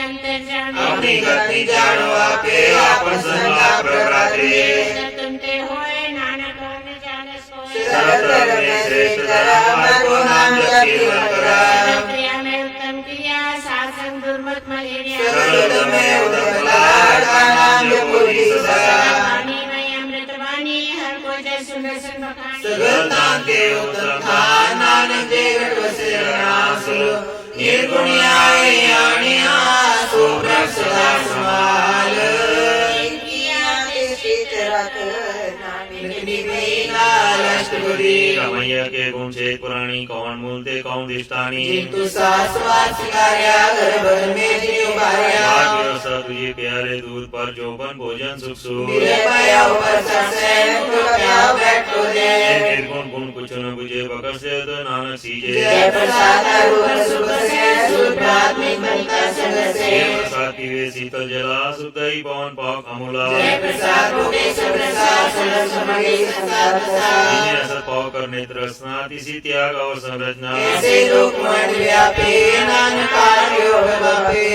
अपनी गति जानो आपे आपन संगा प्रभरात्रे सर्व धर्म में श्रेष्ठ धर्म को नाम जप कीर्तन करा सर्व धर्म में उदक लाड का नाम जपो जी सदा सगल तांके उत्तम खान नानक जे घट वसे नाम सुलो निर्गुणियाय यानिया सो प्रभ सदा समाल रमैया के गुण से पुराणी कौन मूलते कौन दिष्टानी जिंतु सासवार सिकार्या घर भर में जियो बार्या व्यवस्था तुझे प्यारे दूध पर जोबन भोजन सुख सुख मेरे पाया ऊपर ससैन को क्या बैठो दे निर्गुण गुण कुछ न बुझे बकर से तो नानक सीजे जय प्रसाद रूप सुख से सुप्रात्मिक बनता संग से प्रसाद पीवे शीतल जला शुद्ध ही पवन पाक अमूला जय प्रसाद भोगे सब प्रसाद सरल समगे संसार प्रसाद असत पाव करने तृष्णा तिसी त्याग और संरचना ऐसे लोक मंड व्यापे नानक कार्यो बापे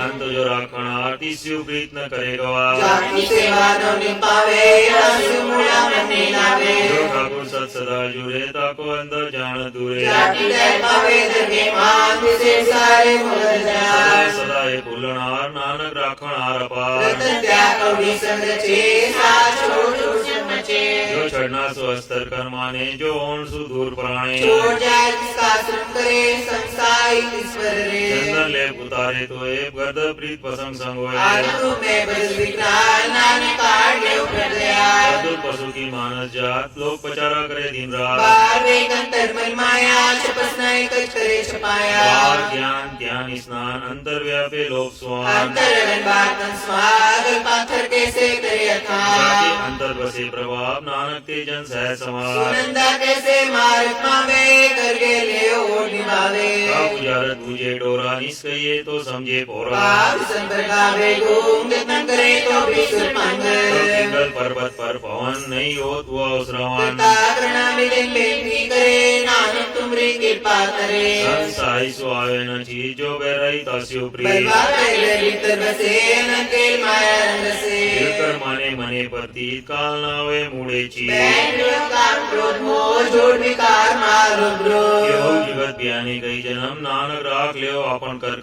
अंत जो राखण आरती स्यु प्रीत न करेगा जाति से मानव निपावे आसु मुड़ा मने लावे जो ठाकुर सत सदा जुरे ताको अंदर जान दूरे जाति दय पावे दरगे मान से सारे मुल जान सदा ये भूलनार नानक राखण आर अपार रतन त्याग कवि संग चे साथ छोड़ छोड़ मचे जो छड़ना स्वस्थर कर्माने जो ओण सुदूर प्राणे छोड़ जाए जिसका श्रम करे संसाई ईश्वर रे चंदन ले उतारे तो ए गर्द प्रीत पसंग संग होए आत्म में बल विकराल नानक कार्य प्रदया अद्भुत पशु की मानस जात लोक पचारा करे दिन रात बार वे कंतर मन माया छपसना एक करे छपाया बार ज्ञान ज्ञान स्नान अंतर व्यापे लोक स्वान अंतरगन बातन स्वागल पाथर कैसे करे अथाह जाति अंतर बसे प्रभाव नानक तेजन सह समार सुनंदा कैसे मार्ग पावे करके ले ओढ़ निभावे उजारत बुझे डोरा निष्कये तो समझे पोरा पाप संप्रगावे घूम तन करे तो भी सुरमंगल सिंगल पर्वत पर पवन नहीं होत हुआ उस रवान करना मिलन बेनती करे नानक तुमरी कृपा करे संसाई सुआवे न चीज जो बेरई तस्यु प्रिय बलवा पहले भीतर बसे न के माया रंग से कर माने मने प्रतीत काल न हुए मूढ़े ची काम क्रोध मोह झूठ विकार मारो क्रोध यो जगत ज्ञानी कई जन्म नानक राख लियो अपन कर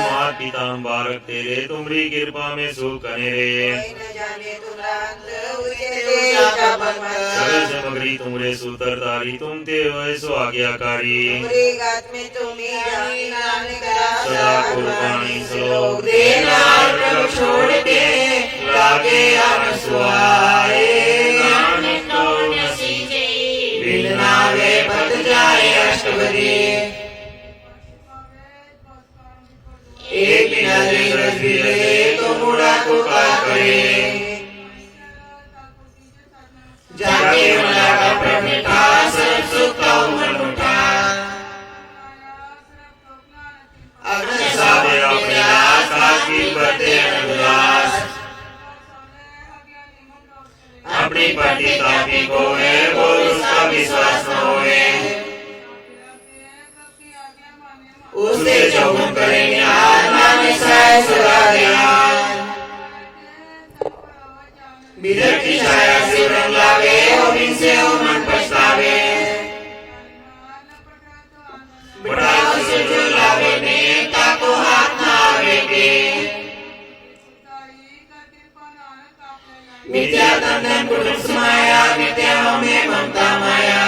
मात पिता बारक तेरे तुमरी कृपा में सुख कने रे सगल सामग्री तुमरे सूतर तारी तुम ते होए सो आज्ञाकारी सदा कुर्बानी श्लोक देना प्रभु छोड़ के लागे अनसुआए नानक तो नसीजे बिलनावे पत जाए अष्टपदी एक नदी रस गिरे तो मुड़ा को का करे जाके मना का प्रमिठा सब सुख का मन उठा अग्नि साधे अपने आकाश की बदे अनुदास अपनी पति तापी को है वो उसका विश्वास न होए उससे चौगुन करे न्याय माने साय सदा ध्यान बिदर की छाया से रंग लावे और इनसे वो मन पछतावे बड़ा से जो लावे नेता को हाथ ना आवे के मिथ्या तंदन कुटुंब समाया मिथ्या में ममता माया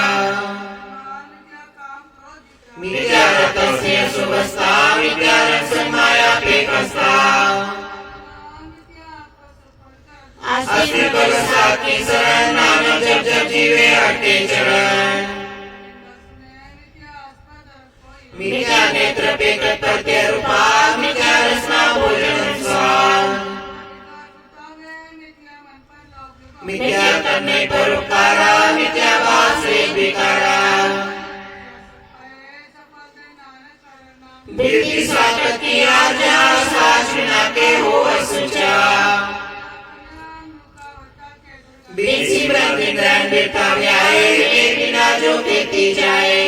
मिथ्या रतस्य सुबस्ता मिथ्या रक्षण माया पे कस्ता अस्ति बरसा की शरण नानक जब जब जीवे हटे चरण मिथ्या नेत्र पे कर्तव्य रूपा मिथ्या रसना भोजन स्वाद मिथ्या करने पर उपकारा मिथ्या बात से बिकारा बिरती साधक की आज्ञा सास बिना के हो असुचा बिरसी ब्रह्म ग्रहण बेटा व्याए बिना जो कहती जाए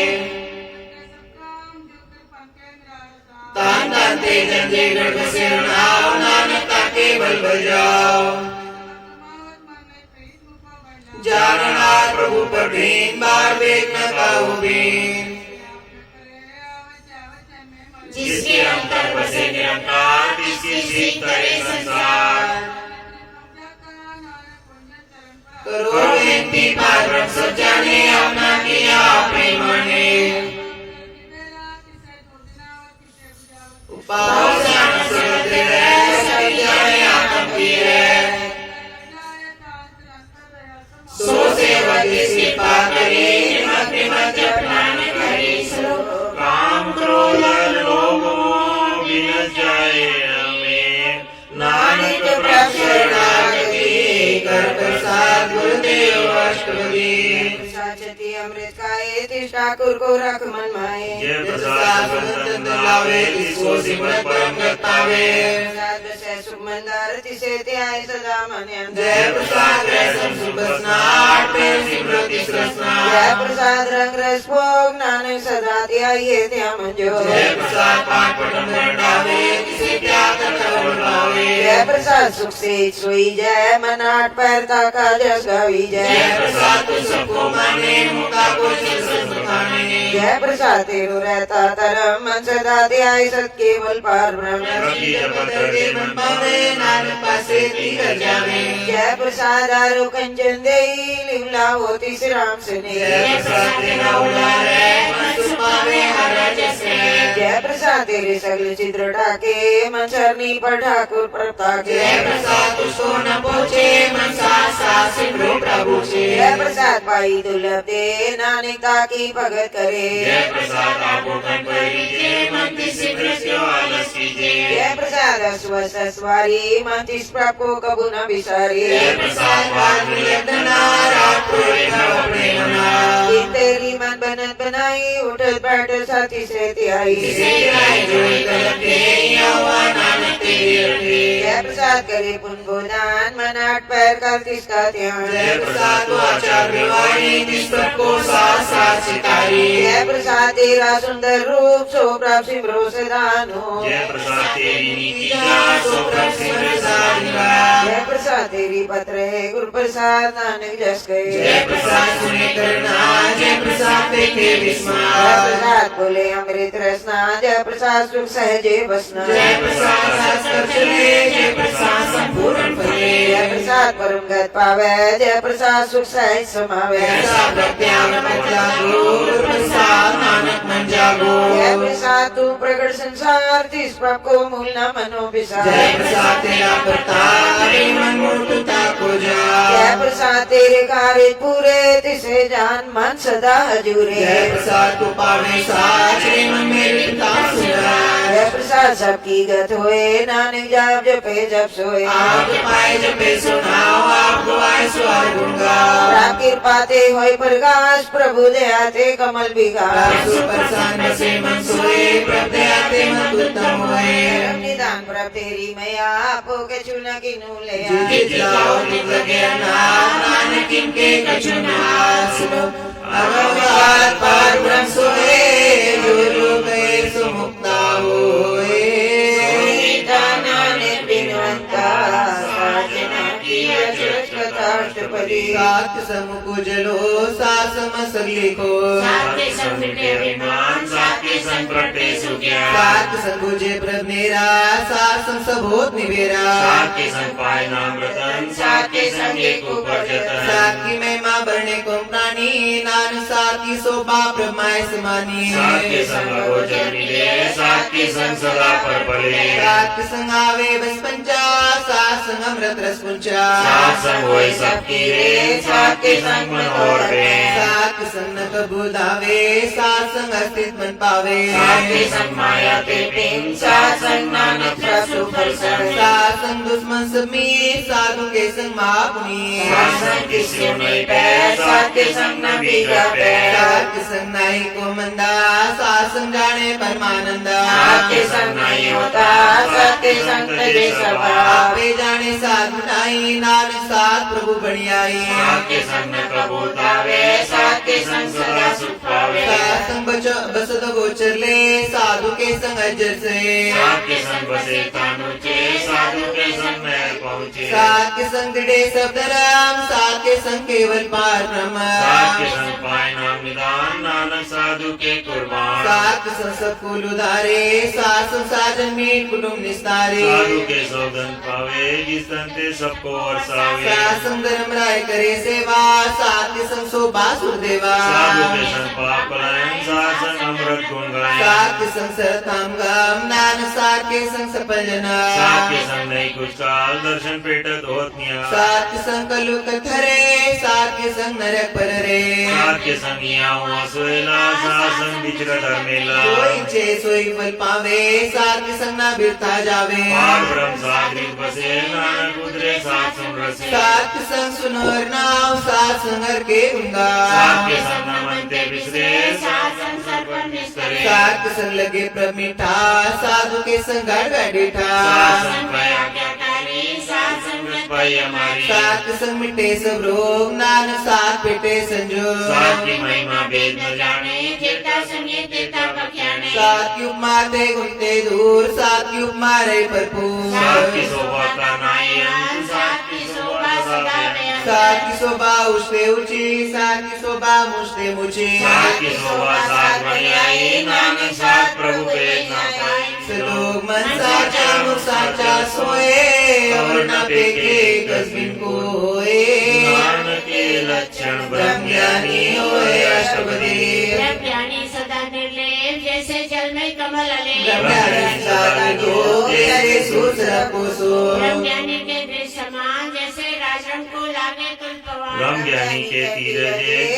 ते चंडीगढ़ बसे रनाओ नानक ताके बल बल जाओ जानना प्रभु पर बीन बार बेग न पाओ बीन जिसके अंतर बसे निरंकार जिसकी जीत करे संसार करो विनती पार ब्रह्म सब जाने अपना किया प्रेम ने पाओ जान सुरत रह सभी जाने आत्म की है सो सेवा जिसकी पार करे हिम्मत हिम्मत जपनाने करे सो काम क्रोध लोगों बिन जाए हमें नानक प्रभु शरणागति कर प्रसाद गुरुदेव अष्टपदी साचती अमृत खाए तिस ठाकुर को रख मन माए ये प्रसाद सुगंध लावे तिसको सिमरन परम गत पावे प्रसाद से सुख मंदार तिसे त्याय सदा मन जय प्रसाद रसम सुबस्नाट प्रेम सिमरति रसना जय प्रसाद रंग रस भोग नानक सदा त्याये त्या मंजो जय प्रसाद पाठ पठन करनावे तिसे त्याग कर पावे जय प्रसाद सुख से सोई जय मन आठ पैर का जस गवी जय प्रसाद तू सबको माने मुक्ता को सुखाने जय प्रसाद तेरो रहता धर्म मन सदा ध्याय सत केवल पार ब्रह्म रखी जपत दे मन पावे नानक पासे तीर जावे जय प्रसाद आरो कंचन देई लिवला होती श्री राम सने जय प्रसाद तेरा उलारे मन सुपावे हर जैसे जय प्रसाद तेरे सगल चित्र ढाके मन चरनी पर ठाकुर प्रताप जय प्रसाद उसको न पहुँचे मन साथ साथ सिमरो प्रभु से जय प्रसाद पाई दुर्लभ दे नानकता की भगत करे जय प्रसाद आपको कन पर लीजिए मन किसी दृश्य आलस कीजिए जय प्रसाद अस्वस्थ सवारी मन तिस प्रभु को कबू न बिसारी जय प्रसाद तेरी मन बनत बनाई उठत बैठत साथी से त्याई जय प्रसाद करे पुन गोदान मन आठ पैर कर तिसका ध्यान जय प्रसाद आचार्य वाणी जिस सबको साथ साथ सितारी जय प्रसाद तेरा सुंदर रूप सो प्रभ सिमरो सदानो जय प्रसाद तेरी नीति जान सो प्रभ सिमर सारिका जय प्रसाद तेरी पत्र है गुरु प्रसाद नानक जस गए जय प्रसाद सुने करना जय प्रसाद देखे विस्मय जय प्रसाद बोले अमृत रसना जय प्रसाद सुख सहजे बसना जय प्रसाद शास्त्र चले जय प्रसाद संपूर्ण फले जय प्रसाद परम गत पावे जय प्रसाद सुख सहज समावे प्रसाद प्रत्याग गुरु प्रसाद नानक मन जागो जय प्रसाद तू प्रकट संसार तिस प्रभ को मूल न मनो विसार जय प्रसाद तेरा प्रताप मन मूर्खता को जा जय प्रसाद तेरे कार्य पूरे तिसे जान मन सदा हजूरे जय प्रसाद तू पावे साच मन मेरे पिता सुना जय प्रसाद सबकी गत होए नानक जाप जपे जप सोए आप पाए जपे सुनाओ आप गवाए स्वर गुण गाओ राम कृपा ते होए प्रकाश प्रभु दया ते कमल विकास सुप्रसन्न से मन सोए प्रभ दया ते मन उत्तम होए निदान प्रभ तेरी मैया आपो के चुना किनु ले जिताओ लगे नानक किनके कछु नास अगवाद पार ब्रह्म सोए जो लोग गए सो मुक्ता होए नानक बिनवंता साजना किया जगत कथाष्टपदी सात समुख जलो सासम सगलिको साते संप्रटे अभिमान साते संप्रटे सुज्ञान सात संगुजे प्रभनेरा सासम सबोध निवेरा साते संपाय नाम रतन साते संगे को परजतन साकी महिमा बरने को प्राणी नान साकी शोभा ब्रह्माय समानी साते संग गोचर मिले साते संग सदा पर पले सात संग आवे बस पंचा सात संग अमृत रस पुंचा सात संग होए सबकी रे साते संग मन और रे सात संग न कबू दावे सात संग अस्तित्व मन पावे साते संग माया ते प्रेम सात संग नानक प्रसु प्रसन्न सात संग दुश्मन समी साधु के संग महापुनी सात संग किसी नहीं पै साते संग नबी का पै सात संग नाई को मंदा सात संग जाने परमानंदा साते संग नहीं होता साते संग तजे सभा आपे जाने साधु नाई नानक सात प्रभु बढ़ियाई साते संग न कबूतावे साते संग सदा सुख पावे सात संग बसद गोचर ले साधु के संग खज्जर से सात के संग बसे तान ऊंचे साधु के संग नहर पहुँचे सात के संग दृढ़े शब्द राम सात के संग केवल पार ब्रह्म सात के संग पाए नाम निदान नानक साधु के कुर्बान सात के संग सब कुल उधारे सात संसार जन्मीन कुटुंब निस्तारे साधु के सौगंध पावे जिस तंते सबको वर्षावे सात संग धर्म राय करे सेवा सात के संग शोभा सुरदेवा साधु के संग पाप पलायन सात संग अमृत गुण गायन सात के संग सरताम गम नान सात के संग सफल जना सात के संग नहीं कुछ काल दर्शन पेटत होत निया सात के संग कलु कथरे सात के संग नरक पर रे सात के संग यहाँ हुआ सोएला सात संग बिचरा धर्मेला सोई इच्छे सोई फल पावे सात के संग ना बिरता जावे पार ब्रह्म सात रित बसे नानक उतरे सात संग रसे सात के संग सुनोर नाव सात संगर के उंगा सात के संग न मनते बिसरे सात संग सर्पण निस्तरे सात के संग लगे प्रमिठा साधु के संग घर बैठा सात संग संग पाया आज्ञाकारी सात संग पाई हमारी सात के संग मिटे सब रोग नानक सात पेटे संजोग सात की महिमा भेद न जाने जेता संगे तेता बख्याने सात की उपमा ते गुणते दूर सात की उपमा रे भरपूर सात की शोभा का नाई अंत सात की शोभा सदा बेअंत सात की शोभा उछते ऊंची सात की शोभा मुझते मुझे सात की शोभा सात बनी आई नानक सात प्रभु भेद न पाई सलोक मन साचा मुख साचा सोए और न पेके कस्बिन को होए नानक के लक्षण ब्रह्म ज्ञानी होए अष्टपदी ब्रह्मज्ञानी सदा निर्लेप जैसे जल में कमल अलेप ब्रह्मज्ञानी सादा को जैसे सूत्र को सो ब्रह्मज्ञानी के दृश्य समान जैसे राजन को लागे तुल पवन ब्रह्म ज्ञानी के तीर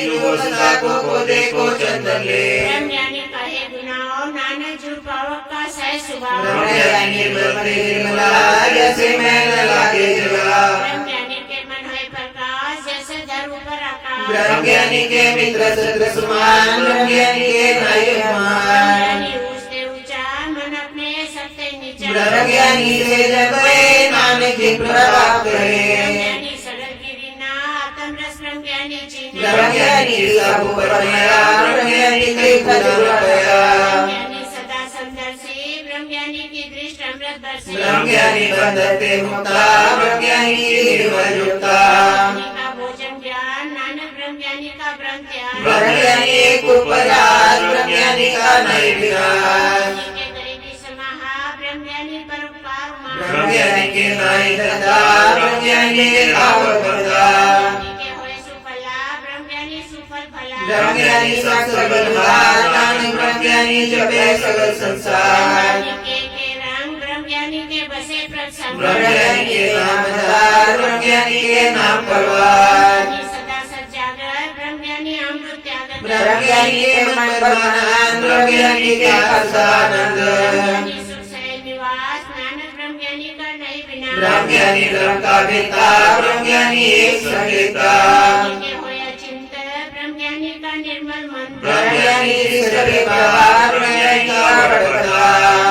जो सदा को देखो चंदन ले ब्रह्मज्ञानी कहे गुनाओ नानक झूठ पावक का सह स्वभाव ब्रह्मज्ञानी निर्मला जैसे मैं लागे जला ब्रह्मज्ञानी के मन है प्रकाश जैसे धर्म पर आकाश ब्रह्मज्ञानी के मित्र सत्र समान ब्रह्मज्ञानी के भाई मान ब्रह्मज्ञानी ऊंचे ऊंचा मन अपने सबसे नीचा ब्रह्मज्ञानी से जगवे नानक की प्रभाव करे ब्रह्मज्ञानी सगल की विना आत्म रस ब्रह्मज्ञानी चीने ब्रह्मज्ञानी सब ऊपर मेरा ब्रह्मज्ञानी के खजुरा गया ब्रह्मज्ञानी सदा समदर्शी ब्रह्मज्ञानी की दृष्टि अमृत बरसी ब्रह्मज्ञानी बंधते मुक्ता ब्रह्मज्ञानी की निर्मल युक्ता ब्रह्मज्ञानी का भोजन ज्ञान नानक ब्रह्मज्ञानी का ब्रह्म ध्यान ब्रह्मज्ञानी एक उपराज ब्रह्मज्ञानी का नहीं विनाश के गरीबी समाहा ब्रह्मज्ञानी परोपकार उमा ब्रह्मज्ञानी के नाई धंधा ब्रह्मज्ञानी के कावड़ बंधा के होए सुफला ब्रह्मज्ञानी सुफल भला ब्रह्मज्ञानी सकल भार नानक ब्रह्मज्ञानी जपे सकल संसार ब्रह्मज्ञानी के रंग ब्रह्मज्ञानी के बसे प्रसंग ब्रह्मज्ञानी के नाम धार ब्रह्मज्ञानी के नाम परवार सदा सजागर ब्रह्मज्ञानी अमृत त्यागर ब्रह्मज्ञानी के मन परमानंद ब्रह्मज्ञानी के आनंद ब्रह्मज्ञानी सुख से निवास नानक ब्रह्मज्ञानी का नहीं विनाश ब्रह्मज्ञानी ब्रह्म का बेटा ब्रह्मज्ञानी एक संगीता के होया चिंत ब्रह्मज्ञानी का निर्मल मन ब्रह्मज्ञानी सभी बाबा ब्रह्मज्ञानी का बड़का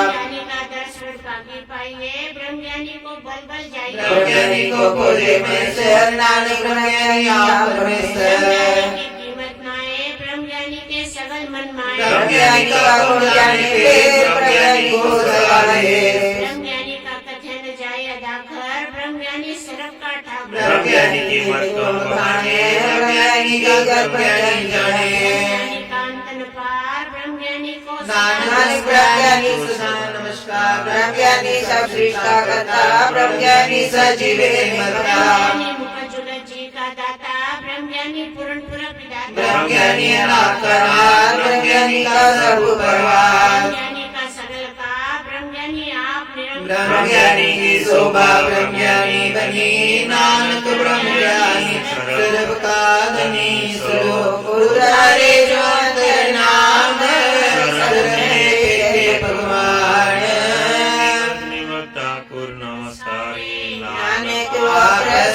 ब्रह्मज्ञानी का दर्शन पाके पाइए ब्रह्मज्ञानी को बल बल जाइए ब्रह्मज्ञानी को खोजे में शहर नानक ब्रह्मज्ञानी आप परमेश्वर ब्रह्मज्ञानी की कीमत नाए ब्रह्मज्ञानी के सगल मन माए ब्रह्मज्ञानी का गुण ज्ञानी पे ब्रह्मज्ञानी को सवारे ब्रह्मज्ञानी का कथन जाए अदाकर ब्रह्मज्ञानी सरक का ठाकुर ब्रह्मज्ञानी की मत को बखाने ब्रह्मज्ञानी का ब्रह्मज्ञानी जाने ब्रह्मज्ञानी का अंतन पार ब्रह्मज्ञानी को नानक ब्रह्मज्ञानी सुनाम नमस्कार ब्रह्मज्ञानी सब सृष्टा करता ब्रह्मज्ञानी सजीवे मरता ब्रह्मज्ञानी मुखजुलत जी का दाता ब्रह्मज्ञानी पूर्ण पूरा विधाता ब्रह्मज्ञानी अनाथ का नाथ ब्रह्मज्ञानी का सर्व परवार ब्रह्मज्ञानी का सगल का ब्रह्मज्ञानी आप निरंतर ब्रह्मज्ञानी की शोभा ब्रह्मज्ञानी बनी नानक ब्रह्मज्ञानी सर्व का धनी श्लोक उदारे जो अंतर नाम सर्वे भगवान ठाकुर नमस्कारी नानक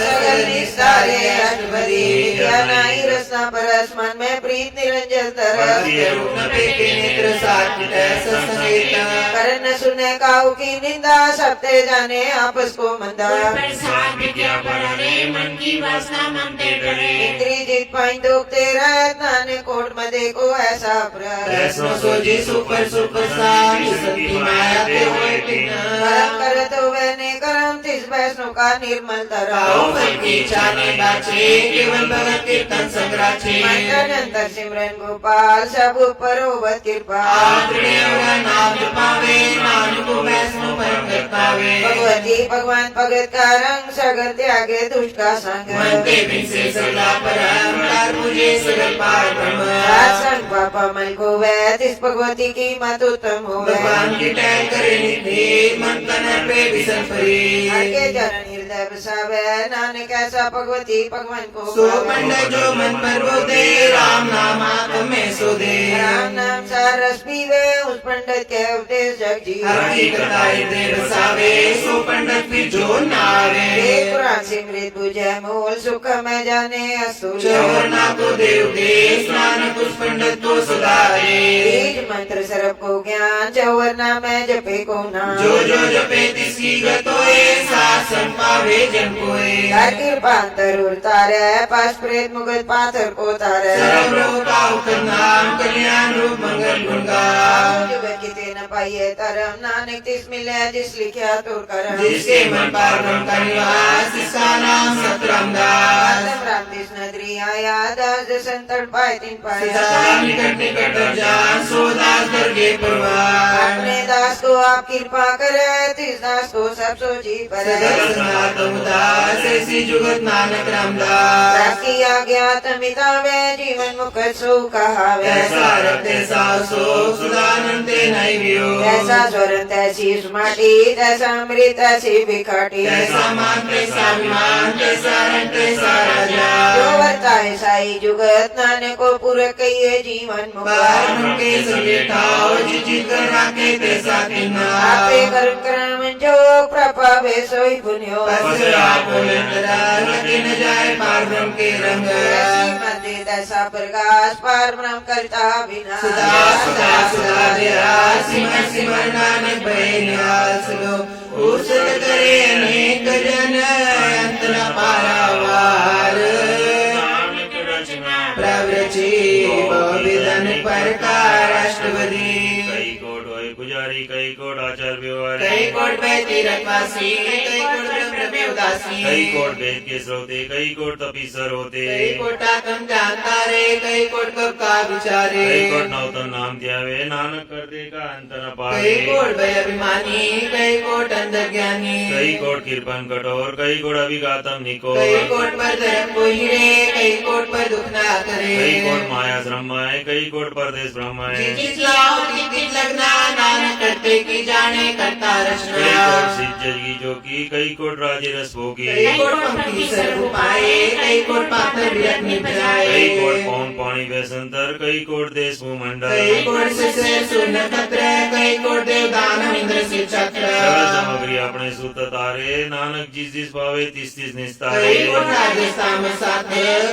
सकल निस्तारे अष्टपदी ज्ञानाई रसना परस मन में प्रीत निरंजन तरस रूप न पेके नेत्र सात्विक सत्संगीत करण सुने काऊ की निंदा, सबते जाने आपस को मंदा। प्रसाद विद्या पर हरे, मन की वासना मनते डरे। इंद्री जीत पाई दुखते रहत, नानक कोट मध्ये को ऐसा वैष्णो सोजी सुपर सुप्रसाद, सती माया ते होए पिना। कर्म करत हुए ने कर्म, तिस वैष्णो का निर्मल तरा। फल की चाने बाचे, केवल भगत कीर्तन संग्राचे। मंत्र सिमरन गोपाल, सब ऊपर होवत कृपा। आत्रे और नाम जपावे, नानक वैष्णो परम गत पावे। भगवती भगवान भगत का रंग, सगल त्यागे दुष्ट का संग। मन के बिन से सगला परम, तार मुझे सगल पार ब्रह्म। सत्संग पापा मल को वै, तिस भगवती की मत उत्तम हो। भगवान की टहल करे नित्य, मन तन पे विसन परी। हर के चरण हृदय बसावे, नानक ऐसा भगवती भगवान को। सो पंडित जो मन पर बोधे, राम नाम आत्म में सो दे। राम नाम सार रस पीवे, उस पंडित के उपदेश जग जी। हकीकत हृदय बसावे, सो पंडित फिर जो नावे। वेद पुराण सिमरित बुझे मूल, सुख में जाने असूल। चौरना को देव देश, नानक उस पंडित को सुधारे। बीज मंत्र सर्व को ज्ञान, चौवरना में जपे को नाम। जो जो जपे तिसकी गत होए, शासन पावे जन कोए। हर कृपा अंतर उतारे, पास प्रेत मुगत पाथर को तारे। सर्व रोग का उकर नाम, कल्याण रूप मंगल गुण गान। जुगत की ते न पाइए तरम, नानक तिस मिले जिस लिखा तुर करम। जिसके मन पर ब्रह्म का निवास, जिसका नाम सतरामदास। राम तिस नगरी आया, दास संतन पाए तिन पाया। सदा निकट निकट जान, सो दास दरगे परवान। अपने दास को आप कृपा करे, तिस दास को सब सोची परे। सदा सनातन दास, ऐसी जुगत नानक रामदास। राखी आज्ञा मितावे, जीवन मुक्त सो कहावे। ऐसा रब तैसा सो, सुदानंद ते नहीं वियो। ऐसा स्वरण तैसी माटी, तैसा अमृत तैसी बिखाटी। तैसा मान तैसा विमान, तैसा रंग तैसा राजा। जो वर्ताए साई जुगत, नानक को पूरक कहिए जीवन बार मुक्त। मन के सभी ठाव, जित कर राखे तैसा किन्ना। आपे करुण क्रम जो प्रभावे सोई पुण्यो। बस आप लेतरा, लगे न जाए पार ब्रह्म के रंग। ऐसी मंदिर तैसा प्रकाश, पार ब्रह्म करता विनाश। सदा सदा सदा दया, सिमर सिमर नानक भय निवास लो। उसल करे अनेक जन, अंत न पारावार। प्रवृचि बहुविधन प्रकार अष्टवदी। कई कोट होय पुजारी, कई कोट आचार व्यवहारी। कई कोट बैती रखवासी, कई कोट ब्रह्म में उदासी। कई कोट वेद के श्रोते, कई कोट तपीसर होते। कई कोट आत्म जानता रे, कई कोट कब का विचारे। कई कोट नवतन नाम त्यावे, नानक करते का अंत न पावे। कई कोट भय अभिमानी, कई कोट अंधर ज्ञानी। कई कोट कृपन कठोर, कई कोट अभिघातम निको। कई कोट पर धर्म को हीरे, कई कोट पर दुख ना करे। कई कोट माया श्रमाए, कई कोट परदेश ब्रह्माए। जिस लाओ तित लगना, नानक करते की जाने करता कई रचना। कोट सिद्ध की जो की, कई कोट राजे रस भोगी। कई कोट पंक्ति सर्व पाए, कई कोट पात्र विरत निपजाए। कई कोट पौन पानी व्यसंतर, कई कोट देश भूमंडल। कई कोट से शून्य तत्र, कई कोट देवदान इंद्र शिव चक्र। सर्व सामग्री अपने सूत तारे, नानक जिस जिस पावे तिस तिस निस्तारे। कई कोट राजस्थान में साथ,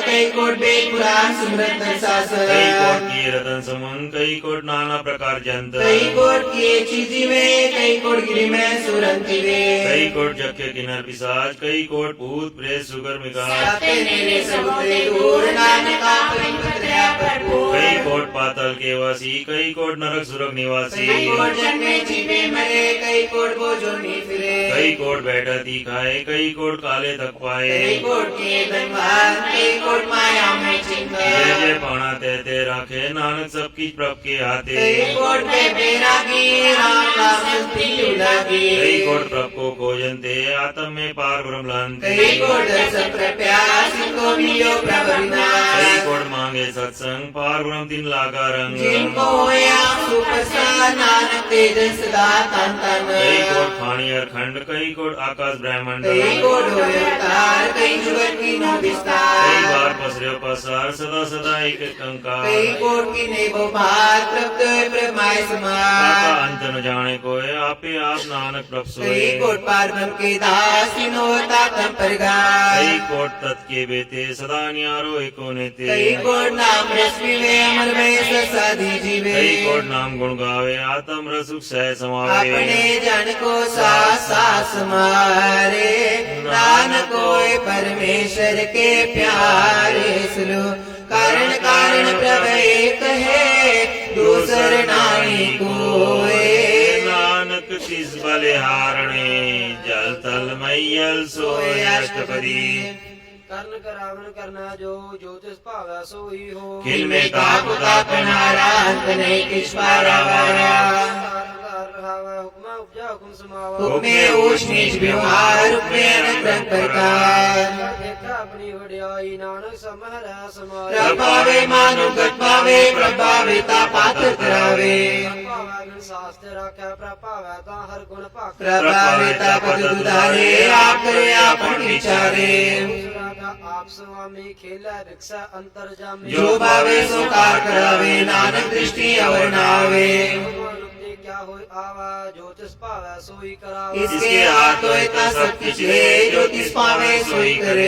कई कोट वेद पुराण सुमरत दर्शास। कई कोट किए रतन समुन, कई कोट नाना प्रकार जंत। कई कोट किए चीजी में, कई कोट गिरी में सुरंती वे। कई कोट जक्के किन्नर पिशाच, कई कोट भूत प्रेत सुगर मिकास। सत्य मेरे समुद्रे दूर, नानक का परिपत्र भरपूर। कई कोट पाताल के वासी, कई कोट नरक सुरग निवासी। कई कोट जन्मे जीवे मरे, कई कोट बोझो नहीं फिरे। कई कोट बैठा ती खाए, कई कोट काले तक पाए। कई कोट के धनवान, कई कोट माया में चिंता। जय जय पाना तहते राखे, नानक सबकी प्रभ के हाथे। कई कोट पे बैरागी, राम का संति उलागी। कई कोट प्रभ को खोजनते, आत्म में पार ब्रह्म लानते। कई कोट दर्शन प्रप्यास, इनको मिलो प्रभु कई विनाश। कोट मांगे सत्संग, पार ब्रह्म तीन लागा रंग। जिनको होया सुप्रसन्न, नानक तेजस सदा तन तन। कई कोट खानी अरखंड, कई कोट आकाश ब्रह्मांड। कई कोट होय अवतार, कई जुगत की नो विस्तार। कई बार पसरे पसार, सदा सदा एक एक कंकार। कई कोट की नेबो भात, तृप्त होय ब्रह्माय काका समार। अंत न जाने कोय आपे आप नानक प्रभ सोए कई कोट पार ब्रह्म के दास तीनों तातम परगार कई कोट तत् के बेते सदा न्यारो एको नेते कई कोट नाम रश्मि में अमर में ससाधी जीवे कई कोट नाम गुण गावे आत्म रसुख सह समावे अपने जन को सास सास मारे नानक कोय परमेश्वर के प्यारे सुनो कारण कारण प्रभ एक है दूसर नाई कोय नानक तिस बलिहारणे जल तल मैयल सोय अष्टपदी ਕਰਨ ਕਰਾਵਨ ਕਰਨਾ ਜੋ ਤਿਸ ਭਾਵੈ ਸੋਈ ਹੋ किल में ताप ताप नारा अंत नहीं किस पारा वारा ਰਹਾਵੈ ਹੁਕਮਾ ਉਪਜਾ ਹੁਕਮ ਸਮਾਵਾ हुक्मे ऊंच नीच व्यवहार हुक्मे अनुक्रम प्रकार ਦੇਖਾ ਆਪਣੀ ਵਡਿਆਈ ਨਾਨਕ ਸਮਹਰੈ ਸਮਾਇਆ प्रभ पावे मानु गत पावे प्रभ पावे ता पात्र करावे ਭਾਵੈ ਗਨ ਸਾਸਤੇ ਰਾਖੈ ਪ੍ਰਭਾਵੈ ਤਾਂ ਹਰ ਗੁਣ ਭਾਖ प्रभ पावे ता पद दुधारे आप करे आपन विचारे ਆਪ ਸੁਆਮੀ ਖੇਲਾ ਵਿਕਸਾ ਅੰਤਰ ਜਾਮੇ जो पावे सो कार करावे नानक दृष्टि अवर नावे क्या होय आवा जो तिस भावै सोई करावा इसके हाथ होए ता सब कुछ है जो तिस पावे सोई करे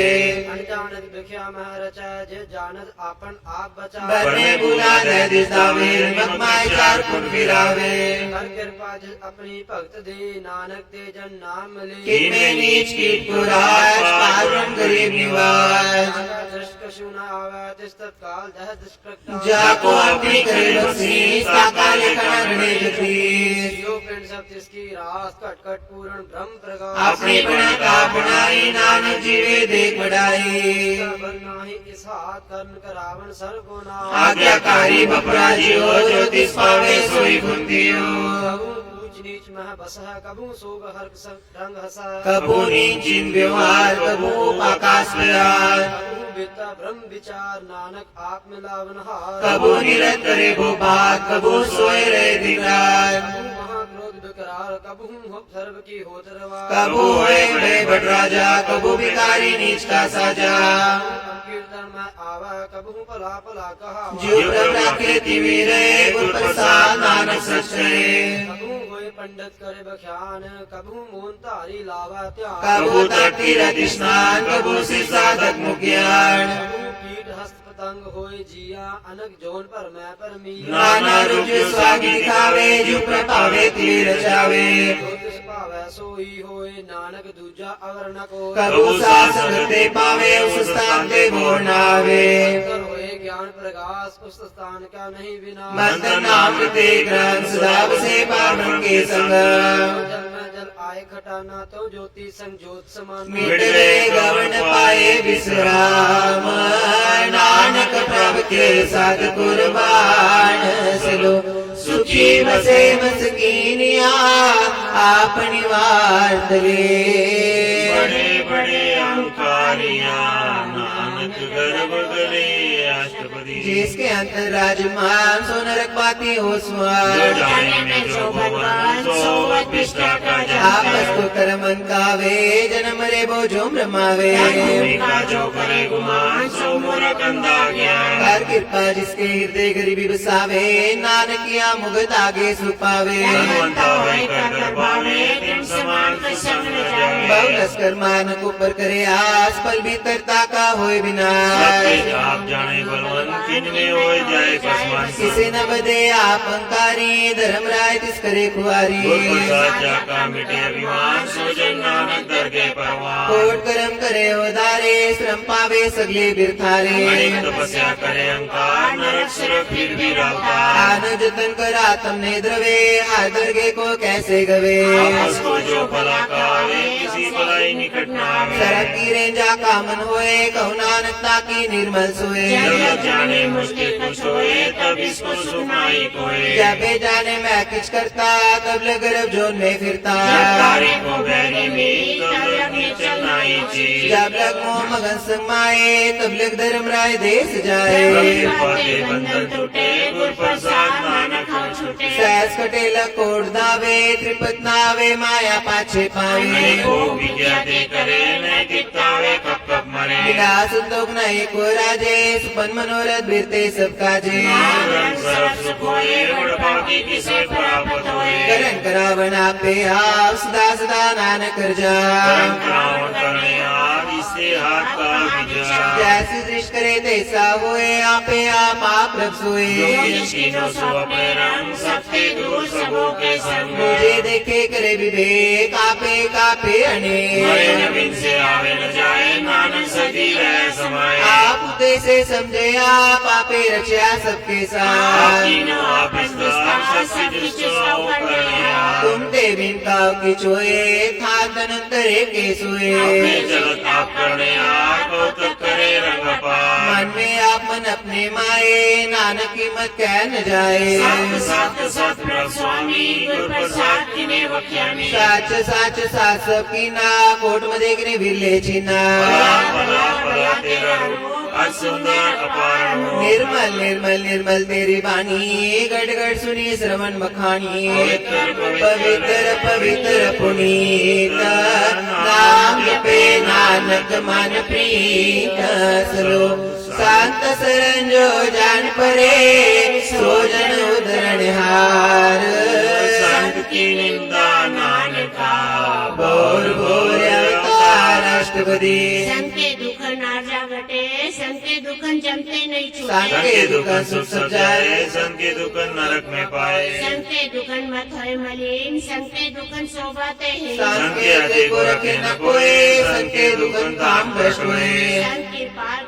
अनजानत बिख्या मह रचै जे जानत आपन आप बचा बरने बुला दे दिसावे मकमाय चार कुन फिरावे हर कृपा जिस अपनी भक्त दे नानक ते जन नाम ले किन में नीच कीट पुराज पारम गरीब निवाज दृष्ट कछु न आवे तिस तत्काल दह दुष्कृता जाको अपनी करे बख्शीश ताकाले कणगणे जगदीश जो पिंड सब तिसकी रास कट कट पूर्ण ब्रह्म प्रकाश अपने बना का बनाई नानक जीवे देख बढ़ाई नाही इस हाथ कर्म करावन सर्व को नाम आज्ञाकारी बपराजी हो जो तिस पावे सोई बुंदियो कबू ऊंच नीच मह बसह कबू सोग हर रंग हसा कबू नीचिन व्यवहार कबू आकाश प्यार कबू बेता ब्रह्म विचार नानक आप मिलावन हार कबू निरत करे वो बात कबू सोए रहे दिन रात कबू महाक्रोध विकरार कबू सर्व की होत रवा कबू होए बड़े बड़ राजा कबू भिखारी नीच का साजा कीर्तन में आवा कबू भला भला कहा जो प्रभ राखे तिवी रहे गुर प्रसाद नानक सच रहे कबू होए पंडित करे बख्यान कबू मोन धारी लावा ध्यान कबू तट तीरथ स्नान कबू से साधक मुख्यान कबू कीट हस्त पतंग होए जिया अनक जोन पर मैं परमी नाना रूप स्वागी दिखावे जो प्रभावे तीर रचावे जो तिस भावै सोई होए नानक दूजा अवर न को कबू सासन ते पावे उस स्थान ते बोर नावे कर होए ज्ञान प्रकाश उस स्थान का नहीं बिना मंत्र नाम ते ग्रंथ सदा से पावन के संग जल में जल आए खटाना तो ज्योति संग ज्योत समान मिटवे गवन पाए विश्राम नानक प्रभ के साथ कुर्बान सलो सुखी बसे मस्कीनिया आपनी वार्त ले बड़े बड़े अहंकारिया नानक गर्भ गले अष्टपदी जिसके अंतर राजमान सो नरक पाती हो जो स्वार जाने में जो भगवान सो अभिष्टा का आपस को करमन कावे जन्म रे बो झुम रमावे का जो करे गुमान सो मोरा कंदा ज्ञान कर कृपा जिसके हृदय गरीबी बसावे नानकिया मुगत आगे सुपावे धनवंता होय कर पावे तिम समान के संग न जावे बहुलस कर मानक ऊपर करे आस पल भीतरता का होए बिना सबके आप जाने बलवंत किन में होय जाए कसमान किसी न बदे आप अंकारी धर्म राय तिस करे खुआरी गुर प्रसाद जाका मिटे अभिमान सो जन नानक दरगे परवान कोट कर्म करे उदारे श्रम पावे सगले बिरथारे अनेक तपस्या करे अहंकार नरक सुर फिर भी रहता आन जतन करा तुमने द्रवे हाथ दरगे को कैसे गवे आपस को जो भला कावे किसी भलाई निकट न आवे सरक की रेंजा का मन होए कहु नानकता की निर्मल सोए जब जाने मुश्किल कुछ होए तब इसको सुनाई कोई जब जाने मैं कुछ करता तब लग गर्भ जोन में फिरता जब तारी को बैरी में तब लगनी चलनाई चीज जब लग मोह मगन समाए तब लग धर्म राय देश जाए पाते बंधन टूटे गुर प्रसाद नानक हो छूटे सैस कटे लकोट दावे त्रिपत नावे माया पाछे पावे को विज्ञाते करे नहीं दिखतावे कब कब मरे बिना संतोष नहीं को राजे सुपन मनोरथ बीरते सब काजे सरफ सुख होए उड़ पाती किसे प्राप्त होए करण करावन आपे आप सदा सदा नानक कर जा करम करावन करने आप इससे हाथ का विजय जैसे दृष्ट करे तैसा होए आपे आप रब सोए कीनो सो अपने रंग सबके दूर सबों के संग मुझे देखे करे विवेक आपे कापे मरे अनेक न बिन से आवे न जाए नानक सदी रह समाए आप उदय से समझे आप आपे रक्षा सबके साथ कीनो आप विस्तार शक्ति दुष्टों करने आप तुम ते बिन काव की चोए था तनंतरे के सोए अपने जगत आप करने आप कौतुक करे रंग पार मन में आप मन अपने माए नानक की मत कह न जाए सत सत प्रभु स्वामी गुरु प्रसाद किने वख्यानी साच साच साच सबकी ना कोट मध्ये गिरे विले चिना पला पला तेरा रूप अति सुंदर अपार रूप। निर्मल निर्मल निर्मल तेरी बानी गड़ गड़ सुनी श्रवण बखानी पवित्र पवित्र पुनीत नाम जपे नानक मन प्रीत सलो शांत सरन जो जान परे सोजन उदरण हार संत की निंदा नानका बोर बोर अवतार अष्टपदी संके दुख नाजा घटे संके दुख जमते नहीं छूटे संके दुख सुख सब जाए संके दुख नरक में पाए संके दुखन मत होय मलिन संके दुखन शोभाते हैं संके अति को रखे न कोई संके दुखन काम भ्रष्ट हुए संत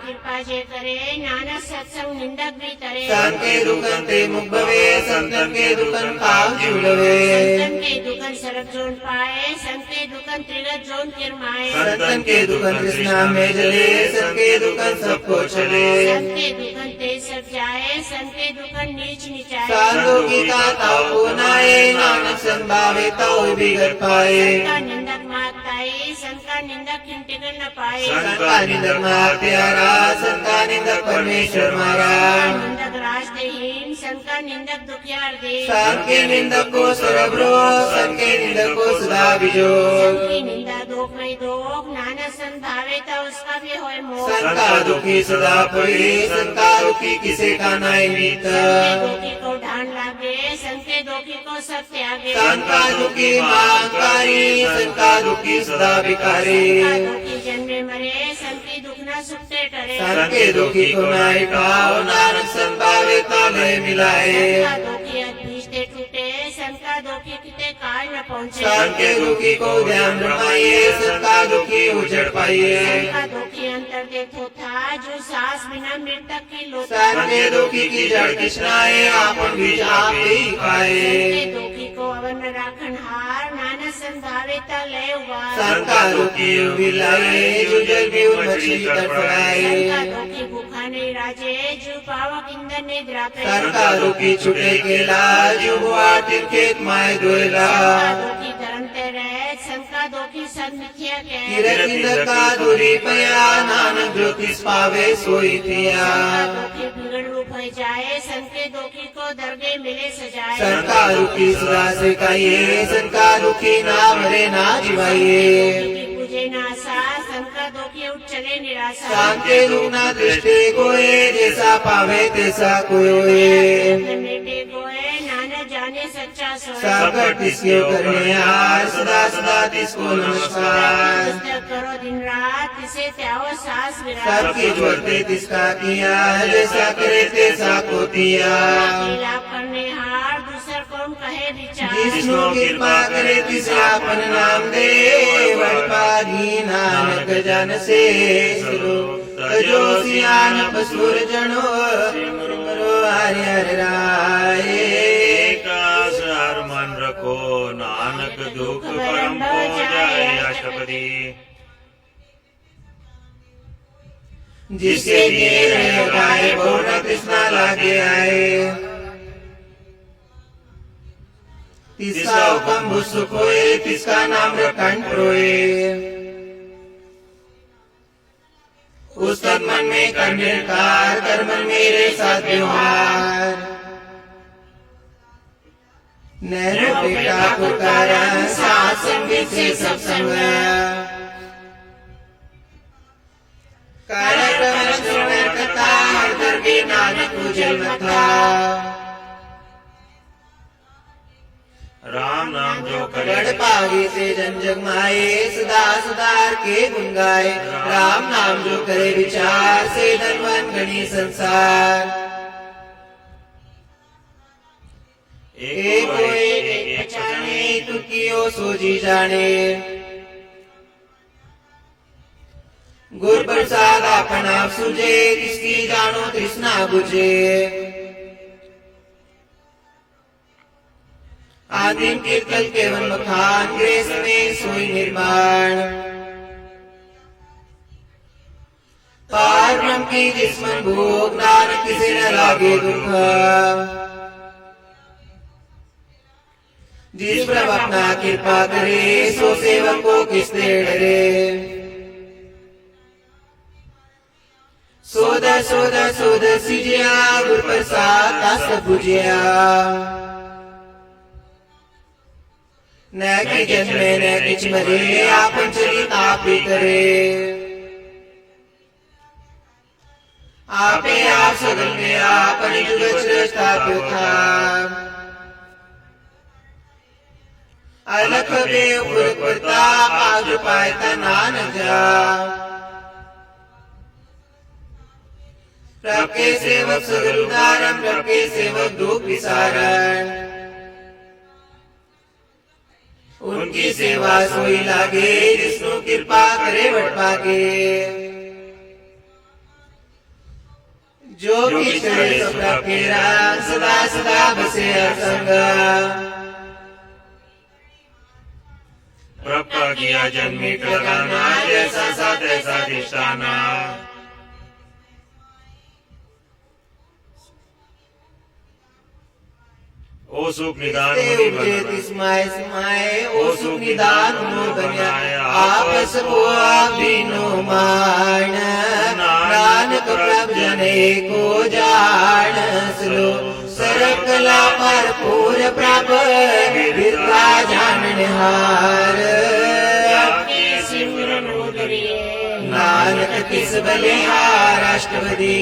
कृपा जे करे नाना सत्संग निंदक भी तरे संके दुखन ते मुख भवे संतन के दुखन पाव झूलवे संतन के दुखन सरक जोन पाए संके दुखन त्रिगत जोन किरमाए संतन के दुखन कृष्णा में जले संके दुखन सबको चले संके दुखन ते सब जाए संके दुखन नीच निचाए साधु की ताताओ को नाए नानक संभावे तो बिगड़ पाए संका निंदक माताई संका निंदक किंटिगन न पाए संका निंदक मार प्यारा संका निंदक परमेश्वर मारा निंदक राजदेहीन संका निंदक दुखियार दे संके निंदक को सरब्रो संके निंदक को सदा बिजो संकी निंदा दोख में दोख नाना संधावे तो उसका भी होय मोह संका दुखी सदा पड़ी संका दुखी किसे का नाय मीत संके दोखी को ढान लागे संके दोखी को सब त्यागे संका दुखी मांकारी संका दुखी सदा बिकारी संका दोखी जन्मे मरे संकी दुख न सुखते टरे संके दुखी को नाय पाओ नानक संभावे ताले मिलाए संका दोखी अदृष्टे टूटे संका दोखी किते काल न पहुँचे संके दुखी को ध्यान रमाइए संका दुखी उजड़ पाइए संका दोखी अंतर देखो था जो सांस बिना मृतक की लोटा संके दुखी की जड़ किसनाए आपन बीज आप ही खाए संके दोखी को अवन राखन हार नाना संधावे तले उबार संका दुखी विलाए जो जल भी उन मछली तड़फड़ाए संका दोखी भूखा नहीं राजे जो पावक इंद्र ने द्रापे संका दुखी छुटे के लाज हुआ तिरकेत माय दोयला संका दोखी धरमते रहे संका दोखी सन्मिथ्या के किरकिंद का दूरी पया नानक ज्योतिष पावे सोई थिया संका दोखी बिगड़ रूप हो जाए संके दोखी को दरगे मिले सजाए संका दुखी सदा से कहिए संका दुखी ना मरे ना जिवाइए दोखी पूजे नासा संका दोखी उठ चले निराशा संके दुख ना दृष्टि कोए जैसा पावे तैसा कोई मेटे कोए नाना जाने सच्चा सोए संकट इसके करने हार सदा सदा तिसको नमस्कार पुस्तक करो दिन रात इसे त्याओ सास विराट सबकी जोड़ते तिसका किया जैसा करे तैसा को दिया लाभ करने हार दूसर कौन कहे विचार जिसनु कृपा करे तिसे आपन नाम दे वडपारी नानक जन से सुनो तजो सियान पसुर जनो सिमरो हरि हर राय कास हर मन रखो नानक दुख परम हो जाए अष्टपदी जिसके दिए रहे गाए पूर्ण तृष्णा लागे आए तिसका हुक्म भुसुक होए तिसका नाम रखंड रोए उस तक मन में कर निर्कार कर मन मेरे साथ व्यवहार नैरो बेटा पुकारा साथ संगीत से सत्संग कार्यक्रम सुनर कथा हर दरबे नानक उजल मथा राम नाम जो बड़ करे पागे से जन जग माए सदा सुधार के गुण गाए राम नाम जो करे विचार से धनवन गणी संसार एक होए एक पहचाने तू कियो सोजी जाने गुर प्रसाद आपन आप सुझे किसकी जानो तृष्णा बुझे आदिम कीर्तन केवल मखान ग्रेस में सोई निर्माण पार ब्रह्म की जिस्मन भोग नानक किसे न लागे दुख जिस प्रभु अपना कृपा करे सो सेवक को किस दे डरे सोद सोद सोद सिजिया गुर प्रसाद दास बुझिया न कि जन्मे न किछ मरे आपन चरित आप ही करे आपे आप सगल में आपन जुग सृष्टा था अलख बे उपर प्रताप आज पायता नानक जा प्रभ के सेवक सगल उदाहरण प्रभ के सेवक दुख विसारण उनकी सेवा सोई लागे जिसनु कृपा करे बट पागे जो किछ करे सो प्रभ के राम सदा सदा बसे हर संग प्रभ का किया जन्मी लगाना जैसा सा तैसा दिशाना ओ सुख निदान मुनि बन स्माय स्माय ओ सुख निदान नो बनाए आपस को बिनो मान नानक प्रभ जने को जान सलो सरकला पर पूर प्रभ विद्या जाननहार नानक किस बलिहार अष्टपदी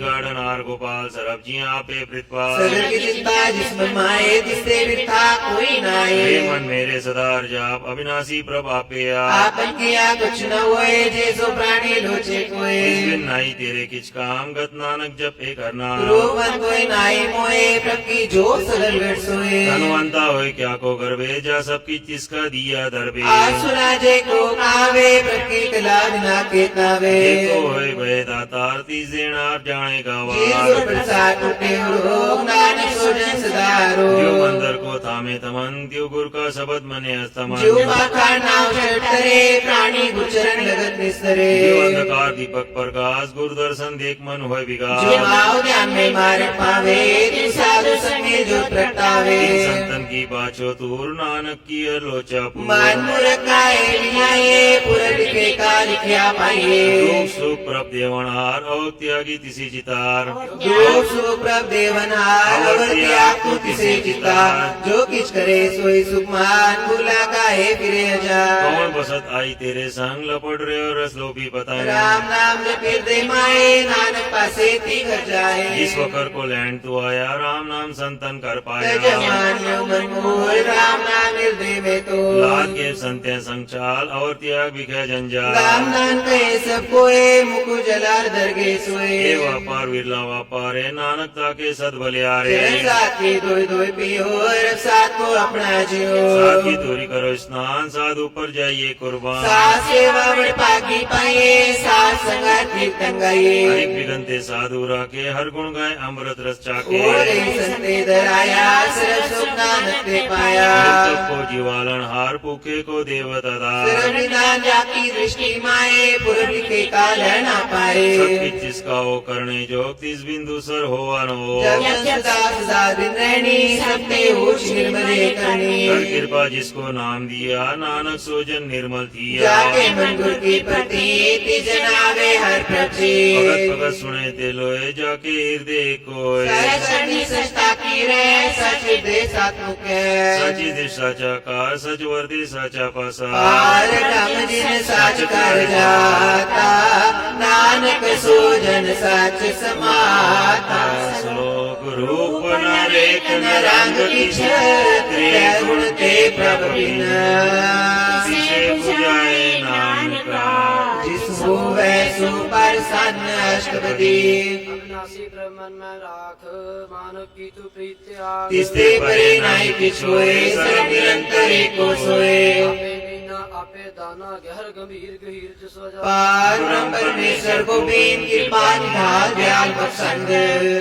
गणनार गोपाल सरब जी आपे प्रतिपाल सगर की चिंता जिसमें माए जिससे वृथा कोई नाए मन मेरे सदार जाप अविनाशी प्रभ आपे आपन किया कुछ न होए जैसो प्राणी लोचे कोई बिन नाई तेरे किच काम गत नानक जप ए करना रोवन कोई नाई मोए प्रभ की जो सगल गढ़ सोए धनवंता होए क्या को गर्भे जा सब की किसका दिया दरबे आसुरा जे को कावे प्रभ की कला बिना के तावे को होए भय दातार तीजेणार जाने का जीव प्रसाद टूटे रोग नानक सोजन सदारो जो मंदिर को थामे तमन त्यो गुर का शब्द मने अस्तमन जो पाखार नाव चढ़तरे प्राणी गुचरण लगत निस्तरे जो अंधकार दीपक प्रकाश गुरु दर्शन देख मन होए विकास जो आओ ध्यान में मार्ग पावे जो साधु संगे जो प्रगटावे संतन की बाछो तूर नानक की लोचा मान मुरकाए लियाए पुरब के का लिखिया पाइए दुख सुख प्रभ देवनहार और त्यागी तिसी चितार दुख सुख प्रभ देवनहार अवर त्याग तू तिसे चिता जो किछ करे सोई सुख मान भूला काहे फिरे जा कौन बसत आई तेरे संग लपट रहे और रस लोभी पता राम नाम जपे दे माए नानक पासे ती घर जाए इस वकर को लैंड तू आया राम नाम संतन कर पाया जमान मन मोल राम नाम हृदय में तो लाद के संत्य संचाल और त्याग विखे जंजाल राम नाम कहे सब कोए मुकु जलार दरगे सोए ये व्यापार विरला व्यापार है नानक ताके सद बलियारे साथ की दोई दोई पियो साथ को अपना जियो साथ की दूरी करो स्नान साध ऊपर जाइए कुर्बान साथ सेवा बड़ पागी पाइए साथ संगत कीर्तन गाइए हरिक विगंते साधु राके हर गुण गाय अमृत रस चाके और संते दराया सरस सुख नानक ते पाया मृतक को जीवालन हार भूखे को देवता दार निदान जाकी दृष्टि माए पुरब के काल न पाए सब जिसका हो करने जो तिस बिंदु सर होवा न हो जब सदा सदा दिन रहनी सबते होश निर्मले करनी कर कृपा जिसको नाम दिया नानक सोजन निर्मल थिया जाके मन गुर की प्रतीति जनावे हर प्रति भगत भगत सुने ते लोए जाके हृदय कोय सहचरणी सस्ता की रे सच दे सात्मुख सची दिशा कार सच वर्दी सचा पासा पार ढंग जिन साच कर जाता नानक सोजन सच समाता श्लोक रूप न रेख न रंग किछ त्रिय प्रभ बिन जिसे बुझाए नानका जिस होवे सो प्रसन्न अष्टपदी अविनाशी ब्रह्मन में राख मानव की तू प्रीति आग तिसते परे नाई किछ होए सर्व निरंतर एको सोए आपे बिना आपे दाना गहर गंभीर गहीर जिस वजह पार ब्रह्म परमेश्वर को बीन कृपा निधान दयाल बख्शंद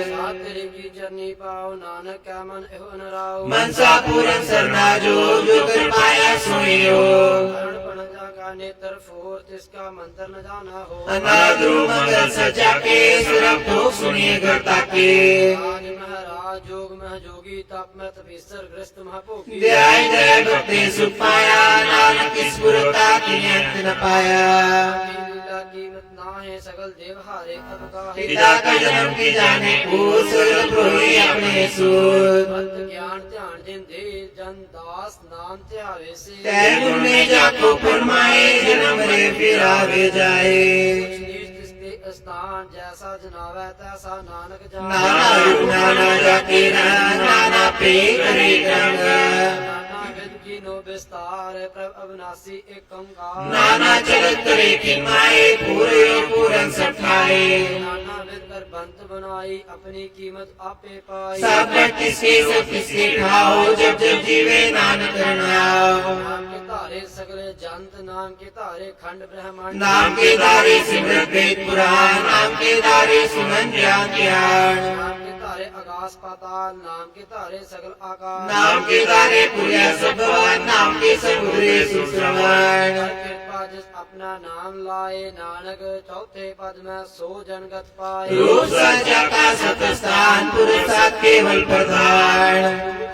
सात तेरे की चरनी पाओ नानक क्या मन एहो न राव मनसा पूरन सरना जो कर पाया सोयो करण पण जागा नेत्र फोर तिसका मंत्र न जाना हो अनाद्रो मंगल सजा के सुरभ तो सुनिए करता के आज महाराज जोग में जोगी तप में तपीसर ग्रस्त महाभोगी ध्याय दया भक्ति सुख पाया नानक इस गुरुता की अंत न पाया लीला कीमत ना है सकल देव हारे अब का पिता का जन्म की जाने को स्वर्ग प्रोही अपने सूत भक्त ज्ञान ध्यान जिन दे जन दास नाम त्यावे से तैगुण में जाको फरमाए जन्म रे फिर आवे जाए स्थान जैसा जनावे तैसा नानक नाना रूप नाना जाके नाना पे करे रंग नाना विद की नो विस्तार प्रभ अविनाशी एक ओंकार नाना चलत करे कि माए पूरे पूरन सब खाए नाना विद कर बंत बनाई अपनी कीमत आपे पाई सब किसके खाओ जब जब जीवे नानक नाम नाम के तारे सगले जंत नाम के तारे खंड ब्रह्मांड नाम के दारे सिमरत वेद पुराण नाम के दारे सुमन ज्ञान ज्ञान नाम के तारे आकाश पाताल नाम के तारे सगल आकाश नाम के दारे पुर्या सब भगवान नाम के समुद्रे सुश्रवण कृपा जिस अपना नाम लाए नानक चौथे पद में सो जनगत पाए रूप सजाता सतस्थान पुरुषार्थ केवल प्रधान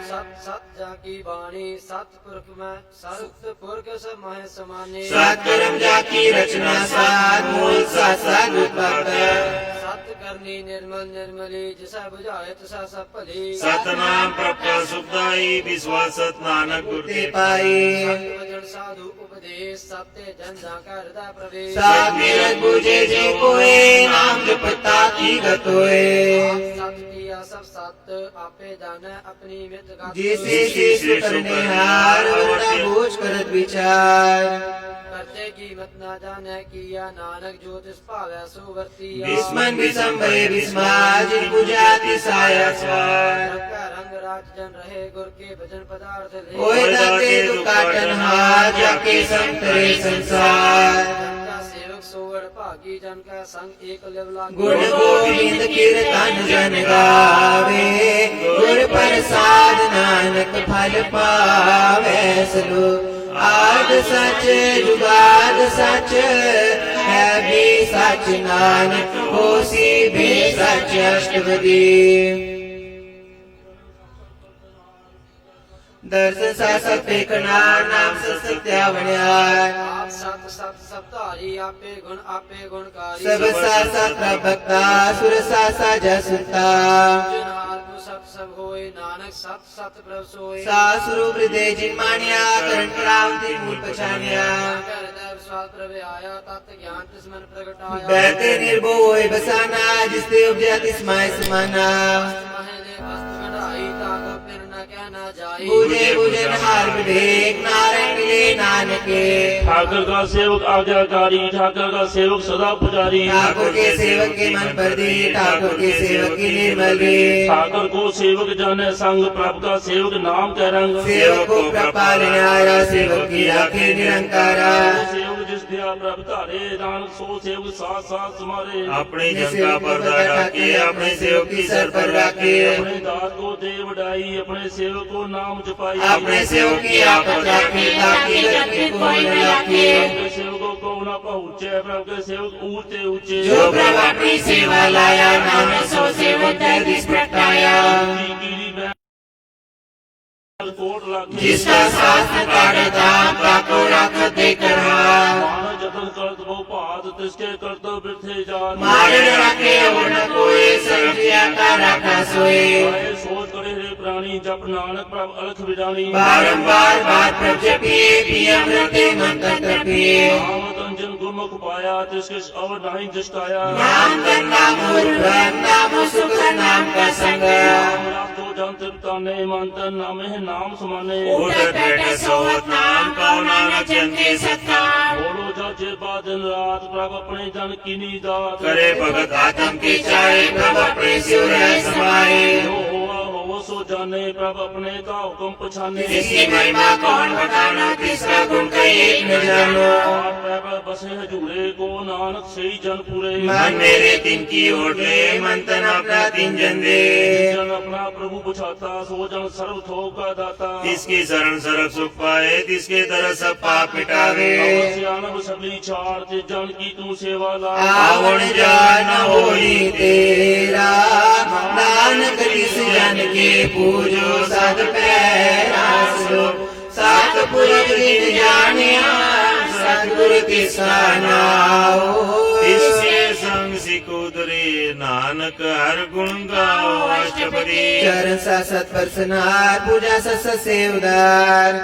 सत सत जाकी वाणी सतपुरख में सतपुरख समाय समाने सत्कर्म जाकी रचना साध मूल साथ उत्पादक सत करनी निर्मल निर्मली जिसा बुझाए तिसा सब भली सतनाम प्रभु सुखदाई विश्वास सत नानक गुरु ते पाई सत्य वचन साधु उपदेश सत्य जन जाका हृदय प्रवेश साथ मेरत बुझे जे कोए नाम जपता की गतोए सत किया सब सत्य आपे जाने अपनी मित गात जिसे शीश करने हार वरना बूझ करत विचार करते की मत न जाने किया नानक ज्योतिष पावे सुवर्ती विस्मन विसंभय विस्मा जिन पूजाति साया स्वार रंग राज जन रहे गुर के भजन पदार्थ ले कोई दाते दुकाटन हार जाके संतरे संसार जन का सेवक सोवर भागी जन का संग एक लेवला गुण गोविंद कीर्तन जन गावे गुर प्रसाद नानक फल पावे सलो आद सच जुगाद सच है भी सच नानक होसी भी सच अष्टपदी दर्शन सा सत्य नाम सत्यावण्यार आप सत सत सप्तारी आपे गुणकारी सब सा प्रभक्ता सुर सा जसुता जनार्दन सत सब होए नानक सत सत प्रभ सोए सासुरु हृदय जिन मानिया करण क्रांति मूल पछानिया हृदय विश्वास प्रभ आया तत् ज्ञान तिस मन प्रगटाया बैठे निर्भो होए बसाना जिसते उपजा तिस्माय समाना महले वस्त्र गढ़ाई ताको फिर न कहना जाई बुझे बुझे नहार विवेक नारायण मिले नानके ठाकुर का सेवक आज्ञाकारी ठाकुर का सेवक सदा पुजारी ठाकुर के सेवक के मन पर दे ठाकुर के सेवक की निर्मल दे ठाकुर को सेवक जाने संग प्रभु का सेवक नाम का रंग सेवक को प्रपालने आया सेवक की आखिर निरंकारा सेवक जिस दिया प्रभु धारे नानक सो सेवक साथ साथ समारे अपने जन का पर्दा ढाके अपने सेवक की सर पर रखे अपने दास को दे बढ़ाई अपने सेवक को नाम जपाई अपने सेवक की आपत रखे ताकि घर में कोई न लाके अपने सेवकों को न पहुँचे प्रभु के सेवक ऊंचे ऊंचे जो प्रभु अपनी सेवा लाया नाम सो सेवक जगदीश प्रगटाया कोट लाखे जिसका शास्त्र काढ़े दाम प्राको रख देकर मान जतन करत वो पात तिसके करतो बिरथे जान मारे रखे और न कोई सर्जिया का रखा सोए आए सोच करे रे प्राणी जप नानक प्रभ अलख विजानी बारंबार बार प्रभ जपिए पिए अमृते मंत्र पिए नाम तन जिन गुरमुख पाया तिसके और नहीं दृष्टाया नाम का नाम ब्रह्म नाम सुख नाम का संग तो जानते ताने मानते नामे नाम समाने उठत बैठे सोवत नाम कहो नानक जन के सत्कार बोलो जाजे बाद दिन रात प्रभु अपने जन की दात करे भगत आत्म की चाहे प्रभु अपने सिर है समाए जो हुआ हो सो जाने प्रभु अपने का हुक्म पछाने इसकी महिमा कौन बताना किसका गुण कही एक न जानो प्रभु बसे हजूरे को नानक से ही जन पूरे मन मेरे दिन की ओट ले मन तन अपना तीन जन दे जन अपना प्रभु बुझाता सो जन सर्व थोक का दाता तिसकी शरण सरक सुख पाए तिसके तरह सब पाप मिटावे सियानब सबली छाड़ ते जन की तू सेवा ला आवण जान होई तेरा नानक जिस जन के पूजो सत पैरासो सात पुरख जिन जानिया सतगुरु किसा नाओ इसके संग सिकोदरे नानक हर गुण गाओ अष्टपदी चरण सा सत परसनार पूजा सत सेवदार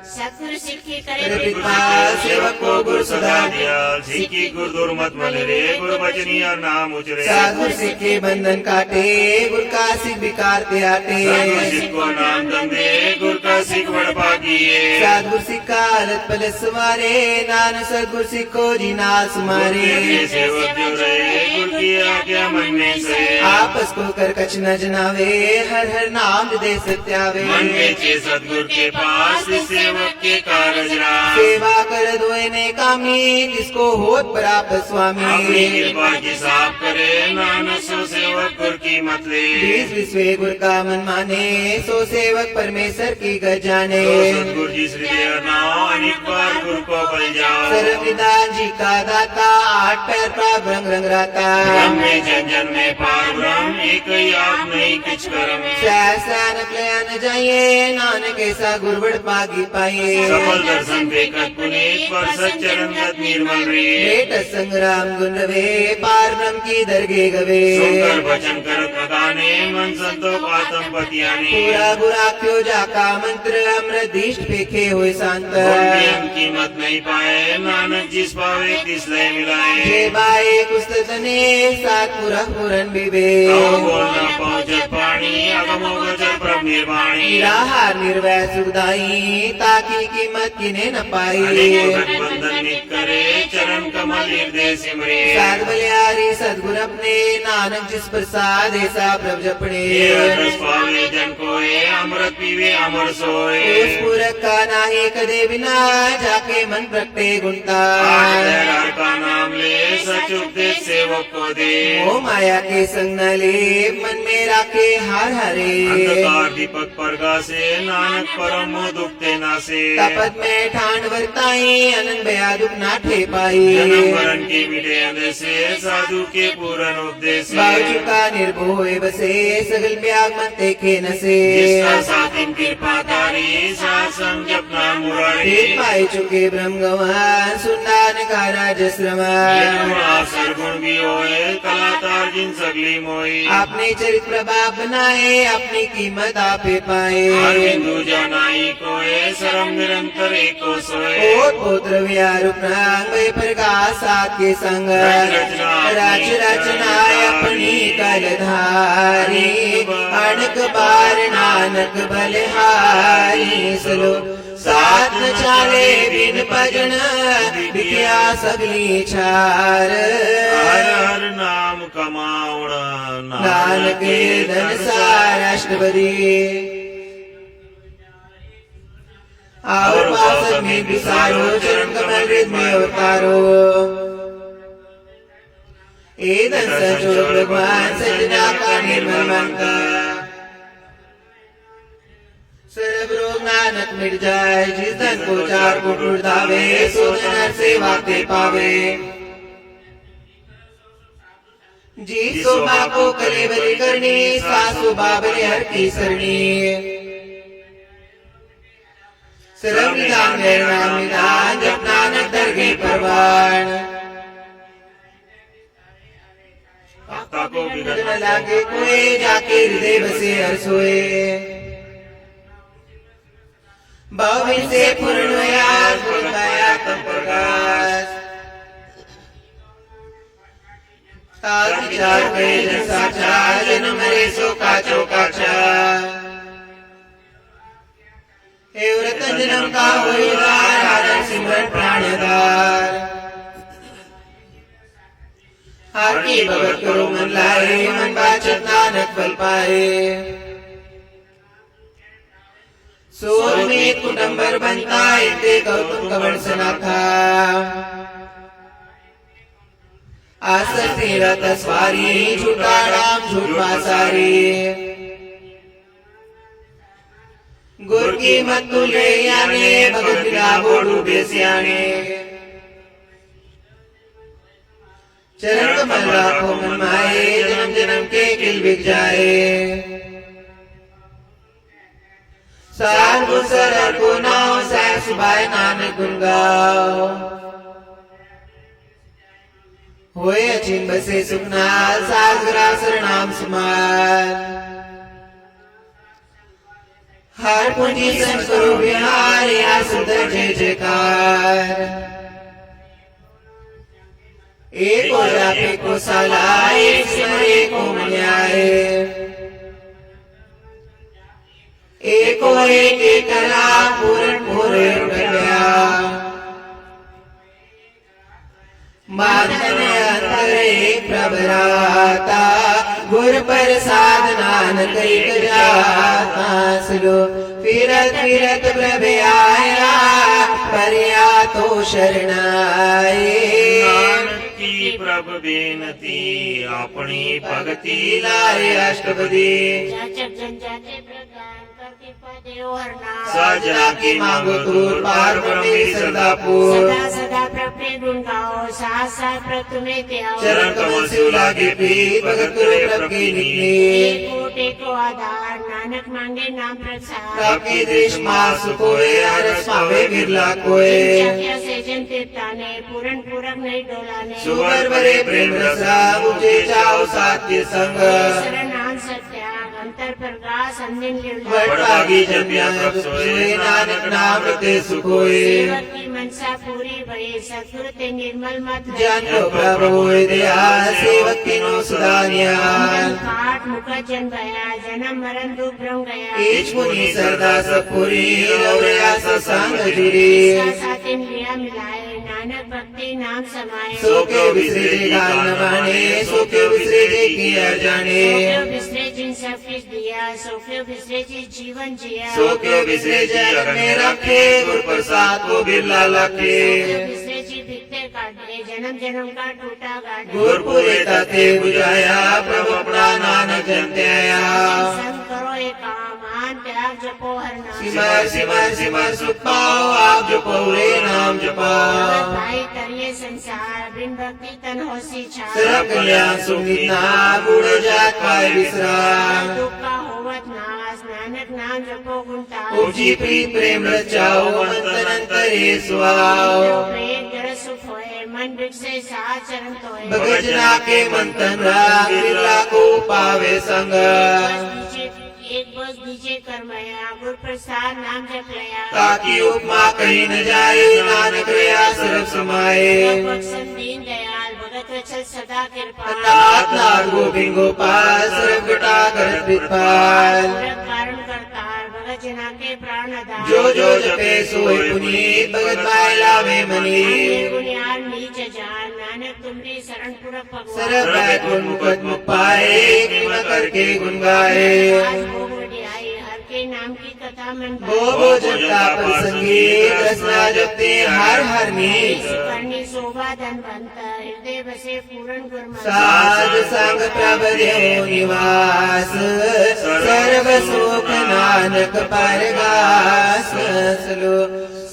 सतगुरु सिद्धि करे करे कृपा सेवक को गुरु सदा दिया सीखी गुरु दुर्मत मन रे गुरु बचनी और नाम उचरे साधु सिख के बंधन काटे गुर का सिख विकार त्याटे सतगुरु सिख को नाम दंदे गुरु का सिख बड़ पागिए सतगुरु सिख का अलत पल सवारे नान सतगुरु सिख को जी नास मारे गुरु सेवक जो रहे गुरु की आज्ञा मनने से आपस को कर कछ न जनावे हर हर नाम दे सत्यावे मन बेचे सतगुरु के पास सेवक के कारज रास सेवा कर दोए ने कामी किसको होत प्राप्त अपनी स्वामी कृपा की साफ करे नानक सो सेवक गुरु की मत ले बीस विश्वे गुर का मन माने सो सेवक परमेश्वर की गज जाने तो सतगुरु जी श्री देव नाम अनेक बार गुरु को बल जाओ सर्वविदान जी का दाता आठ पैर प्राप्त रंग रंग राता ब्रह्म में जन जन में पार ब्रह्म एक ही आप नहीं कुछ करम सहसा नकलया न जाइए नानक ऐसा गुरबड़ पागी पाइए सफल दर्शन देखत पुनीत पर सच्चरण गत निर्मल रे बेट संग्राम गुण रवे पार ब्रह्म की दरगे गवे सुनकर वचन करत मदाने मन संतोष आत्म पतियाने पूरा बुरा क्यों जाका मंत्र अमृदिष्ट फेंके हुए शांत नियम कीमत नहीं पाए नानक जिस पावे तिस लय मिलाए जे बाए कुस्तने सात पूरा पूरन बिबे कहो बोलना पहुँचत पानी अगमो गोचर प्रभ निर्वाणी निराहार निर्वय सुखदाई ताकि कीमत किने न पाई अनेकों गठबंधन नित करे चरण कमल हृदय सिमरे साध बलियारी सदगुरु अपने नानक जिस प्रसाद ऐसा प्रभ जपने ये रस पावे जन कोए अमृत पीवे अमर सोए उस पूरक का नाही कदे बिना जाके मन प्रगटे गुणता आज हर का नाम ले सच उपदेश सेवक को दे मोह माया के संग न ले मन में राखे हार हरे अंधकार दीपक परगा से नानक परम मोह दुखते नासे तपत में ठान वर्ताई अनंत भया दुख ना ठे पाई जन्म मरण के मिटे अंधे से साधु के पूर्ण उपदेश बाव चुका निर्भोय बसे सगल ब्याग मन देखे न से जिसका साथिन कृपा तारी साथ संग जपना मुरारी देख पाए चुके ब्रह्म गवान सुनान का राजश्रमान अवसर गुण भी होए कलाकार जिन सगली मोई आपने चरित प्रभाव बनाए अपनी कीमत आपे पाए हर बिंदु जनाई कोए शरम निरंतर एको सोए ओत पुत्र व्यारु प्रांग वे प्रकाश साथ के संग रच रचनाय अपनी कलधारी अणक बार नानक बलिहारी सलो साथ न चाले बिन भजन विद्या सगली छार हर हर नाम कमाउण नानक धन सार अष्टपदी और पास में विसारो चरण कमल हृदय में अवतारो एदन सचो भगवान सजना का निर्मल मन का सर्व रोग नानक मिट जाए जिस धन को चार को उड़ावे सो नर सेवा ते पावे जी सो माँ को करे बलि करनी सासु बाबरे हर की सरणी सर्व निदान है नाम निदान जप नानक दरगे परवान भक्ता को न विगत लागे कोई जाके हृदय बसे हर सोए बावी से पूर्ण हुआ तम प्रकाश काल विचार करे जन साचा जन्म मरे सो काचो काचा हे व्रतन जन्म का होई दार आदर सिमरन प्राणदार हर की भगत करो मन लाए मन बाचत नानक फल पाए सोलमेत कुटुंबर बनता इते गौतम कवण सना था आसक्ति रत स्वारी झूठा राम झूठा सारी गुर की मत तुले याने भगत बिना बोड़ू बेसियाने चरण कमल राखो मन माए जन्म जन्म के किल बिक जाए सार गुसर को नाव सैर सुबाय नानक गुन गाओ होए अचिन बसे सुखनाल सागरा सरनाम सुमार हर पूंजी संस्करो बिहार या सुंदर जय जयकार एक और जापे को साला एक सिमरे को मन्याय एक और एक कला पूर्ण पूरे उठ गया माधन अंतर एक प्रभराता गुर प्रसाद नानक एक जाता सुलो फिरत फिरत प्रभ आया परिया तो शरणाए की प्रभ बेनती अपनी भक्ति लाए अष्टपदी जाचक जन जाचे प्रदान करके पदेव हरना सजा की मांगो दूर पार ब्रह्मी सदा पूर सदा सदा प्रभु गुण गाओ साथ साथ प्रभु तुम्हें त्याओ चरण कमल शिव लागे पीत भगत करे प्रभ की निकली टेको आधार नानक मांगे नाम प्रसाद आपके देश मार सुकोए हरस पावे बिरला कोए जाकिया से जन तीर्थाने पूरन पूरक नहीं डोलाने सुवर बरे प्रेम रसा मुझे चाओ साथी संग शरणान सत्याग अंतर प्रकाश अंदिन वटभागी जन्या प्रभ सोए नानक नाम रते सुखोए सेवक की मनसा पूरी भई सतगुरु ते निर्मल मत जन को प्रभु होए दया सेवक की नो सुधानिया काट मुख जन भया जन्म मरण दुख भ्रम गया ईच मुनि सरदा सपुरी रौरया सत्संग जुड़ी साथ इंद्रिया मिलाए नानक भक्ति नाम समाये सो क्यों बिसरे गाल न माने सो क्यों बिसरे किया जाने क्यों बिसरे जिन सब कुछ दिया सो क्यों बिसरे जिन जीवन जिया सो क्यों बिसरे जग में रखे गुर प्रसाद को बिरला लखे क्यों बिसरे जी बिकते काटे जन्म जन्म का टूटा गाटे गुर पूरे ताते बुझाया प्रभु अपना नानक जन त्याया संग करो एक काम आन त्याग जपो हर नाम सिमर सिमर सिमर सुख पाओ आप जो पौरे नाम जपाओ भाई तरिए संसार बिन भक्ति तन होसी छा सर्व कल्याण सुखिना बूढ़ जात पाए विश्राम दुख का होवत नाश नानक नाम जपो गुणता उपजी प्रीत प्रेम रचाओ अंतर अंतरे सुआओ प्रेम जड़ सुख होए मन बिगसे साथ चरण तोए भगत जना के मंथन राग बिरला को पावे संग एक बस नीचे करमया गुर प्रसाद नाम जप लया ताकि उपमा कहीं न जाए नानक रया सर्व समाये बख्शन दीन दयाल भगत वत्सल सदा कृपा नाथ नाथ गोविंद गोपाल सर्व घटा कर कृपाल कारण करतार भगत जना के प्राण आधार जो जो जपे सोए पुनीत भगत पाए लावे मनी गुणियार नीच जान नानक तुमरी शरण पूरक भगवान सर्व बैठ गुण मुकत मुख पाए कृपा करके गुण गाए आज भोग वडियाई हर के नाम की कथा मन भो जनता प्रसंगी रसना जपते हर हर नीच करनी शोभा धनवंत हृदय बसे पूर्ण गुरमत साध संग प्रभ देव निवास सर्व सुख नानक परगास सलो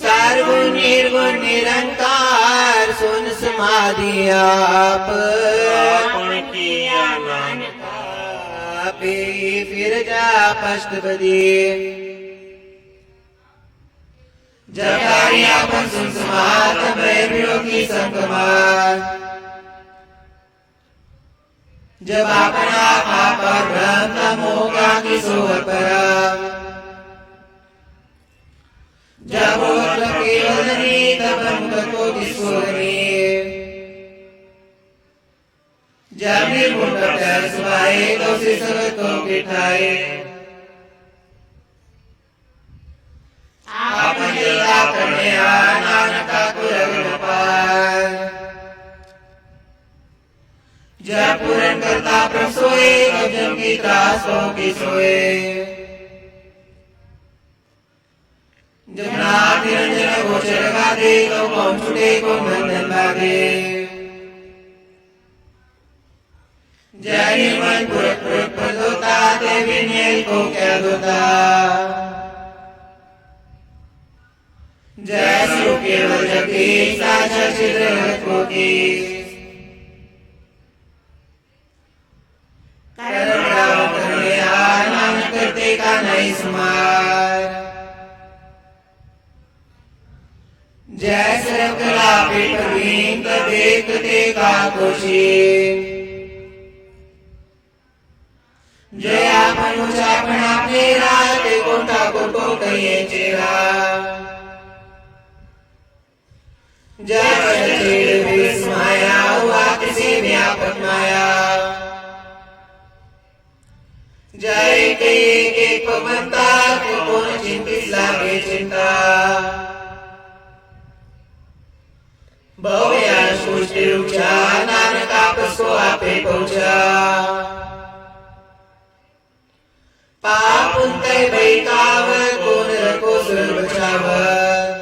सर्वगुण निर्गुण निरंकार सुन समाधि आप आपन किया नानक आपे फिर जा पष्टपदी जब तारी आपन सुन समात भैरवियों की संगमार जब अपना पाप और भ्रम मोगा की सोहर परा जब होठ केवल नहीं तब मुख को किसको नहीं जब निर्मुल कर सुभाए तो से सगत को किठाए आपन जला करने नानक ठाकुर अग्रपाल जब पूरन करता प्रभ सोए तब जन की त्रास हो की सोए जब नाथ निरंजन गोचर गादे तो कौन छुटे कौन बंधन भागे जय निर्मल पुरख पुरख पर दोता ते विनय को क्या दोता जय शिव केवल जगती साचा चित्र को की नानक करते का नहीं सुमार जय सरब कला पे प्रवीण देखते का खुशी जय आपन उचापन आपने रात को ठाकुर को कहिए चेरा जय विस्माया हुआ किसी व्यापक माया जय के एक पवनता को कौन चिंतित लागे चिंता भव्या सृष्टि रुचा नानक आपस को आपे पहुंचा पाप उनते बैकावत कौन रखो सुर बचावत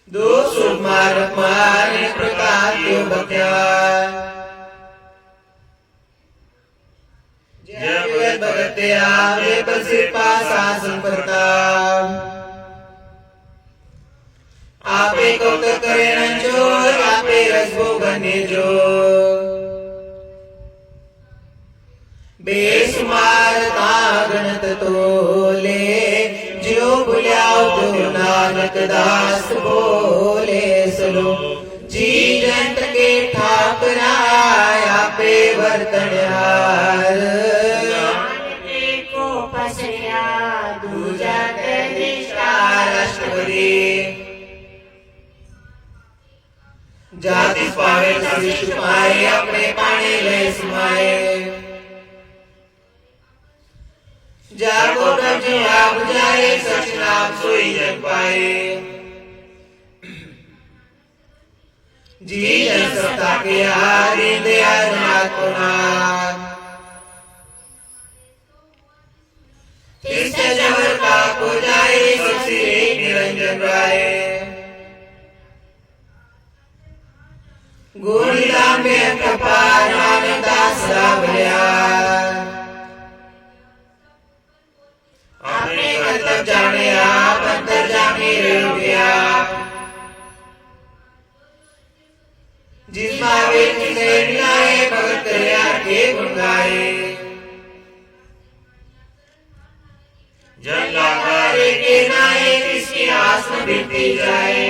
दो सुख मारक मारे प्रकार क्यों बख्या जय भगते आवे बसे पासा संपरता आपे को करे नंचोर आपे रसभोग ने जो बेसुमार गणत तोले जो बुलाओ तो नानक दास बोले सलो जी जंत के ठाकराय आपे वर्तन हार को पसरिया दूजा राष्ट्रपति जाति पावे शिष्ट पाए अपने पाने ले समाए जागो तब जवाब जाए सच नाम सोई जग पाए जी जन सत्ता के हारी दया नाथ को नाथ किसके जबर का को जाए सबसे एक निरंजन राय गुणिला में कपार नानक दास रावलिया आपने कर्तव्य जाने आप अंतर जाने गया जिस भावे जिसे मिलाए भगत करिया के गुण गाए जन लाकारे के नाए किसकी आस न बीती जाए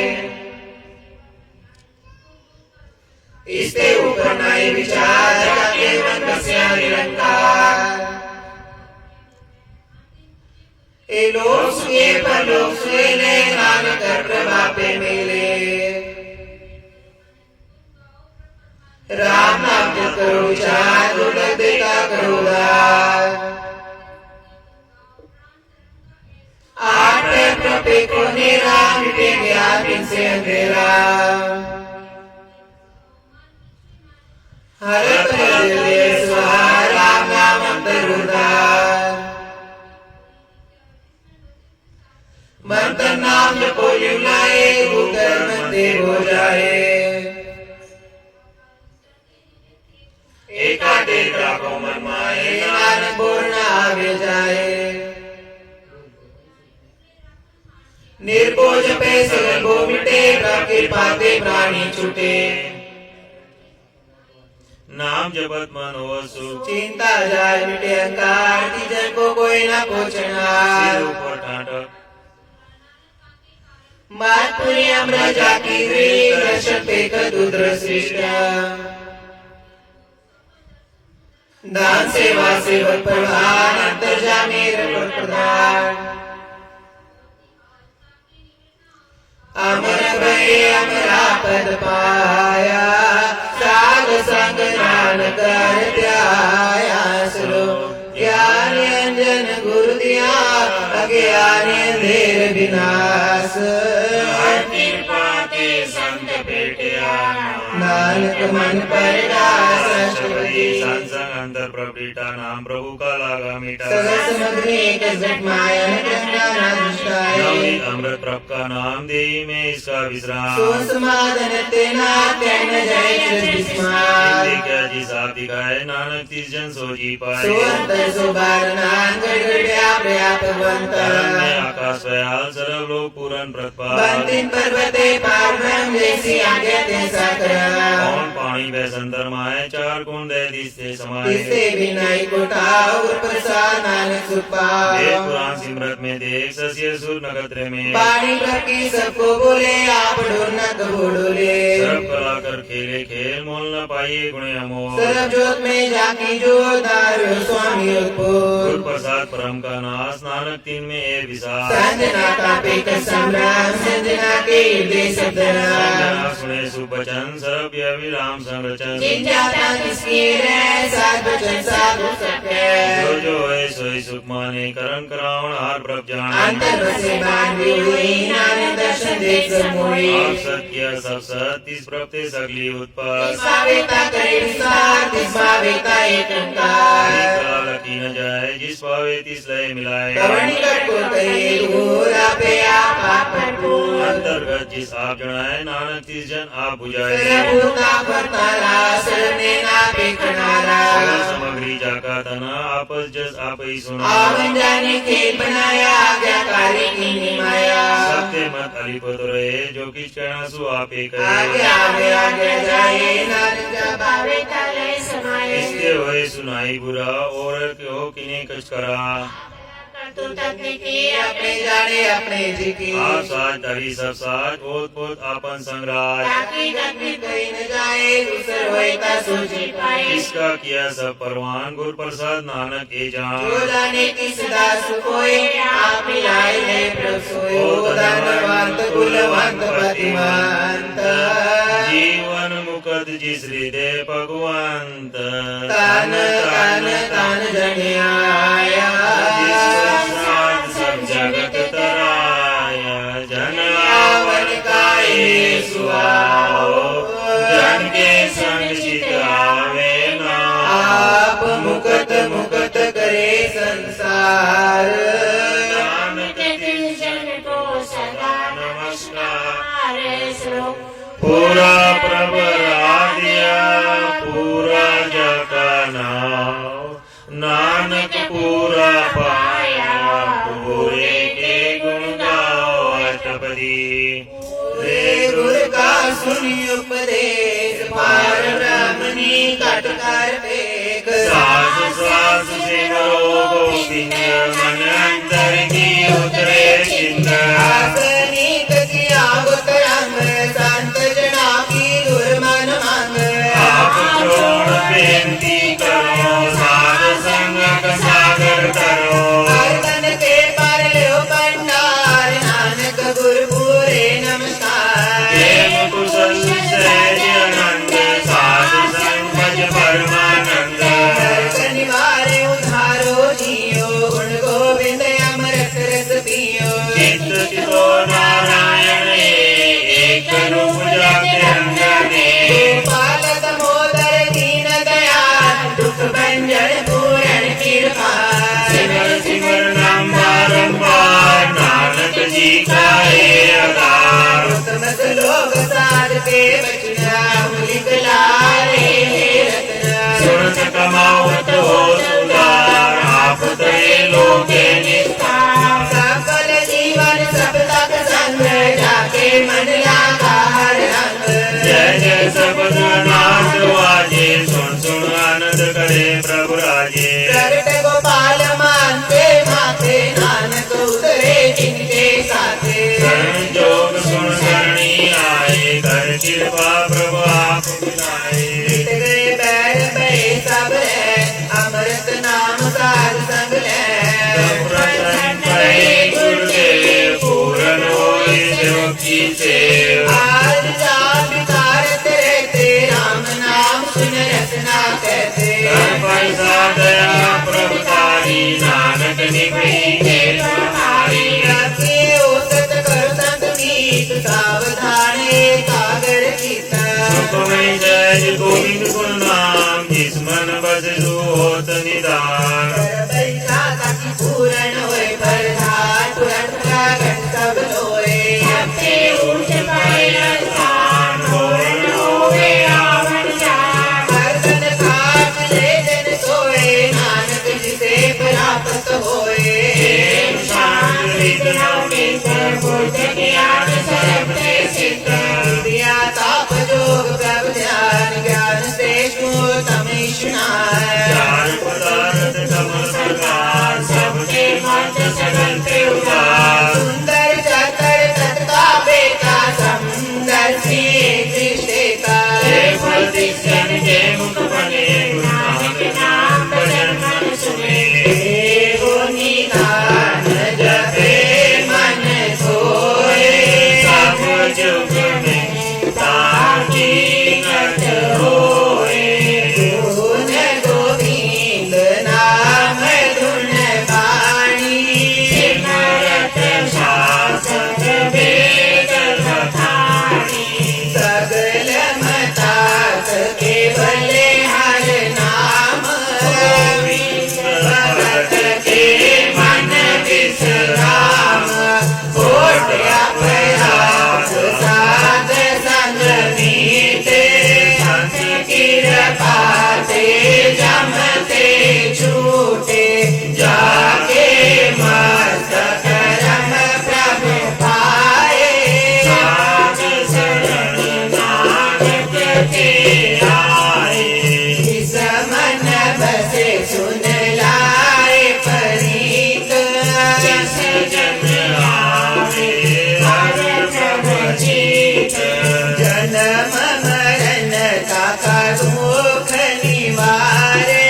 इसके ऊपर नाई विचार जाके मन बसिया निरंकार ए लोग सुए पर लोग सुए ने नानक प्रभापे मिले राम नाम जप करो विचार दुर्लभ देखा करो दार आठ प्रपे को नेरा मिटे गया दिन से अंधेरा हर पर स्वाहा राम नाम अंतर उदार मंत्र नाम जपो युलाए भूकर मंदे हो जाए एका देवता को मन माए नानक बोलना आगे जाए निर्भोज पे सगल भो मिटे प्रकृति पाते प्राणी छूटे नाम जपत मन हो सुख चिंता जाए मिटे अहंकार की जन को कोई ना पूछना सिर ऊपर ठाठक मातपुरी अमृजा की दर्शन पे कदुद्र सृष्टा दान सेवा सेवक प्रधान अंतर्जामी रमण प्रधान अमर भय अमरा पद पाया साध संग नानक हर ध्याया सुनो ज्ञान अंजन गुरु दिया अज्ञान अंधेर विनाश कृपा ते संत भेटिया नानक मन परगास अष्टपदी संसंग अंतर प्रपीठा नाम प्रभु का लागा मीठा सहस मग्न एक जट माया गंगा ना दुष्टाय नवनीत अमृत प्रभ का नाम दे में इसका विश्राम सो समाधन तेना तेन जय चिर विस्मार हिंदी क्या जी साहब दिखाए नानक तीस जन सो जी पाए सो अंतर सो बारनान गड़ व्याप व्यापवंत धर्म में आकाश व्याल सर्व लोक पूरन प्रतपाल बंदिन पर्वते पार ब्रह्म जैसी आज्ञा ते साकरा कौन पानी वह संतर माए चार कुंड है दिसते समाये इससे विनय कोटाव प्रसाद नानक देव सुपाव पुराण सिमरत में देख सस्य सुर नगत्र में बाणी प्रकी सबको बोले आप ढूंढना कबूले सर्व कला कर खेले खेल मोल न पाइए गुण अमोल सर्व जोत में जाकी जो दारू स्वामी गुरु उत्पुर प्रसाद परम का नाश नानक तीन में ए विशाल संजना का पेक संग्राम संजना के हृदय सदना संजना सुने सुबचन सर्व अभिराम संरचन जिन जाता किसकी रह साध बचन साधु सके जो है सोई सुख माने करण करावण हार प्रभ जान अंतर बसे बांधी हुई नानक दर्शन देख मोई आप सत्य सब सत तीस प्रभ ते सगली उत्पन्न भावेता करे विस्तार तिस भावेता एक ओंकार कला लकी न जाए जिस पावे तिस लय मिलाए कवणी कर को कहे घोरा पे आप भरपूर अंतर्गत जिस आप जनाए नानक तीस जन आप बुझाए सर्वभूता परतारा शरणे ना पे कनारा सर्व सामग्री जाका तना आपस जस आप ही सुना आवन जाने खेल बनाया आज्ञाकारी की माया सत्य मत अलिपत रहे जो किस कहना सु आप ही आगे कहे आगे आगे जाए नानक जब भावे तले समाये इसके हुए सुनाई बुरा और क्यों किने कछ करा तू तकनीकी अपने जाने अपने जी की आप साज धरी सब साज ओत पोत आपन संग्राज ताकि जगनी कोई न जाए दूसर होता सूझी पाए इसका किया सब परवान गुरु प्रसाद नानक ए जो जान जाने की सदा सुखोए आप मिलाए है प्रभु सोयो धनवंत कुलवंत प्रतिमंत जीवन मुकद जिस हृदय भगवंत तन तन तन जनिया सब जगत तराया जन आवन का येसु आओ जन के संग चित आवे ना आप मुकत मुकत करे संसार नानक जन को सदा नमस्कार श्लोक पूरा प्रभ दिया पूरा जका नाम नानक पूरा पाया पूरे के गुण गाओ अष्टपदी रे गुरु का सुनी उपदेश पार ब्रह्मणी कट कर देख सास सास सिमरो गोविंद मन अंतर की उतरे चिंत आसनिक किया उतरंग संत जना की दुर्मन मंग आप छोड़ बेनती करो साध संग का सागर करो अर्दन के पर लो भंडार नानक गुरु पूरे नमस्कार प्रेम कुशल सहज आनंद साध संग भज परमानंद निवारे उधारो जियो गुण गोविंद अमृत रस पियो चित्त चितो नारायण एक रूप जाके अंजने गोपाल दामोदर दीन दयाल दुख भंजन पूरण कृपा सिमर सिमर नाम बारंबार नानक जी का हे आधार समस्त लोग साध के बचना मुलिक लारे हे रत्ना सुरत कमावत हो सुधार आप तरे लोके निष्ठार सकल जीवन सब तक संग जाके मन लागा हर रंग जय जय सबद नाथ वाजे सुन सुन आनंद करे प्रभु राजे प्रगट गोपाल मानते माथे नानक उतरे जिनके साथे शरण जोग सुन शरणी आए कर कृपा प्रभु आप मिलाए मिट गए बैर भय सब है अमृत नाम साध संग है प्रसन्न भये गुरुदेव पूरन होए सेवक की सेवा आज जाप विकारत रहते राम नाम सुन निपईगे तुम्हारी रखे ओसत कर संत मीत सावधाने सागर चिता सुखमय जय गोविंद गुण नाम जिस मन बस होत निदान पैसा ताकि पूर्ण होए प्रधान तुरंत प्रगट सब लोए सबसे ऊंच पाए स्थान पूर्ण होवे आवन जान मर्दन खाट ले दिन सोए नानक जिसे प्राप्त होए शांत विद्यामित बुद्ध ज्ञान सर्वते सिद्ध क्रिया ताप जोग प्रभ ध्यान ज्ञान श्रेष्ठ तमेशनाय चार पदार्थ कमल प्रकार सबके मध्य सगल पे उदार सुंदर चतर तत्का बेटा सुंदर सी दृष्टेता फल के मुख बने नानक नाम भजन मन सुने देवो निधान जपे मन सोए सब जुग में ताकी नट होए गुण गोविंद नाम धुन बाणी सिमरत शासक वेद कथानी सगल मतात केवल हर नाम भगत के मन विश्राम कोट अपराध साध संग मीते संत कृपा ते जमते छूटे जाके मस्तक रम प्रभु पाए साध शरण नानक के आए इस मन बसे सुन लाए परीत जिस जन आवे हर प्रभु जीत जन्म मरण का दुख निवारे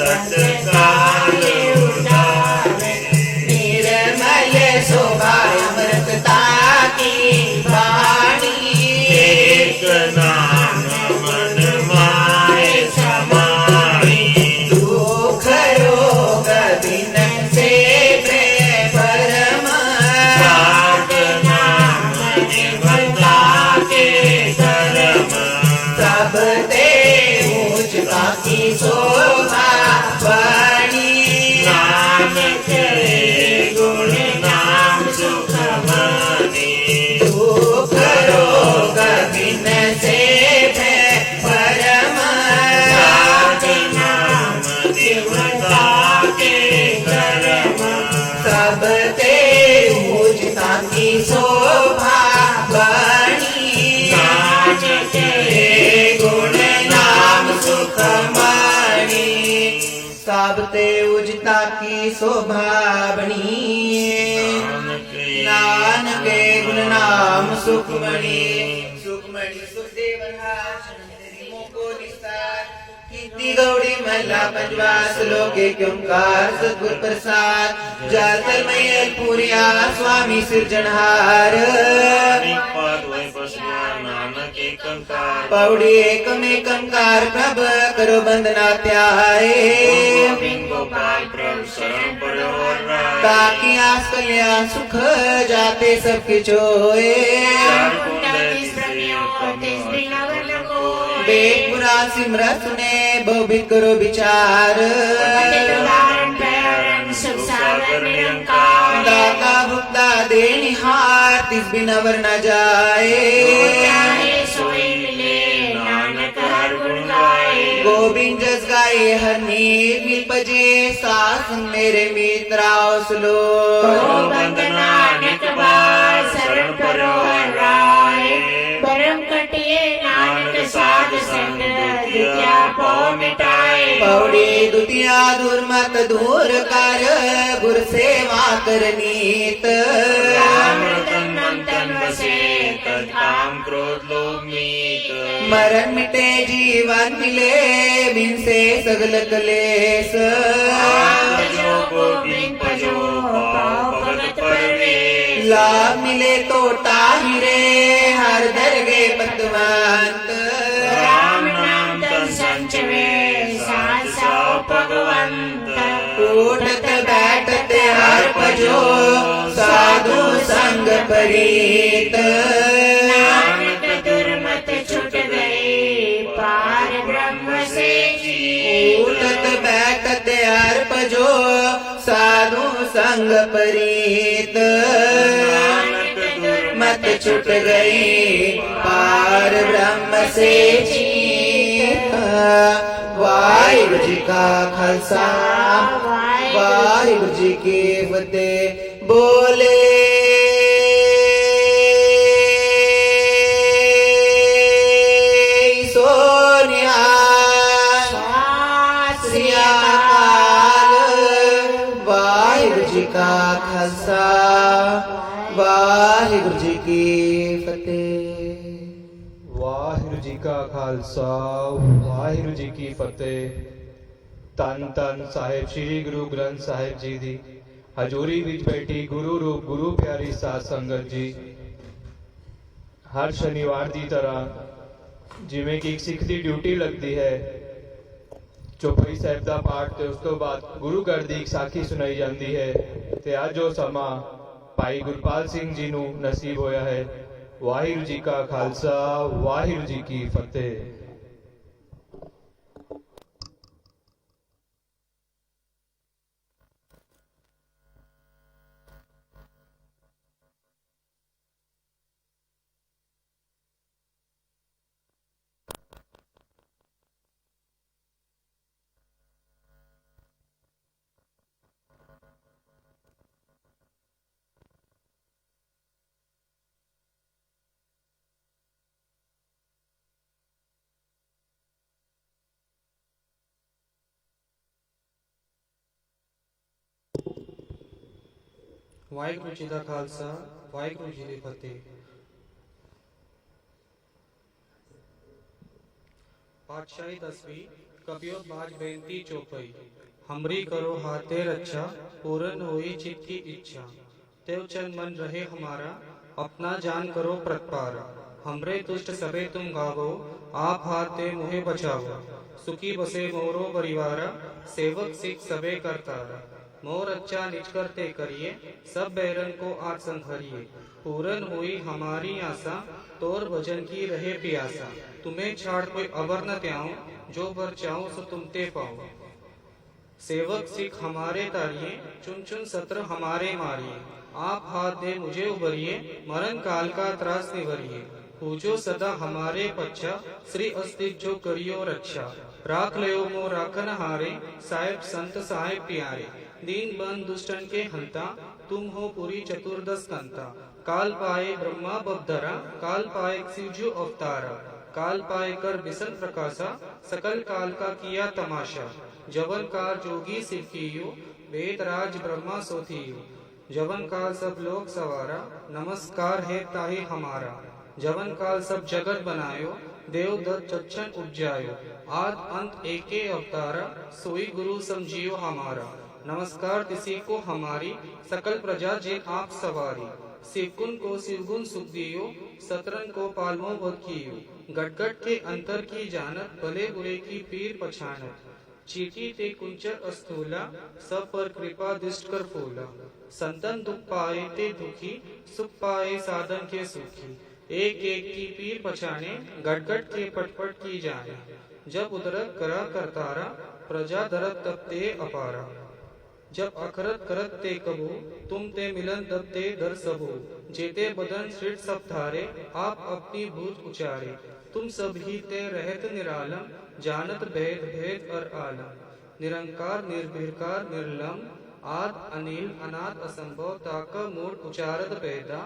तत्काल उदारे निर्मल शोभा अमृतता की वाणी एक नाम मन माय समाई दुख रोग दिन से प्रेम परम साध नाम निभता के कर्म सब ते ऊंच की शोभा वाणी नाम के गुण नाम सुख मनी दुख रोग दिन से भय परम साध नाम निभता के कर्म सब ते ऊंचता की शोभा वाणी नाम के गुण नाम सुख माणी सब ते ऊंचता की शोभा बनी नानक गुण नाम सुखमणि सुखमणि सुखदेव को निस्तार कीर्ति गौड़ी महला पंजवा श्लोके क्योंकार सद्गुर प्रसाद जल मैल पूरिया स्वामी सिरजनहार नानक एकंकार पौड़ी एकम एकंकार प्रभ करो बंदना त्याए गोपाल प्रभु शरण पड़ो ताकि आस कल्याण सुख जाते सब किचोए वेद पुराण सिमरत सुने बहुविध करो विचार दाता भुक्ता दे निहार तिस बिन अवर न जाए गोविंद जस गाये हर नीर मिल पजे सास मेरे मित्राओ सुलो शरण परो राय परम कटिए नानक साध संग द्वितीया पौ मिटाए पौड़ी द्वितीया दुर्मत दूर कर गुर सेवा कर नीत राम रतन मन तन बसे तद काम क्रोध लोभ मीत मरण मिटे जीवन मिले बिन से सगल कलेस भजो गोविंद भजो पाओ भगत परवेश लाभ मिले तो ताहिरे हर दरगे पतवंत राम नाम तन संचवे साथ साओ भगवंत उठत बैठत हर भजो साधु संग परीत नानक दुर्मत छुट गए पार ब्रह्म से जीत। उठत बैठत हर भजो साधु संग परीत मत छुट गई पार ब्रह्म से जीत। वाहिगुरु जी का खालसा वाहिगुरु जी की फतेह। बोले सोनिया श्री अकाल। वाहिगुरु जी का खालसा वाहिगुरु जी की फतेह। वाहिगुरु जी का खालसा वाहिगुरु जी की फतेह। ਧੰਨ ਧੰਨ ਸਾਹਿਬ ਸ੍ਰੀ ਗੁਰੂ ਗ੍ਰੰਥ ਸਾਹਿਬ ਜੀ ਦੀ ਹਜ਼ੂਰੀ ਵਿੱਚ ਬੈਠੀ ਗੁਰੂ ਰੂਪ ਗੁਰੂ ਪਿਆਰੀ ਸਾਧ ਸੰਗਤ ਜੀ, ਹਰ ਸ਼ਨੀਵਾਰ ਦੀ ਤਰ੍ਹਾਂ ਜਿਵੇਂ ਕਿ ਇੱਕ ਸਿੱਖ ਦੀ ਡਿਊਟੀ ਲੱਗਦੀ ਹੈ, ਚੌਪਈ ਸਾਹਿਬ ਦਾ ਪਾਠ ਤੇ ਉਸ ਤੋਂ ਬਾਅਦ ਗੁਰੂ ਘਰ ਦੀ ਇੱਕ ਸਾਖੀ ਸੁਣਾਈ ਜਾਂਦੀ ਹੈ। ਤੇ ਅੱਜ ਉਹ ਸਮਾਂ ਭਾਈ ਗੁਰਪਾਲ ਸਿੰਘ ਜੀ ਨੂੰ ਨਸੀਬ ਹੋਇਆ ਹੈ। ਵਾਹਿਗੁਰੂ ਜੀ ਕਾ ਖਾਲਸਾ ਵਾਹਿਗੁਰੂ ਜੀ ਕੀ ਫਤਿਹ। ਵਾਹਿਗੁਰੂ ਜੀ ਦਾ ਖਾਲਸਾ ਵਾਹਿਗੁਰੂ ਜੀ ਦੀ ਫਤਿਹ। पातशाही 10वीं कबियो बाज बेनती चौपाई। हमरी करो हाथे रक्षा पूर्ण होई चित्त की इच्छा। तेव चन मन रहे हमारा अपना जान करो प्रतपारा। हमरे तुष्ट सबे तुम गावो आप हाथे मुहे बचावो। सुखी बसे मोरो परिवारा सेवक सिख सबे करतारा। मोर अच्छा निज करते करिए सब बैरन को आज संहरिए। पूरन हुई हमारी आशा तोर भजन की रहे प्यासा। तुम्हें छाड़ कोई अवर न त्याऊं जो बर चाहूं सो तुम ते पाऊं। सेवक सिख हमारे तारिये चुन चुन सत्र हमारे मारिए। आप हाथ दे मुझे उबरिए मरण काल का त्रास निवरिए। पूजो सदा हमारे पच्छा श्री अस्तित्व जो करियो रक्षा। राख लियो मो राखन हारे साहेब संत साहेब प्यारे। दीन बंद दुष्टन के हंता तुम हो पूरी चतुर्दश कंता। काल पाए ब्रह्मा बबधरा काल पाए शिवजू अवतारा। काल पाए कर बिसन प्रकाशा सकल काल का किया तमाशा। जवन काल जोगी सिर कियो वेद राज ब्रह्मा सोथियो। जवन काल सब लोग सवारा नमस्कार है ताहि हमारा। जवन काल सब जगत बनायो देव दत्त चच्छन उपजायो। आद अंत एके अवतारा सोई गुरु समझियो हमारा। नमस्कार तिसी को हमारी सकल प्रजा जिन आप सवारी। शिवकुन को शिवगुण सुख दियो सतरन को पालमो वध कियो। गटगट के अंतर की जानत भले बुरे की पीर पछानत। चीटी ते कुंचर अस्थूला सब पर कृपा दृष्ट कर फूला। संतन दुख पाए ते दुखी सुख पाए साधन के सुखी। एक एक की पीर पछाने गटगट के पटपट की जाने। जब उदरत करा करतारा प्रजा दरत तब ते अपारा। जब अखरत करत ते कबू तुम ते मिलन तब ते दर सबू। जेते बदन श्रिट सब धारे आप अपनी भूत उचारे। तुम सब ही ते रहत निरालम जानत भेद भेद और आलम। निरंकार निर्भीकार निर्लम आद अनिल अनाद असंभव ताका मूड उचारत भेदा।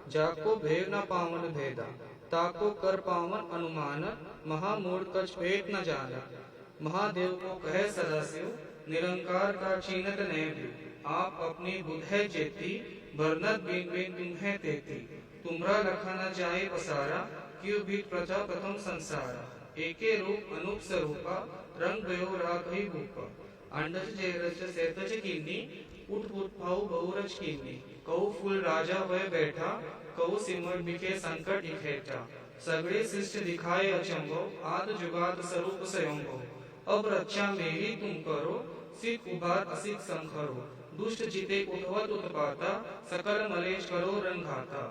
जाको भेद न पावन भेदा ताको कर पावन अनुमान। महामूड कछ भेद न जानत महादेव को कहे सदाशिव। निरंकार का चीनत नैव आप अपनी बुध है चेती। बरनत बिन बिन तुम्हें तेती। तुमरा लखा न जाए पसारा क्यों भी प्रजा प्रथम संसारा। एके रूप अनूप स्वरूपा रंग भयो राघई भूपा। अंडज जेरज सेतज कीनी उठ उठ भाऊ बहुरज कीनी। कऊ फूल राजा वह बैठा कऊ सिमर बिके संकट इखेटा। सगड़े शिष्ट दिखाए अचंभो आद जुगाद स्वरूप स्वयंभो। अब रक्षा मेरी तुम करो, सिद्ध उबार असित संखरो। दुष्ट जिते उठवत उत्पाता, सकल मलेश करो रंघाता।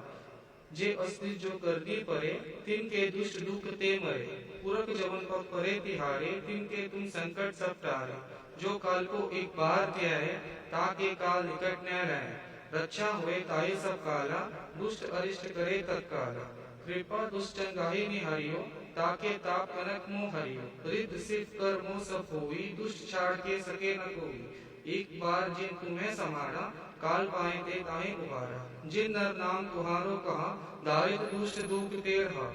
जे अस्ति जो करनी परे, तिनके दुष्ट दुख ते मरे। पुरख जवन पग परे तिहारे, तिनके तुम संकट सब टारे। जो काल को एक बार त्याए, ताके काल निकट न लाए। रक्षा हुए ताये सब काला, दुष्ट अरिष्ट करे तत्काला। कृपा दुष्ट गाहे निहारियो, ताके ताप कनक मोह हरियो। रिद्ध सिद्ध कर मोह सब होई, दुष्ट छाड़ के सके न कोई। एक बार जिन तुम्हें समारा, काल पाए ते ताहे उबारा। जिन नर नाम तुम्हारो कहा, दारिद्र दुष्ट दुख तेरहा।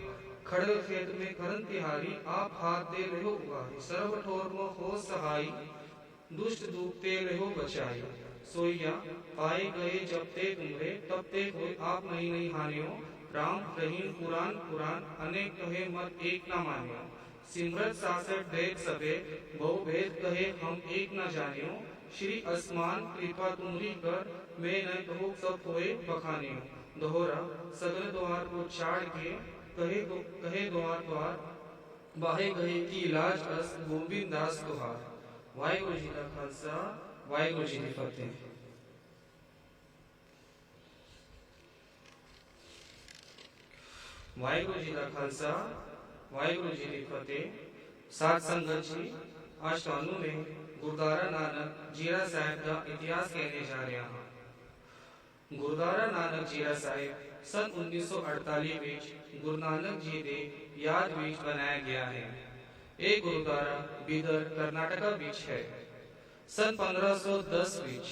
खड़ग खेत में करन तिहारी, आप हाथ दे रहो उबारी। सर्व ठोर मोह हो सहाई, दुष्ट दुख ते रहो बचाई। सोइया पाए गए जब ते तुमरे, तब ते कोई आप नहीं हानियो। राम रहीम पुराण पुराण, अनेक कहे मत एक न मानियो। सिमरत 66 भेद सबे, बहु भेद कहे हम एक न जानियो। श्री आसमान कृपा तुमरी कर, मैं न कहो सब होए बखानियो। दोहरा सगल द्वार को छाड़ के, कहे द्वार द्वार, बाहे गए की लाज अस गोविंद दास तुहार। वाहिगुरु जी का खालसा, वाहिगुरु जी की फतेह। वाहिगुरु जी का खालसा, वाहिगुरु जी की फतेह। साध संगत जी, आज ਤੁਹਾਨੂੰ में गुरुद्वारा नानक जीरा साहिब का इतिहास कहने जा रहा हूँ। गुरुद्वारा नानक जीरा साहिब सन 1948 ਵਿੱਚ गुरु नानक जी ਦੇ याद ਵਿੱਚ बनाया गया है। ਇਹ गुरुद्वारा बिदर कर्नाटका ਵਿੱਚ है। सन 1510 ਵਿੱਚ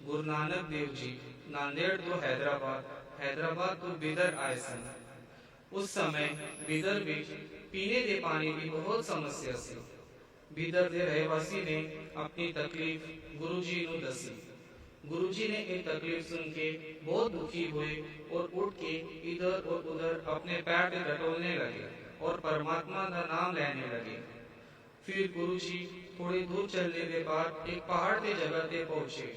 गुरु नानक देव जी नांदेड़ तो हैदराबाद तो बिदर आए सन। उस समय बिदर ਵਿੱਚ पीने के पानी की बहुत समस्या सी। बिदर के रहवासी ने अपनी तकलीफ गुरु जी को दसी। गुरु जी ने ये तकलीफ सुन के बहुत दुखी हुए और उठ के इधर और उधर अपने पैर पे टटोलने लगे और परमात्मा का नाम लेने लगे। फिर गुरु जी थोड़ी दूर चलने के बाद एक पहाड़ के जगह पे पहुंचे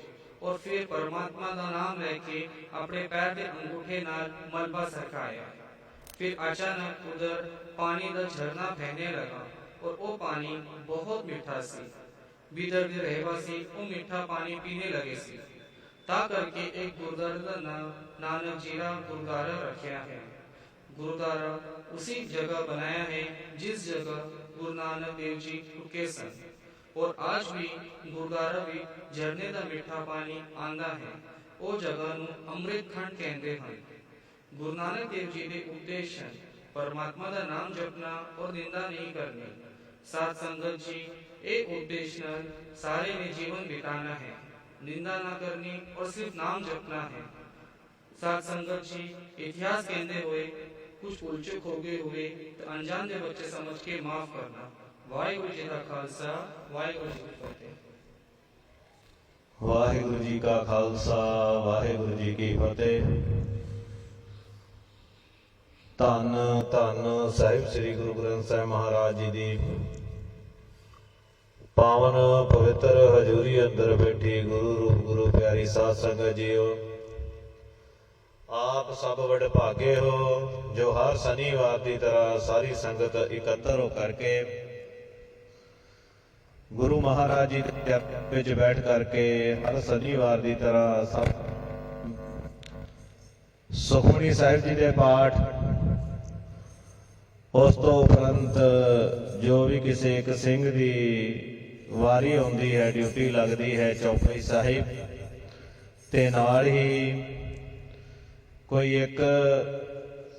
और फिर परमात्मा का नाम लेके अपने पैर के अंगूठे नाल मलबा सरकाया। फिर अचानक उधर पानी का झरना बहने लगा और वो पानी बहुत मीठा सी। बिदर के रहवासी वो मीठा पानी पीने लगे सी। ता करके एक गुरुद्वारा का नाम नानक जीरा गुरुद्वारा रखा है। गुरुद्वारा उसी जगह बनाया है जिस जगह गुरु नानक देव जी रुके सन। और आज भी गुरुद्वारा भी झरने का मीठा पानी आंदा है। वो जगह नू अमृत खंड कहते हैं। गुरु नानक देव जी के उपदेश हैं परमात्मा का नाम जपना और निंदा नहीं करनी। साथ संगत जी एक उपदेश सारे ने जीवन बिताना है, निंदा ना करनी और सिर्फ नाम जपना है। साथ संगत जी इतिहास कहते हुए कुछ उलझे खोगे हुए तो अनजान के बच्चे समझ के माफ करना। वाहिगुरु जी का खालसा, वाहिगुरु जी की फतेह। वाहिगुरु जी का खालसा, वाहिगुरु जी की फतेह। धन धन साहिब श्री गुरु ग्रंथ साहिब महाराज जी दी पावन पवित्र हजूरी अंदर बैठी गुरु रूप गुरु प्यारी साध संगत जीओ, आप सब बड़े भागे हो जो हर शनिवार की तरह सारी संगत इकट्ठा हो करके गुरु महाराज जी के बैठ करके हर शनिवार की तरह सब सुखमनी साहिब जी के पाठ, उस तो उपरंत जो भी किसी एक सिंह की वारी आती है, ड्यूटी लगती है चौपाई साहिब ते नाल ही कोई एक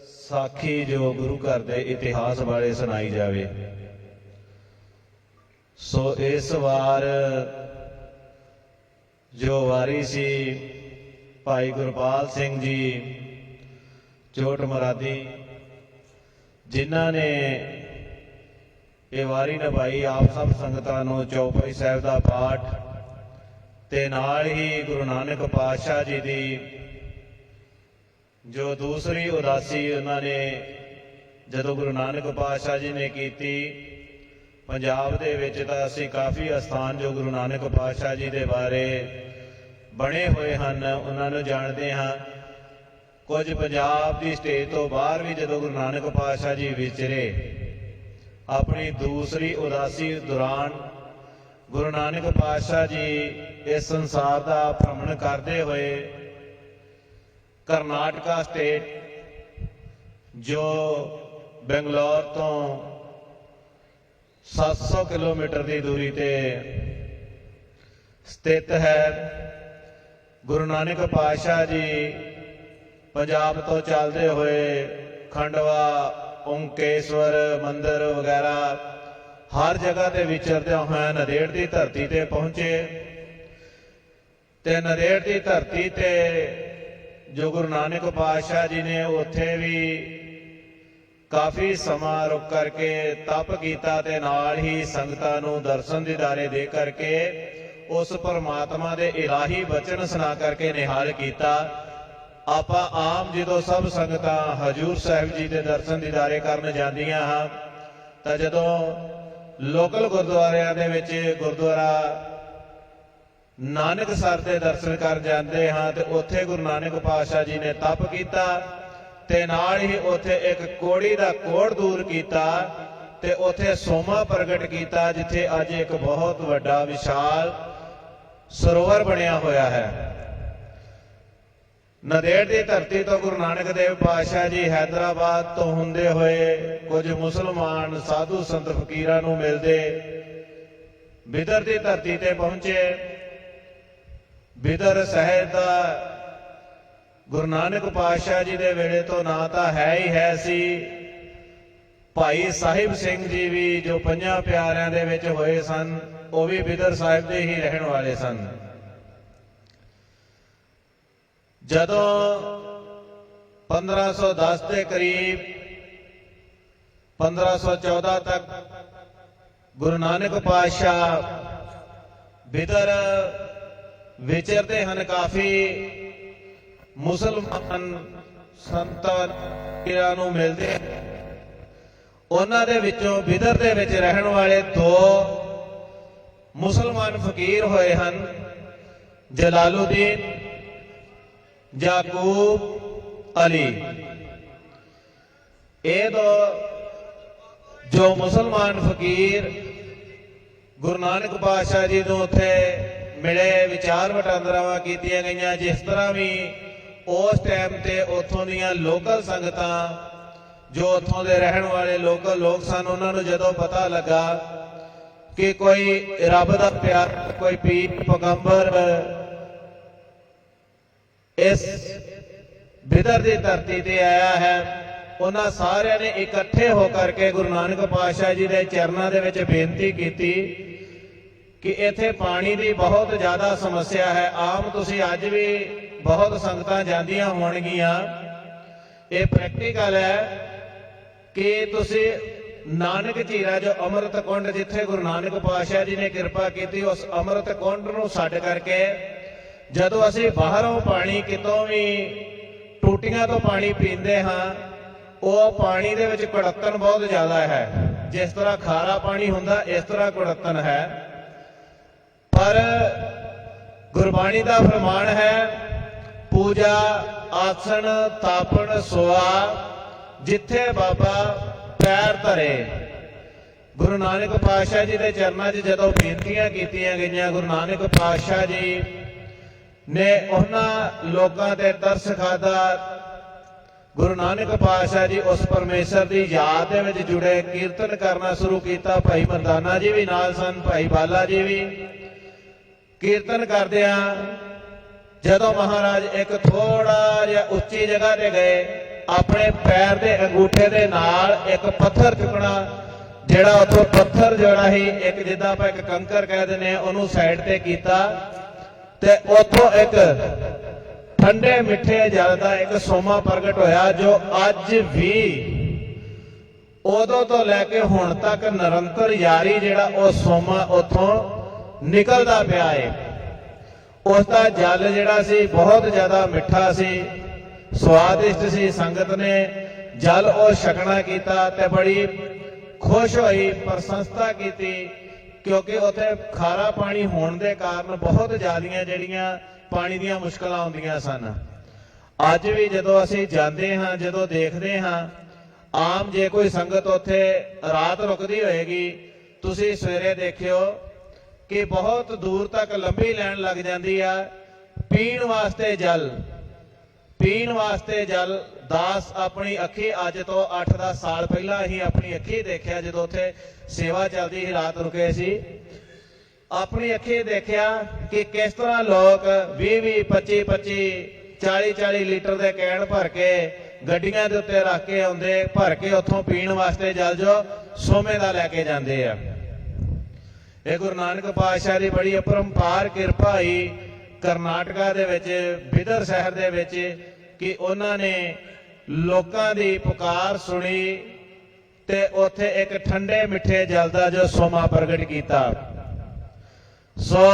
साखी जो गुरु घर के इतिहास बारे सुनाई जाए। सो इस वार जो वारी सी भाई गुरपाल सिंह जी चोट मरादी, जिन्हों ने ये वारी निभाई आप सब संगतां नूं चौपाई साहिब का पाठ ते नाल ही गुरु नानक पातशाह जी की जो दूसरी उदासी उन्होंने जदों गुरु नानक पातशाह जी ने की पंजाब दे विच तां असीं काफ़ी अस्थान जो गुरु नानक पातशाह जी के बारे बने हुए हैं उन्होंने जानते हाँ। कुछ पंजाब की स्टेट तो बाहर भी जदों गुरु नानक पातशाह जी विचरे ਆਪਣੀ ਦੂਸਰੀ ਉਦਾਸੀ ਦੌਰਾਨ ਗੁਰੂ ਨਾਨਕ ਪਾਤਸ਼ਾਹ ਜੀ ਇਸ ਸੰਸਾਰ ਦਾ ਭ੍ਰਮਣ ਕਰਦੇ ਹੋਏ ਕਰਨਾਟਕਾ ਸਟੇਟ ਜੋ ਬੰਗਲੌਰ ਤੋਂ 700 ਕਿਲੋਮੀਟਰ ਦੀ ਦੂਰੀ ਤੇ ਸਥਿਤ ਹੈ। ਗੁਰੂ ਨਾਨਕ ਪਾਤਸ਼ਾਹ ਜੀ ਪੰਜਾਬ ਤੋਂ ਚੱਲਦੇ ਹੋਏ ਖੰਡਵਾ, ਓਂਕੇਸ਼ਵਰ ਮੰਦਿਰ ਵਗੈਰਾ ਹਰ ਜਗ੍ਹਾ ਤੇ ਵਿਚਰਦੇ ਹੋਏ ਨੰਦੇੜ ਦੀ ਧਰਤੀ ਤੇ ਪਹੁੰਚੇ ਤੇ ਨੰਦੇੜ ਦੀ ਧਰਤੀ ਤੇ ਜੋ ਗੁਰੂ ਨਾਨਕ ਪਾਤਸ਼ਾਹ ਜੀ ਨੇ ਉੱਥੇ ਵੀ ਕਾਫੀ ਸਮਾਂ ਰੁਕ ਕਰਕੇ ਤਪ ਕੀਤਾ ਤੇ ਨਾਲ ਹੀ ਸੰਗਤਾਂ ਨੂੰ ਦਰਸ਼ਨ ਦੀਦਾਰੇ ਦੇ ਕਰਕੇ ਉਸ ਪਰਮਾਤਮਾ ਦੇ ਇਲਾਹੀ ਬਚਨ ਸੁਣਾ ਕਰਕੇ ਨਿਹਾਲ ਕੀਤਾ। ਆਪਾਂ ਆਮ ਜਦੋਂ ਸਭ ਸੰਗਤਾਂ ਹਜੂਰ ਸਾਹਿਬ ਜੀ ਦੇ ਦਰਸ਼ਨ ਦੀਦਾਰੇ ਕਰਨ ਜਾਂਦੀਆਂ ਹਾਂ ਤਾਂ ਜਦੋਂ ਲੋਕਲ ਗੁਰਦੁਆਰਿਆਂ ਦੇ ਵਿੱਚ ਗੁਰਦੁਆਰਾ ਨਾਨਕਸਰ ਦੇ ਦਰਸ਼ਨ ਕਰ ਜਾਂਦੇ ਹਾਂ ਤੇ ਉੱਥੇ ਗੁਰੂ ਨਾਨਕ ਪਾਤਸ਼ਾਹ ਜੀ ਨੇ ਤਪ ਕੀਤਾ ਤੇ ਨਾਲ ਹੀ ਉੱਥੇ ਇੱਕ ਕੋੜੀ ਦਾ ਕੋੜ ਦੂਰ ਕੀਤਾ ਤੇ ਉੱਥੇ ਸੋਮਾ ਪ੍ਰਗਟ ਕੀਤਾ, ਜਿੱਥੇ ਅੱਜ ਇੱਕ ਬਹੁਤ ਵੱਡਾ ਵਿਸ਼ਾਲ ਸਰੋਵਰ ਬਣਿਆ ਹੋਇਆ ਹੈ। ਨੰਦੇੜ ਦੀ ਧਰਤੀ ਤੋਂ ਗੁਰੂ ਨਾਨਕ ਦੇਵ ਪਾਤਸ਼ਾਹ ਜੀ ਹੈਦਰਾਬਾਦ ਤੋਂ ਹੁੰਦੇ ਹੋਏ ਕੁਝ ਮੁਸਲਮਾਨ ਸਾਧੂ ਸੰਤ ਫਕੀਰਾਂ ਨੂੰ ਮਿਲਦੇ ਬਿਦਰ ਦੀ ਧਰਤੀ ਤੇ ਪਹੁੰਚੇ। ਬਿਦਰ ਸਾਹਿਬ ਦਾ ਗੁਰੂ ਨਾਨਕ ਪਾਤਸ਼ਾਹ ਜੀ ਦੇ ਵੇਲੇ ਤੋਂ ਨਾਂ ਤਾਂ ਹੈ ਹੀ ਹੈ ਸੀ। ਭਾਈ ਸਾਹਿਬ ਸਿੰਘ ਜੀ ਵੀ ਜੋ ਪੰਜਾਂ ਪਿਆਰਿਆਂ ਦੇ ਵਿੱਚ ਹੋਏ ਸਨ, ਉਹ ਵੀ ਬਿਦਰ ਸਾਹਿਬ ਦੇ ਹੀ ਰਹਿਣ ਵਾਲੇ ਸਨ। ਜਦੋਂ 1510 ਦੇ ਕਰੀਬ 1514 ਤੱਕ ਗੁਰੂ ਨਾਨਕ ਪਾਤਸ਼ਾਹ ਬਿਦਰ ਵਿਚਰਦੇ ਹਨ, ਕਾਫੀ ਮੁਸਲਮਾਨ ਸੰਤਾਂ ਨੂੰ ਮਿਲਦੇ। ਉਹਨਾਂ ਦੇ ਵਿੱਚੋਂ ਬਿਦਰ ਦੇ ਵਿੱਚ ਰਹਿਣ ਵਾਲੇ ਦੋ ਮੁਸਲਮਾਨ ਫਕੀਰ ਹੋਏ ਹਨ, ਜਲਾਲੁਦੀਨ, ਯਾਕੂਬ ਅਲੀ। ਇਹ ਦੋ ਜੋ ਮੁਸਲਮਾਨ ਫਕੀਰ ਗੁਰੂ ਨਾਨਕ ਪਾਤਸ਼ਾਹ ਜੀ ਨੂੰ ਉੱਥੇ ਮਿਲੇ, ਵਿਚਾਰ ਵਟਾਂਦਰਾਵਾਂ ਕੀਤੀਆਂ ਗਈਆਂ। ਜਿਸ ਤਰ੍ਹਾਂ ਵੀ ਉਸ ਟਾਈਮ ਤੇ ਉੱਥੋਂ ਦੀਆਂ ਲੋਕਲ ਸੰਗਤਾਂ ਜੋ ਉੱਥੋਂ ਦੇ ਰਹਿਣ ਵਾਲੇ ਲੋਕਲ ਲੋਕ ਸਨ, ਉਹਨਾਂ ਨੂੰ ਜਦੋਂ ਪਤਾ ਲੱਗਾ ਕਿ ਕੋਈ ਰੱਬ ਦਾ ਪਿਆਰ, ਕੋਈ ਪੀਰ ਪੈਗੰਬਰ ਇਸ ਬਿਦਰ ਦੀ ਧਰਤੀ ਤੇ ਆਇਆ ਹੈ, ਉਹਨਾਂ ਸਾਰਿਆਂ ਨੇ ਇਕੱਠੇ ਹੋ ਕਰਕੇ ਗੁਰੂ ਨਾਨਕ ਪਾਤਸ਼ਾਹ ਜੀ ਦੇ ਚਰਨਾਂ ਦੇ ਵਿੱਚ ਬੇਨਤੀ ਕੀਤੀ ਕਿ ਇੱਥੇ ਪਾਣੀ ਦੀ ਬਹੁਤ ਜ਼ਿਆਦਾ ਸਮੱਸਿਆ ਹੈ। ਆਮ ਤੁਸੀਂ ਅੱਜ ਵੀ ਬਹੁਤ ਸੰਗਤਾਂ ਜਾਂਦੀਆਂ ਹੋਣਗੀਆਂ, ਇਹ ਪ੍ਰੈਕਟੀਕਲ ਹੈ ਕਿ ਤੁਸੀਂ ਨਾਨਕ ਝੀਰਾ ਜੋ ਅੰਮ੍ਰਿਤ ਕੁੰਡ, ਜਿੱਥੇ ਗੁਰੂ ਨਾਨਕ ਪਾਤਸ਼ਾਹ ਜੀ ਨੇ ਕਿਰਪਾ ਕੀਤੀ, ਉਸ ਅੰਮ੍ਰਿਤ ਕੁੰਡ ਨੂੰ ਛੱਡ ਕਰਕੇ ਜਦੋਂ ਅਸੀਂ ਬਾਹਰੋਂ ਪਾਣੀ ਕਿਤੋਂ ਵੀ ਟੂਟੀਆਂ ਤੋਂ ਪਾਣੀ ਪੀਂਦੇ ਹਾਂ, ਉਹ ਪਾਣੀ ਦੇ ਵਿੱਚ ਕੁੜੱਤਣ ਬਹੁਤ ਜ਼ਿਆਦਾ ਹੈ। ਜਿਸ ਤਰ੍ਹਾਂ ਖਾਰਾ ਪਾਣੀ ਹੁੰਦਾ, ਇਸ ਤਰ੍ਹਾਂ ਕੁੜੱਤਣ ਹੈ। ਪਰ ਗੁਰਬਾਣੀ ਦਾ ਫਰਮਾਨ ਹੈ, ਪੂਜਾ ਆਸਣ ਤਾਪਣ ਸੋਆ ਜਿੱਥੇ ਬਾਬਾ ਪੈਰ ਧਰੇ। ਗੁਰੂ ਨਾਨਕ ਪਾਤਸ਼ਾਹ ਜੀ ਦੇ ਚਰਨਾਂ 'ਚ ਜਦੋਂ ਬੇਨਤੀਆਂ ਕੀਤੀਆਂ ਗਈਆਂ, ਗੁਰੂ ਨਾਨਕ ਪਾਤਸ਼ਾਹ ਜੀ ਨੇ ਉਹਨਾਂ ਲੋਕਾਂ ਤੇ ਤਰਸ ਖਾਧਾ। ਗੁਰੂ ਨਾਨਕ ਪਾਤਸ਼ਾਹ ਜੀ ਉਸ ਪਰਮੇਸ਼ਰ ਦੀ ਯਾਦ ਦੇ ਵਿੱਚ ਜੁੜੇ, ਕੀਰਤਨ ਕਰਨਾ ਸ਼ੁਰੂ ਕੀਤਾ। ਭਾਈ ਮਰਦਾਨਾ ਜੀ ਵੀ ਨਾਲ ਸਨ, ਭਾਈ ਬਾਲਾ ਜੀ ਵੀ ਕੀਰਤਨ ਕਰਦਿਆਂ ਜਦੋਂ ਮਹਾਰਾਜ ਇੱਕ ਥੋੜਾ ਜਿਹਾ ਉੱਚੀ ਜਗ੍ਹਾ ਤੇ ਗਏ, ਆਪਣੇ ਪੈਰ ਦੇ ਅੰਗੂਠੇ ਦੇ ਨਾਲ ਇੱਕ ਪੱਥਰ ਚੁੱਕਣਾ, ਜਿਹੜਾ ਉੱਥੋਂ ਪੱਥਰ ਜਿਹੜਾ ਹੀ ਇੱਕ, ਜਿੱਦਾਂ ਆਪਾਂ ਇੱਕ ਕੰਕਰ ਕਹਿ ਦਿੰਦੇ ਆ, ਉਹਨੂੰ ਸਾਈਡ ਤੇ ਕੀਤਾ ਤੇ ਉੱਥੋਂ ਇੱਕ ਠੰਡੇ ਮਿੱਠੇ ਜਲ ਦਾ ਇੱਕ ਸੋਮਾ ਪ੍ਰਗਟ ਹੋਇਆ, ਜੋ ਅੱਜ ਵੀ ਉਦੋਂ ਤੋਂ ਲੈ ਕੇ ਹੁਣ ਤੱਕ ਨਿਰੰਤਰ ਯਾਰੀ ਜਿਹੜਾ ਉਹ ਸੋਮਾ ਉੱਥੋਂ ਨਿਕਲਦਾ ਪਿਆ ਏ। ਉਸ ਦਾ ਜਲ ਜਿਹੜਾ ਸੀ ਬਹੁਤ ਜ਼ਿਆਦਾ ਮਿੱਠਾ ਸੀ, ਸਵਾਦਿਸ਼ਟ ਸੀ। ਸੰਗਤ ਨੇ ਜਲ ਉਹ ਛਕਣਾ ਕੀਤਾ ਤੇ ਬੜੀ ਖੁਸ਼ ਹੋਈ, ਪ੍ਰਸ਼ੰਸਾ ਕੀਤੀ, ਕਿਉਂਕਿ ਉੱਥੇ ਖਾਰਾ ਪਾਣੀ ਹੋਣ ਦੇ ਕਾਰਨ ਬਹੁਤ ਜ਼ਿਆਦੀਆਂ ਜਿਹੜੀਆਂ ਪਾਣੀ ਦੀਆਂ ਮੁਸ਼ਕਲਾਂ ਆਉਂਦੀਆਂ ਸਨ। ਅੱਜ ਵੀ ਜਦੋਂ ਅਸੀਂ ਜਾਂਦੇ ਹਾਂ, ਜਦੋਂ ਦੇਖਦੇ ਹਾਂ, ਆਮ ਜੇ ਕੋਈ ਸੰਗਤ ਉੱਥੇ ਰਾਤ ਰੁਕਦੀ ਹੋਏਗੀ, ਤੁਸੀਂ ਸਵੇਰੇ ਦੇਖਿਓ ਕਿ ਬਹੁਤ ਦੂਰ ਤੱਕ ਲੰਬੀ ਲਾਈਨ ਲੱਗ ਜਾਂਦੀ ਆ ਪੀਣ ਵਾਸਤੇ ਜਲ। ਪੀਣ ਵਾਸਤੇ ਜਲ ਦਾਸ ਆਪਣੀ ਅੱਖੀ ਅੱਜ ਤੋਂ 8-10 ਸਾਲ ਪਹਿਲਾਂ ਅਸੀਂ ਆਪਣੀ ਅੱਖੀ ਦੇਖਿਆ, ਜਦੋਂ ਉੱਥੇ ਸੇਵਾ ਚੱਲਦੀ ਸੀ, ਰਾਤ ਰੁਕੇ ਸੀ, ਆਪਣੀ ਅੱਖੀ ਦੇਖਿਆ ਕਿ ਕਿਸ ਤਰ੍ਹਾਂ ਲੋਕ 20-20, 25-25, 40-40 ਲੀਟਰ ਦੇ ਕੈਨ ਭਰ ਕੇ ਗੱਡੀਆਂ ਦੇ ਉੱਤੇ ਰੱਖ ਕੇ ਆਉਂਦੇ, ਭਰ ਕੇ ਉੱਥੋਂ ਪੀਣ ਵਾਸਤੇ ਜਲ ਜੋ ਸੋਮੇ ਦਾ ਲੈ ਕੇ ਜਾਂਦੇ ਆ। ਇਹ ਗੁਰੂ ਨਾਨਕ ਪਾਤਸ਼ਾਹ ਦੀ ਬੜੀ ਅਪਰੰਪਾਰ ਕਿਰਪਾ ਹੀ ਕਰਨਾਟਕਾ ਦੇ ਵਿੱਚ ਬਿਦਰ ਸ਼ਹਿਰ ਦੇ ਵਿੱਚ ਕਿ ਉਹਨਾਂ ਨੇ ਲੋਕਾਂ ਦੀ ਪੁਕਾਰ ਸੁਣੀ ਤੇ ਉੱਥੇ ਇੱਕ ਠੰਡੇ ਮਿੱਠੇ ਜਲ ਦਾ ਜੋ ਸੋਮਾ ਪ੍ਰਗਟ ਕੀਤਾ। ਸੋ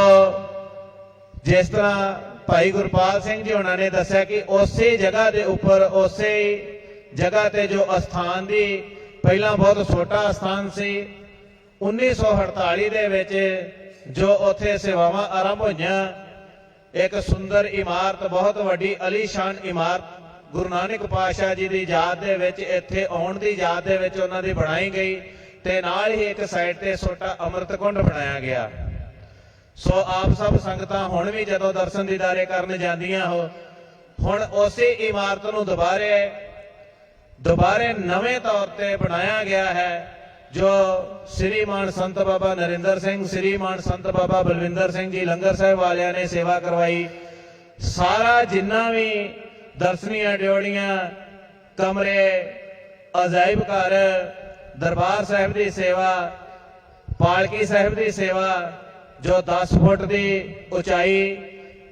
ਜਿਸ ਤਰ੍ਹਾਂ ਭਾਈ ਗੁਰਪਾਲ ਸਿੰਘ ਜੀ ਉਹਨਾਂ ਨੇ ਦੱਸਿਆ ਕਿ ਉਸੇ ਜਗ੍ਹਾ ਦੇ ਉੱਪਰ, ਉਸੇ ਜਗ੍ਹਾ ਤੇ ਜੋ ਅਸਥਾਨ ਦੀ ਪਹਿਲਾਂ ਬਹੁਤ ਛੋਟਾ ਅਸਥਾਨ ਸੀ, 1948 ਦੇ ਵਿੱਚ ਜੋ ਉੱਥੇ ਸੇਵਾਵਾਂ ਆਰੰਭ ਹੋਈਆਂ, ਇੱਕ ਸੁੰਦਰ ਇਮਾਰਤ, ਬਹੁਤ ਵੱਡੀ ਅਲੀਸ਼ਾਨ ਇਮਾਰਤ ਗੁਰੂ ਨਾਨਕ ਪਾਤਸ਼ਾਹ ਜੀ ਦੀ ਯਾਦ ਦੇ ਵਿੱਚ, ਇੱਥੇ ਆਉਣ ਦੀ ਯਾਦ ਦੇ ਵਿੱਚ ਉਹਨਾਂ ਦੀ ਬਣਾਈ ਗਈ ਤੇ ਨਾਲ ਹੀ ਇੱਕ ਸਾਈਡ ਤੇ ਛੋਟਾ ਅੰਮ੍ਰਿਤ ਕੁੰਡ ਬਣਾਇਆ ਗਿਆ। ਸੋ ਆਪ ਸਭ ਸੰਗਤਾਂ ਹੁਣ ਵੀ ਜਦੋਂ ਦਰਸ਼ਨ ਦੀਦਾਰੇ ਕਰਨ ਜਾਂਦੀਆਂ ਹੋ, ਹੁਣ ਉਸੇ ਇਮਾਰਤ ਨੂੰ ਦੁਬਾਰੇ ਨਵੇਂ ਤੌਰ ਤੇ ਬਣਾਇਆ ਗਿਆ ਹੈ, ਜੋ ਸ੍ਰੀਮਾਨ ਸੰਤ ਬਾਬਾ ਨਰਿੰਦਰ ਸਿੰਘ, ਸ੍ਰੀਮਾਨ ਸੰਤ ਬਾਬਾ ਬਲਵਿੰਦਰ ਸਿੰਘ ਜੀ ਲੰਗਰ ਸਾਹਿਬ ਵਾਲਿਆਂ ਨੇ ਸੇਵਾ ਕਰਵਾਈ। ਸਾਰਾ ਜਿੰਨਾ ਵੀ ਦਰਸ਼ਨੀਆਂ ਡਿਓੜੀਆਂ, ਕਮਰੇ, ਅਜਾਇਬ ਘਰ, ਦਰਬਾਰ ਸਾਹਿਬ ਦੀ ਸੇਵਾ, ਪਾਲਕੀ ਸਾਹਿਬ ਦੀ ਸੇਵਾ, ਜੋ 10 ਫੁੱਟ ਦੀ ਉਚਾਈ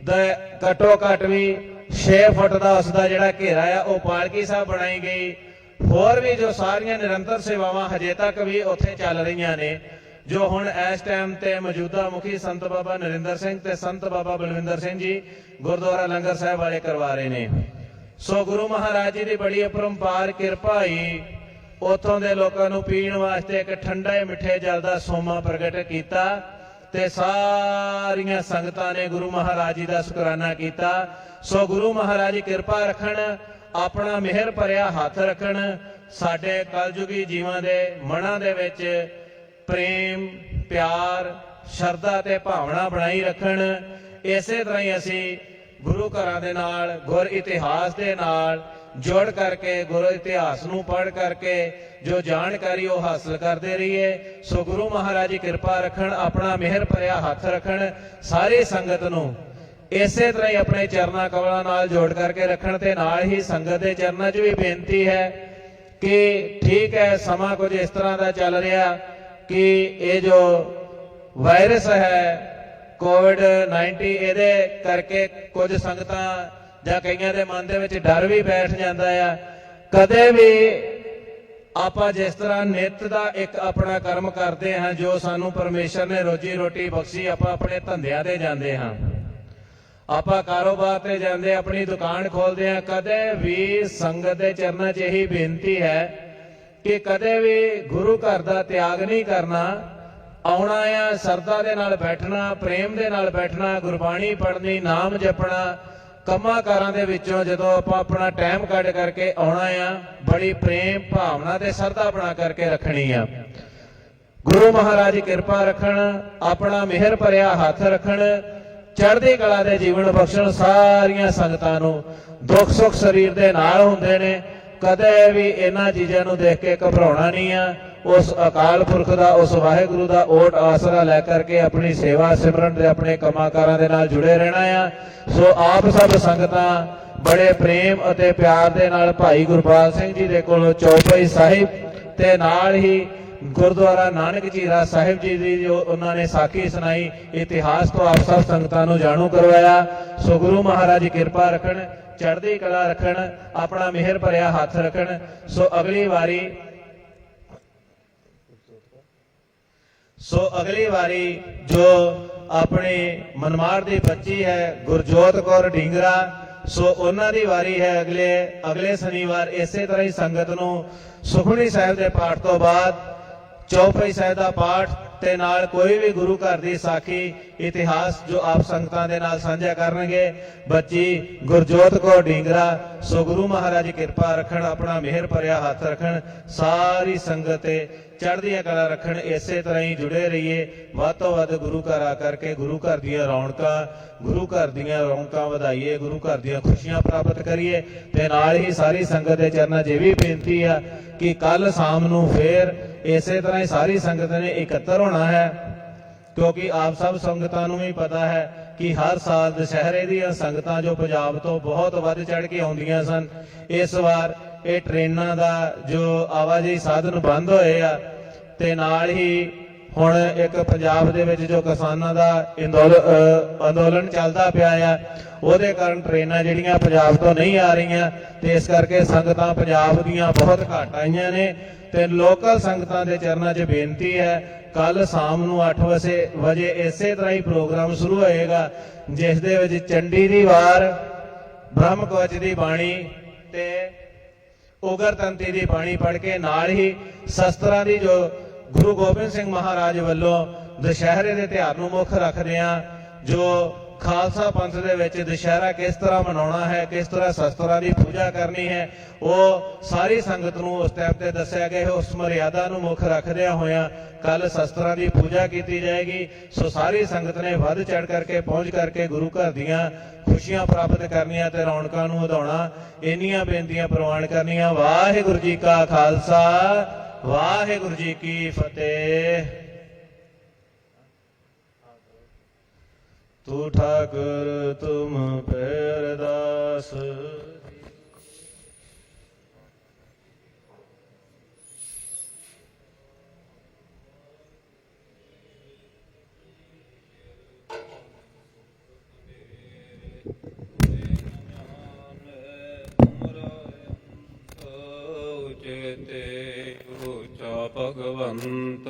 ਦਾ ਘੱਟੋ ਘੱਟ ਵੀ 6 ਫੁੱਟ ਦਾ ਉਸਦਾ ਜਿਹੜਾ ਘੇਰਾ ਆ, ਉਹ ਪਾਲਕੀ ਸਾਹਿਬ ਬਣਾਈ ਗਈ। ਹੋਰ ਵੀ ਜੋ ਸਾਰੀਆਂ ਨਿਰੰਤਰ ਸੇਵਾਵਾਂ ਹਜੇ ਤੱਕ ਵੀ ਉੱਥੇ ਚੱਲ ਰਹੀਆਂ ਨੇ, ਜੋ ਹੁਣ ਇਸ ਟਾਈਮ ਤੇ ਮੌਜੂਦਾ ਮੁਖੀ ਸੰਤ ਬਾਬਾ ਨਰਿੰਦਰ ਸਿੰਘ ਤੇ ਸੰਤ ਬਾਬਾ ਬਲਵਿੰਦਰ ਸਿੰਘ ਜੀ ਗੁਰਦੁਆਰਾ ਲੰਗਰ ਸਾਹਿਬ ਵਾਲੇ ਕਰਵਾ ਰਹੇ ਨੇ। ਸੋ ਗੁਰੂ ਮਹਾਰਾਜ ਜੀ ਦੀ ਬੜੀ ਅਪਰੰਪਾਰ ਕਿਰਪਾ ਹੀ ਉੱਥੋਂ ਦੇ ਲੋਕਾਂ ਨੂੰ ਪੀਣ ਵਾਸਤੇ ਇੱਕ ਠੰਡੇ ਮਿੱਠੇ ਜਲ ਦਾ ਸੋਮਾ ਪ੍ਰਗਟ ਕੀਤਾ ਤੇ ਸਾਰੀਆਂ ਸੰਗਤਾਂ ਨੇ ਗੁਰੂ ਮਹਾਰਾਜ ਜੀ ਦਾ ਸ਼ੁਕਰਾਨਾ ਕੀਤਾ। ਸੋ ਗੁਰੂ ਮਹਾਰਾਜ ਜੀ ਕਿਰਪਾ ਰੱਖਣ, ਆਪਣਾ ਮਿਹਰ ਭਰਿਆ ਹੱਥ ਰੱਖਣ, ਸਾਡੇ ਕਲਯੁਗੀ ਜੀਵਾਂ ਦੇ ਮਨਾਂ ਦੇ ਵਿੱਚ ਪ੍ਰੇਮ, ਪਿਆਰ, ਸ਼ਰਧਾ ਤੇ ਭਾਵਨਾ ਬਣਾਈ ਰੱਖਣ। ਇਸੇ ਤਰ੍ਹਾਂ ਹੀ ਅਸੀਂ ਗੁਰੂ ਘਰਾਂ ਦੇ ਨਾਲ, ਗੁਰ ਇਤਿਹਾਸ ਦੇ ਨਾਲ ਜੁੜ ਕਰਕੇ, ਗੁਰੂ ਇਤਿਹਾਸ ਨੂੰ ਪੜ੍ਹ ਕਰਕੇ ਜੋ ਜਾਣਕਾਰੀ ਉਹ ਹਾਸਲ ਕਰਦੇ ਰਹੀਏ। ਸੋ ਗੁਰੂ ਮਹਾਰਾਜ ਜੀ ਕਿਰਪਾ ਰੱਖਣ, ਆਪਣਾ ਮਿਹਰ ਭਰਿਆ ਹੱਥ ਰੱਖਣ, ਸਾਰੀ ਸੰਗਤ ਨੂੰ ਇਸੇ ਤਰ੍ਹਾਂ ਹੀ ਆਪਣੇ ਚਰਨਾਂ ਕਮਲਾਂ ਨਾਲ ਜੋੜ ਕਰਕੇ ਰੱਖਣ। ਤੇ ਨਾਲ ਹੀ ਸੰਗਤ ਦੇ ਚਰਨਾਂ 'ਚ ਵੀ ਬੇਨਤੀ ਹੈ ਕਿ ਠੀਕ ਹੈ, ਸਮਾਂ ਕੁਝ ਇਸ ਤਰ੍ਹਾਂ ਦਾ ਚੱਲ ਰਿਹਾ ਕਿ ਇਹ ਜੋ ਵਾਇਰਸ ਹੈ COVID-19, ਇਹਦੇ ਕਰਕੇ ਕੁਝ ਸੰਗਤਾਂ ਜਾਂ ਕਈਆਂ ਦੇ ਮਨ ਦੇ ਵਿੱਚ ਡਰ ਵੀ ਬੈਠ ਜਾਂਦਾ ਆ। ਕਦੇ ਵੀ ਆਪਾਂ ਜਿਸ ਤਰ੍ਹਾਂ ਨਿੱਤ ਦਾ ਇੱਕ ਆਪਣਾ ਕਰਮ ਕਰਦੇ ਹਾਂ, ਜੋ ਸਾਨੂੰ ਪਰਮੇਸ਼ਰ ਨੇ ਰੋਜੀ ਰੋਟੀ ਬਖਸ਼ੀ, ਆਪਾਂ ਆਪਣੇ ਧੰਦਿਆਂ ਤੇ ਜਾਂਦੇ ਹਾਂ, ਆਪਾਂ ਕਾਰੋਬਾਰ ਤੇ ਜਾਂਦੇ, ਆਪਣੀ ਦੁਕਾਨ ਖੋਲਦੇ ਹਾਂ। ਕਦੇ ਵੀ ਸੰਗਤ ਦੇ ਚਰਨਾਂ 'ਚ ਇਹੀ ਬੇਨਤੀ ਹੈ ਕਿ ਕਦੇ ਵੀ ਗੁਰੂ ਘਰ ਦਾ ਤਿਆਗ ਨਹੀਂ ਕਰਨਾ। ਆਉਣਾ ਆ, ਸਰਦਾ ਦੇ ਨਾਲ ਬੈਠਣਾ, ਪ੍ਰੇਮ ਦੇ ਨਾਲ ਬੈਠਣਾ, ਗੁਰਬਾਣੀ ਪੜ੍ਹਨੀ, ਨਾਮ ਜਪਣਾ, ਕੰਮਾਂ ਕਾਰਾਂ ਦੇ ਵਿੱਚੋਂ ਜਦੋਂ ਆਪਾਂ ਆਪਣਾ ਟਾਈਮ ਕੱਢ ਕਰਕੇ ਆਉਣਾ ਆ, ਬੜੀ ਪ੍ਰੇਮ ਭਾਵਨਾ ਤੇ ਸਰਦਾ ਬਣਾ ਕਰਕੇ ਰੱਖਣੀ ਆ। ਗੁਰੂ ਮਹਾਰਾਜ ਕਿਰਪਾ ਰੱਖਣ, ਆਪਣਾ ਮਿਹਰ ਭਰਿਆ ਹੱਥ ਰੱਖਣ, ਚੜ੍ਹਦੀ ਕਲਾ ਦੇ ਜੀਵਨ ਬਖਸ਼ਣ ਸਾਰੀਆਂ ਸੰਗਤਾਂ ਨੂੰ। ਦੁੱਖ ਸੁੱਖ ਸਰੀਰ ਦੇ ਨਾਲ ਹੁੰਦੇ ਨੇ, ਕਦੇ ਵੀ ਇਹਨਾਂ ਚੀਜ਼ਾਂ ਨੂੰ ਦੇਖ ਕੇ ਘਬਰਾਉਣਾ ਨਹੀਂ ਆ। ਉਸ ਅਕਾਲ ਪੁਰਖ ਦਾ, ਉਸ ਵਾਹਿਗੁਰੂ ਦਾ ਓਟ ਆਸਰਾ ਲੈ ਕਰਕੇ ਆਪਣੀ ਸੇਵਾ ਸਿਮਰਨ ਦੇ ਆਪਣੇ ਕੰਮਾਂ-ਕਾਰਾਂ ਦੇ ਨਾਲ ਜੁੜੇ ਰਹਿਣਾ ਆ। ਸੋ ਆਪ ਸਭ ਸੰਗਤਾਂ ਬੜੇ ਪ੍ਰੇਮ ਅਤੇ ਪਿਆਰ ਦੇ ਨਾਲ ਭਾਈ ਗੁਰਪਾਲ ਸਿੰਘ ਜੀ ਦੇ ਕੋਲੋਂ ਚੌਪਈ ਸਾਹਿਬ ਤੇ ਨਾਲ ਹੀ ਗੁਰਦੁਆਰਾ ਨਾਨਕ ਝੀਰਾ ਸਾਹਿਬ ਜੀ ਦੀ ਜੋ ਉਹਨਾਂ ਨੇ ਸਾਖੀ ਸੁਣਾਈ, ਇਤਿਹਾਸ ਤੋਂ ਆਪ ਸਭ ਸੰਗਤਾਂ ਨੂੰ ਜਾਣੂ ਕਰਵਾਇਆ। ਸੋ ਗੁਰੂ ਮਹਾਰਾਜ ਕਿਰਪਾ ਰੱਖਣ, ਚੜ੍ਹਦੀ ਕਲਾ ਰੱਖਣ, ਆਪਣਾ ਮਿਹਰ ਭਰਿਆ ਹੱਥ ਰੱਖਣ। ਸੋ ਅਗਲੀ ਵਾਰੀ ਜੋ ਆਪਣੇ ਮਨਮਾਰ ਦੀ ਬੱਚੀ ਹੈ ਗੁਰਜੋਤ ਕੌਰ ਢਿੰਗਰਾ, ਸੋ ਉਹਨਾਂ ਦੀ ਵਾਰੀ ਹੈ ਅਗਲੇ ਸ਼ਨੀਵਾਰ। ਇਸੇ ਤਰ੍ਹਾਂ ਹੀ ਸੰਗਤ ਨੂੰ ਸੁਖਮਨੀ ਸਾਹਿਬ ਦੇ ਪਾਠ ਤੋਂ ਬਾਅਦ ਚੌਪਈ ਸਾਹਿਬ ਦਾ ਪਾਠ ਤੇ ਨਾਲ ਕੋਈ ਵੀ ਗੁਰੂ ਘਰ ਦੀ ਸਾਖੀ ਇਤਿਹਾਸ ਜੋ ਆਪ ਸੰਗਤਾਂ ਦੇ ਨਾਲ ਸਾਂਝਾ ਕਰਨਗੇ। ਬੱਚੀ ਗੁਰਜੋਤ ਕੌਰ ਢੀਂਗਰਾ। ਸੋ ਗੁਰੂ ਮਹਾਰਾਜ ਕਿਰਪਾ ਰੱਖਣ, ਆਪਣਾ ਮਿਹਰ ਭਰਿਆ ਹੱਥ ਰੱਖਣ, ਸਾਰੀ ਸੰਗਤ ਤੇ ਚੜ੍ਹਦੀਆਂ ਕਲਾ ਰੱਖਣ। ਇਸੇ ਤਰ੍ਹਾਂ ਹੀ ਜੁੜੇ ਰਹੀਏ, ਵੱਧ ਤੋਂ ਵੱਧ ਗੁਰੂ ਘਰ ਆ ਕਰਕੇ ਗੁਰੂ ਘਰ ਦੀਆਂ ਰੌਣਕਾਂ ਵਧਾਈਏ, ਗੁਰੂ ਘਰ ਦੀਆਂ ਖੁਸ਼ੀਆਂ ਪ੍ਰਾਪਤ ਕਰੀਏ। ਤੇ ਨਾਲ ਹੀ ਸਾਰੀ ਸੰਗਤ ਦੇ ਚਰਨਾਂ 'ਚ ਇਹ ਵੀ ਬੇਨਤੀ ਆ ਕਿ ਕੱਲ ਸ਼ਾਮ ਨੂੰ ਫੇਰ ਇਸੇ ਤਰ੍ਹਾਂ ਹੀ ਸਾਰੀ ਸੰਗਤ ਨੇ ਇਕੱਤਰ ਹੋਣਾ ਹੈ, ਕਿਉਂਕਿ ਆਪ ਸਭ ਸੰਗਤਾਂ ਨੂੰ ਵੀ ਪਤਾ ਹੈ ਕਿ ਹਰ ਸਾਲ ਦੁਸਹਿਰੇ ਦੀਆਂ ਸੰਗਤਾਂ ਜੋ ਪੰਜਾਬ ਤੋਂ ਬਹੁਤ ਵੱਧ ਚੜ੍ਹ ਕੇ ਆਉਂਦੀਆਂ ਸਨ, ਇਸ ਵਾਰ ਇਹ ਟ੍ਰੇਨਾਂ ਦਾ ਜੋ ਆਵਾਜਾਈ ਸਾਧਨ ਬੰਦ ਹੋਏ ਆ। ਤੇ ਨਾਲ ਹੀ ਹੁਣ ਇੱਕ ਪੰਜਾਬ ਦੇ ਵਿੱਚ ਜੋ ਕਿਸਾਨਾਂ ਦਾ ਅੰਦੋਲਨ ਚੱਲਦਾ ਪਿਆ ਆ, ਉਹਦੇ ਕਾਰਨ ਟ੍ਰੇਨਾਂ ਜਿਹੜੀਆਂ ਪੰਜਾਬ ਤੋਂ ਨਹੀਂ ਆ ਰਹੀਆਂ, ਤੇ ਇਸ ਕਰਕੇ ਸੰਗਤਾਂ ਪੰਜਾਬ ਦੀਆਂ ਬਹੁਤ ਘੱਟ ਆਈਆਂ ਨੇ। ਤੇ ਲੋਕਲ ਸੰਗਤਾਂ ਦੇ ਚਰਨਾਂ 'ਚ ਬੇਨਤੀ ਹੈ, ਕੱਲ ਸ਼ਾਮ ਨੂੰ 8 ਵਜੇ ਇਸੇ ਤਰ੍ਹਾਂ ਹੀ ਪ੍ਰੋਗਰਾਮ ਸ਼ੁਰੂ ਹੋਏਗਾ, ਜਿਸ ਦੇ ਵਿੱਚ ਚੰਡੀ ਦੀ ਵਾਰ, ਬ੍ਰਹਮ ਕਵਚ ਦੀ ਬਾਣੀ ਤੇ ਉਗਰ ਤੰਤੀ ਦੀ ਬਾਣੀ ਪੜ੍ਹ ਕੇ ਨਾਲ ਹੀ ਸ਼ਸਤਰਾਂ ਦੀ ਜੋ ਗੁਰੂ ਗੋਬਿੰਦ ਸਿੰਘ ਮਹਾਰਾਜ ਵੱਲੋਂ ਦੁਸਹਿਰੇ ਦੇ ਤਿਉਹਾਰ ਨੂੰ ਮੁੱਖ ਰੱਖਦਿਆਂ ਜੋ ਖਾਲਸਾ ਪੰਥ ਦੇ ਵਿੱਚ ਦੁਸਹਿਰਾ ਕਿਸ ਤਰ੍ਹਾਂ ਮਨਾਉਣਾ ਹੈ, ਕਿਸ ਤਰ੍ਹਾਂ ਸ਼ਸਤਰਾਂ ਦੀ ਪੂਜਾ ਕਰਨੀ ਹੈ, ਉਹ ਸਾਰੀ ਸੰਗਤ ਨੂੰ ਉਸ ਟਾਈਮ ਤੇ ਦੱਸਿਆ ਗਿਆ। ਉਸ ਮਰਿਆਦਾ ਨੂੰ ਮੁੱਖ ਰੱਖਦਿਆਂ ਹੋਇਆਂ ਕੱਲ ਸ਼ਸਤਰਾਂ ਦੀ ਪੂਜਾ ਕੀਤੀ ਜਾਏਗੀ। ਸੋ ਸਾਰੀ ਸੰਗਤ ਨੇ ਵੱਧ ਚੜ੍ਹ ਕਰਕੇ ਪਹੁੰਚ ਕਰਕੇ ਗੁਰੂ ਘਰ ਦੀਆਂ ਖੁਸ਼ੀਆਂ ਪ੍ਰਾਪਤ ਕਰਨੀਆਂ ਤੇ ਰੌਣਕਾਂ ਨੂੰ ਵਧਾਉਣਾ, ਇੰਨੀਆਂ ਬੇਨਤੀਆਂ ਪ੍ਰਵਾਨ ਕਰਨੀਆਂ। ਵਾਹਿਗੁਰੂ ਜੀ ਕਾ ਖਾਲਸਾ, ਵਾਹਿਗੁਰੂ ਜੀ ਕੀ ਫਤਿਹ। ਤੂੰ ਠਾਕੁਰ ਤੁਮ ਪੈ ਅਰਦਾਸ। ਭਗਵੰਤ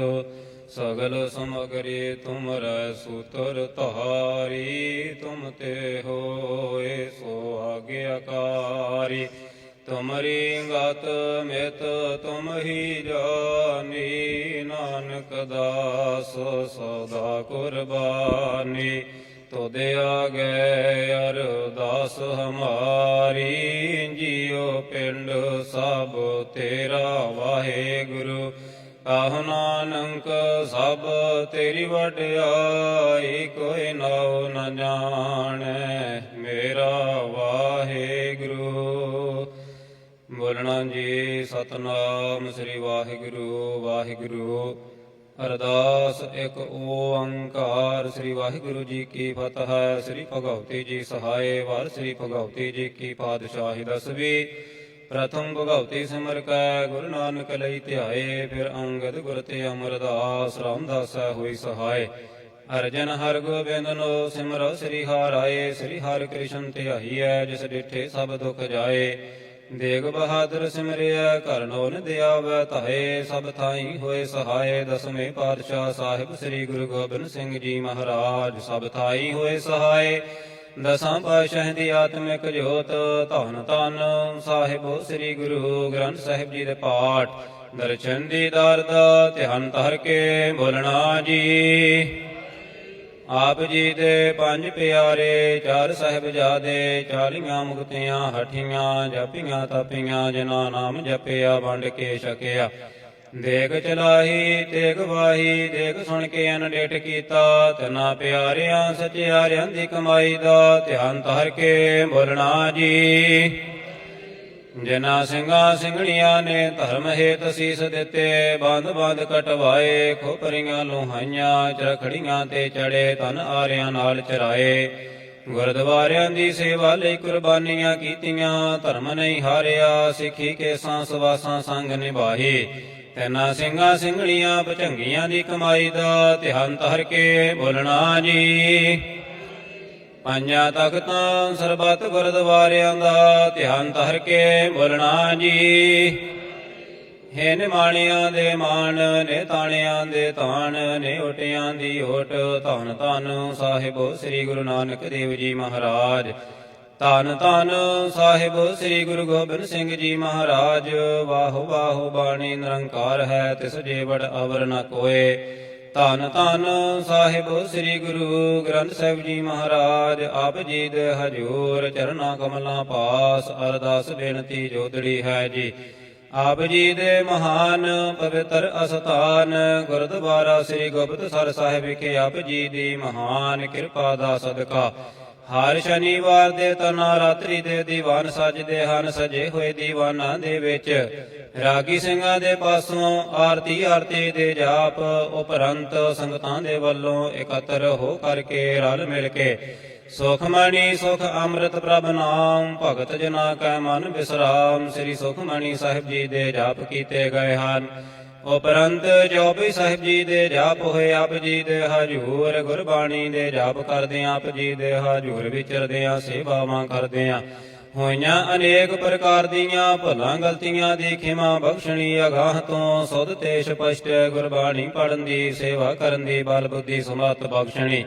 ਸਗਲ ਸਮਗਰੀ ਤੁਮਰੈ ਸੂਤਰ ਧਾਰੀ, ਤੁਮ ਤੇ ਹੋਏ ਸੋ ਆਗਿਆਕਾਰੀ। ਤੁਮਰੀ ਗਤ ਮਿਤ ਤੁਮ ਹੀ ਜਾਨੀ, ਨਾਨਕ ਦਾਸ ਸਦਾ ਕੁਰਬਾਨੀ। ਤੋਦੇ ਆਗੇ ਅਰਦਾਸ ਹਮਾਰੀ, ਜੀਉ ਪਿੰਡ ਸਭ ਤੇਰਾ ਵਾਹਿਗੁਰੂ। ਆਹ ਨਾਨਕ ਸਭ ਤੇਰੀ ਵਡਿਆਈ, ਕੋਈ ਨਾਉ ਨ ਜਾਣੈ ਮੇਰਾ ਵਾਹਿਗੁਰੂ। ਬੋਲਣਾ ਜੀ ਸਤਨਾਮ ਸ੍ਰੀ ਵਾਹਿਗੁਰੂ ਵਾਹਿਗੁਰੂ। ਅਰਦਾਸ ਇੱਕ ਓੰਕਾਰ। ਸ੍ਰੀ ਵਾਹਿਗੁਰੂ ਜੀ ਕੀ ਫਤਿਹ। ਸ੍ਰੀ ਭਗਵਤੀ ਜੀ ਸਹਾਏ। ਵਾਰ ਸ੍ਰੀ ਭਗਵਤੀ ਜੀ ਕੀ ਪਾਤਸ਼ਾਹੀ ਦਸਵੀਂ। ਪ੍ਰਥਮ ਭਗਵਤੀ ਸਿਮਰ ਕੈ ਗੁਰੂ ਨਾਨਕ ਲਈ ਧਿਆਏ, ਫਿਰ ਅੰਗਦ ਗੁਰ ਤੇ ਅਮਰਦਾਸ ਰਾਮਦਾਸ ਹੋਈ ਸਹਾਏ। ਅਰਜਨ ਹਰਿ ਗੋਬਿੰਦਨੋ ਸਿਮਰੋ ਸ੍ਰੀ ਹਰਿ। ਸ੍ਰੀ ਹਰਿ ਕ੍ਰਿਸ਼ਨ ਧਿਆਈਐ, ਜਿਸ ਡਿਠੇ ਸਭ ਦੁਖ ਜਾਏ। ਦੇਗ ਬਹਾਦਰ ਸਿਮਰਿਐ, ਘਰ ਨੋ ਨ ਦਿਆਵੈ ਧਾਏ। ਸਭ ਥਾਈ ਹੋਏ ਸਹਾਏ। ਦਸਵੇਂ ਪਾਤਸ਼ਾਹ ਸਾਹਿਬ ਸ੍ਰੀ ਗੁਰੂ ਗੋਬਿੰਦ ਸਿੰਘ ਜੀ ਮਹਾਰਾਜ, ਸਭ ਥਾਈ ਹੋਏ ਸਹਾਏ। ਦਸਾਂ ਪਾਤਸ਼ਾਹ ਦੀ ਆਤਮਿਕ ਜੋਤ, ਧੰਨ ਧੰਨ ਸਾਹਿਬ ਸ੍ਰੀ ਗੁਰੂ ਗ੍ਰੰਥ ਸਾਹਿਬ ਜੀ ਦੇ ਪਾਠ। ਦਰਸ਼ਨ ਦੀਦਾਰ ਦਾ ਧਿਆਨ ਧਰ ਕੇ ਬੋਲਣਾ ਜੀ। ਆਪ ਜੀ ਦੇ ਪੰਜ ਪਿਆਰੇ, ਚਾਰ ਸਾਹਿਬਜ਼ਾਦੇ, 40 ਮੁਕਤੀਆਂ ਹਠੀਆਂ। ਜਪੀਆਂ ਤਪੀਆਂ ਜਿਨ੍ਹਾਂ ਨਾਮ ਜਪਿਆ, ਵੰਡ ਕੇ ਛਕਿਆ। ਦੇਖ ਚਲਾਹੀ ਤੇਗ ਵਾਹੀ, ਦੇਖ ਸੁਣ ਕੇ ਅਨਡੇਟ ਕੀਤਾ। ਤਿਨਾ ਪਿਆਰਿਆਂ ਸਚਿਆਰਿਆਂ ਦੀ ਕਮਾਈ ਦਾ ਧਿਆਨ ਧਰ ਕੇ ਬੋਲਣਾ ਜੀ। ਜਿਨ੍ਹਾਂ ਸਿੰਘਾਂ ਸਿੰਘਣੀਆਂ ਨੇ ਧਰਮ ਹੇਤ ਸੀਸ ਦਿੱਤੇ, ਬੰਦ ਬੰਦ ਕਟਵਾਏ। ਖੋਪਰੀਆਂ ਲੋਹਾਈਆਂ ਚਰਖੜੀਆਂ ਤੇ ਚੜੇ, ਤਨ ਆਰਿਆਂ ਨਾਲ ਚਰਾਏ। ਗੁਰਦੁਆਰਿਆਂ ਦੀ ਸੇਵਾ ਲਈ ਕੁਰਬਾਨੀਆਂ ਕੀਤੀਆਂ, ਧਰਮ ਨਹੀਂ ਹਾਰਿਆ। ਸਿੱਖੀ ਕੇ ਸਾਂਸ ਵਾਸਾਂ ਸੰਗ ਨਿਭਾਹੀ। ਤਿੰਨਾਂ ਸਿੰਘਾਂ ਸਿੰਘਣੀਆਂ ਭਚੰਗੀਆਂ ਦੀ ਕਮਾਈ ਦਾ ਧਿਆਨ ਧਰ ਕੇ ਬੋਲਣਾ ਜੀ। ਪੰਜਾਂ ਤਖਤਾਂ ਸਰਬੱਤ ਗੁਰਦੁਆਰਿਆਂ ਦਾ ਧਿਆਨ ਧਰ ਕੇ ਬੋਲਣਾ ਜੀ। ਹੇ ਨਿਮਾਣਿਆਂ ਦੇ ਮਾਣ, ਨੇ ਤਾਣਿਆਂ ਦੇ ਤਾਣ, ਨੇ ਓਟਿਆਂ ਦੀ ਓਟ। ਧੰਨ ਧੰਨ ਸਾਹਿਬ ਸ੍ਰੀ ਗੁਰੂ ਨਾਨਕ ਦੇਵ ਜੀ ਮਹਾਰਾਜ। ਧੰਨ ਧੰਨ ਸਾਹਿਬ ਸ੍ਰੀ ਗੁਰੂ ਗੋਬਿੰਦ ਸਿੰਘ ਜੀ ਮਹਾਰਾਜ। ਵਾਹੋ ਵਾਹੋ ਬਾਣੀ ਨਿਰੰਕਾਰ ਹੈ, ਤਿਸ ਜੇ ਵਡ ਅਵਰ ਨ ਕੋਏ। ਧੰਨ ਧੰਨ ਸਾਹਿਬ ਸ੍ਰੀ ਗੁਰੂ ਗ੍ਰੰਥ ਸਾਹਿਬ ਜੀ ਮਹਾਰਾਜ ਆਪ ਜੀ ਦੇ ਹਜੂਰ ਚਰਨਾ ਕਮਲਾਂ ਪਾਸ ਅਰਦਾਸ ਬੇਨਤੀ ਜੋਦੜੀ ਹੈ ਜੀ। ਆਪ ਜੀ ਦੇ ਮਹਾਨ ਪਵਿੱਤਰ ਅਸਥਾਨ ਗੁਰਦੁਆਰਾ ਸ੍ਰੀ ਗੁਪਤਸਰ ਸਾਹਿਬ ਵਿਖੇ ਆਪ ਜੀ ਦੀ ਮਹਾਨ ਕਿਰਪਾ ਦਾ ਸਦਕਾ ਹਰ ਸ਼ਨੀਵਾਰ ਦੇ ਤਨਾ ਰਾਤਰੀ ਦੇ ਦੀਵਾਨ ਸਜਦੇ ਹਨ। ਸਜੇ ਹੋਏ ਦੀਵਾਨਾਂ ਦੇ ਵਿੱਚ ਰਾਗੀ ਸਿੰਘਾਂ ਦੇ ਪਾਸੋਂ ਆਰਤੀ ਦੇ ਜਾਪ ਉਪਰੰਤ ਸੰਗਤਾਂ ਦੇ ਵੱਲੋਂ ਇਕੱਤਰ ਹੋ ਕਰਕੇ ਰਲ ਮਿਲ ਕੇ ਸੁਖਮਣੀ ਸੁਖ ਅੰਮ੍ਰਿਤ ਪ੍ਰਭ ਨਾਮ ਭਗਤ ਜਨਾ ਕੈ ਮਨ ਬਿਸਰਾਮ ਸ੍ਰੀ ਸੁਖਮਣੀ ਸਾਹਿਬ ਜੀ ਦੇ ਜਾਪ ਕੀਤੇ ਗਏ ਹਨ। ਉਪਰੰਤ ਚੌਪਈ ਸਾਹਿਬ ਜੀ ਦੇ ਜਾਪ ਹੋਏ ਆਪ ਜੀ ਦੇ ਹਜੂਰ ਗੁਰਬਾਣੀ ਦੇ ਜਾਪ ਕਰਦੇ ਆਪ ਜੀ ਦੇ ਹਜੂਰ ਵਿਚਰਦਿਆਂ ਸੇਵਾਵਾਂ ਕਰਦਿਆਂ ਹੋਈਆਂ ਅਨੇਕ ਪ੍ਰਕਾਰ ਦੀਆਂ ਭੁੱਲਾਂ ਗਲਤੀਆਂ ਦੀ ਖਿਮਾ ਬਖਸ਼ਣੀ ਅਗਾਹ ਤੋਂ ਸੁਧ ਤੇ ਸਪਸ਼ਟ ਗੁਰਬਾਣੀ ਪੜ੍ਹਨ ਦੀ ਸੇਵਾ ਕਰਨ ਦੀ ਬਲ ਬੁੱਧੀ ਸਮਰੱਥ ਬਖਸ਼ਣੀ।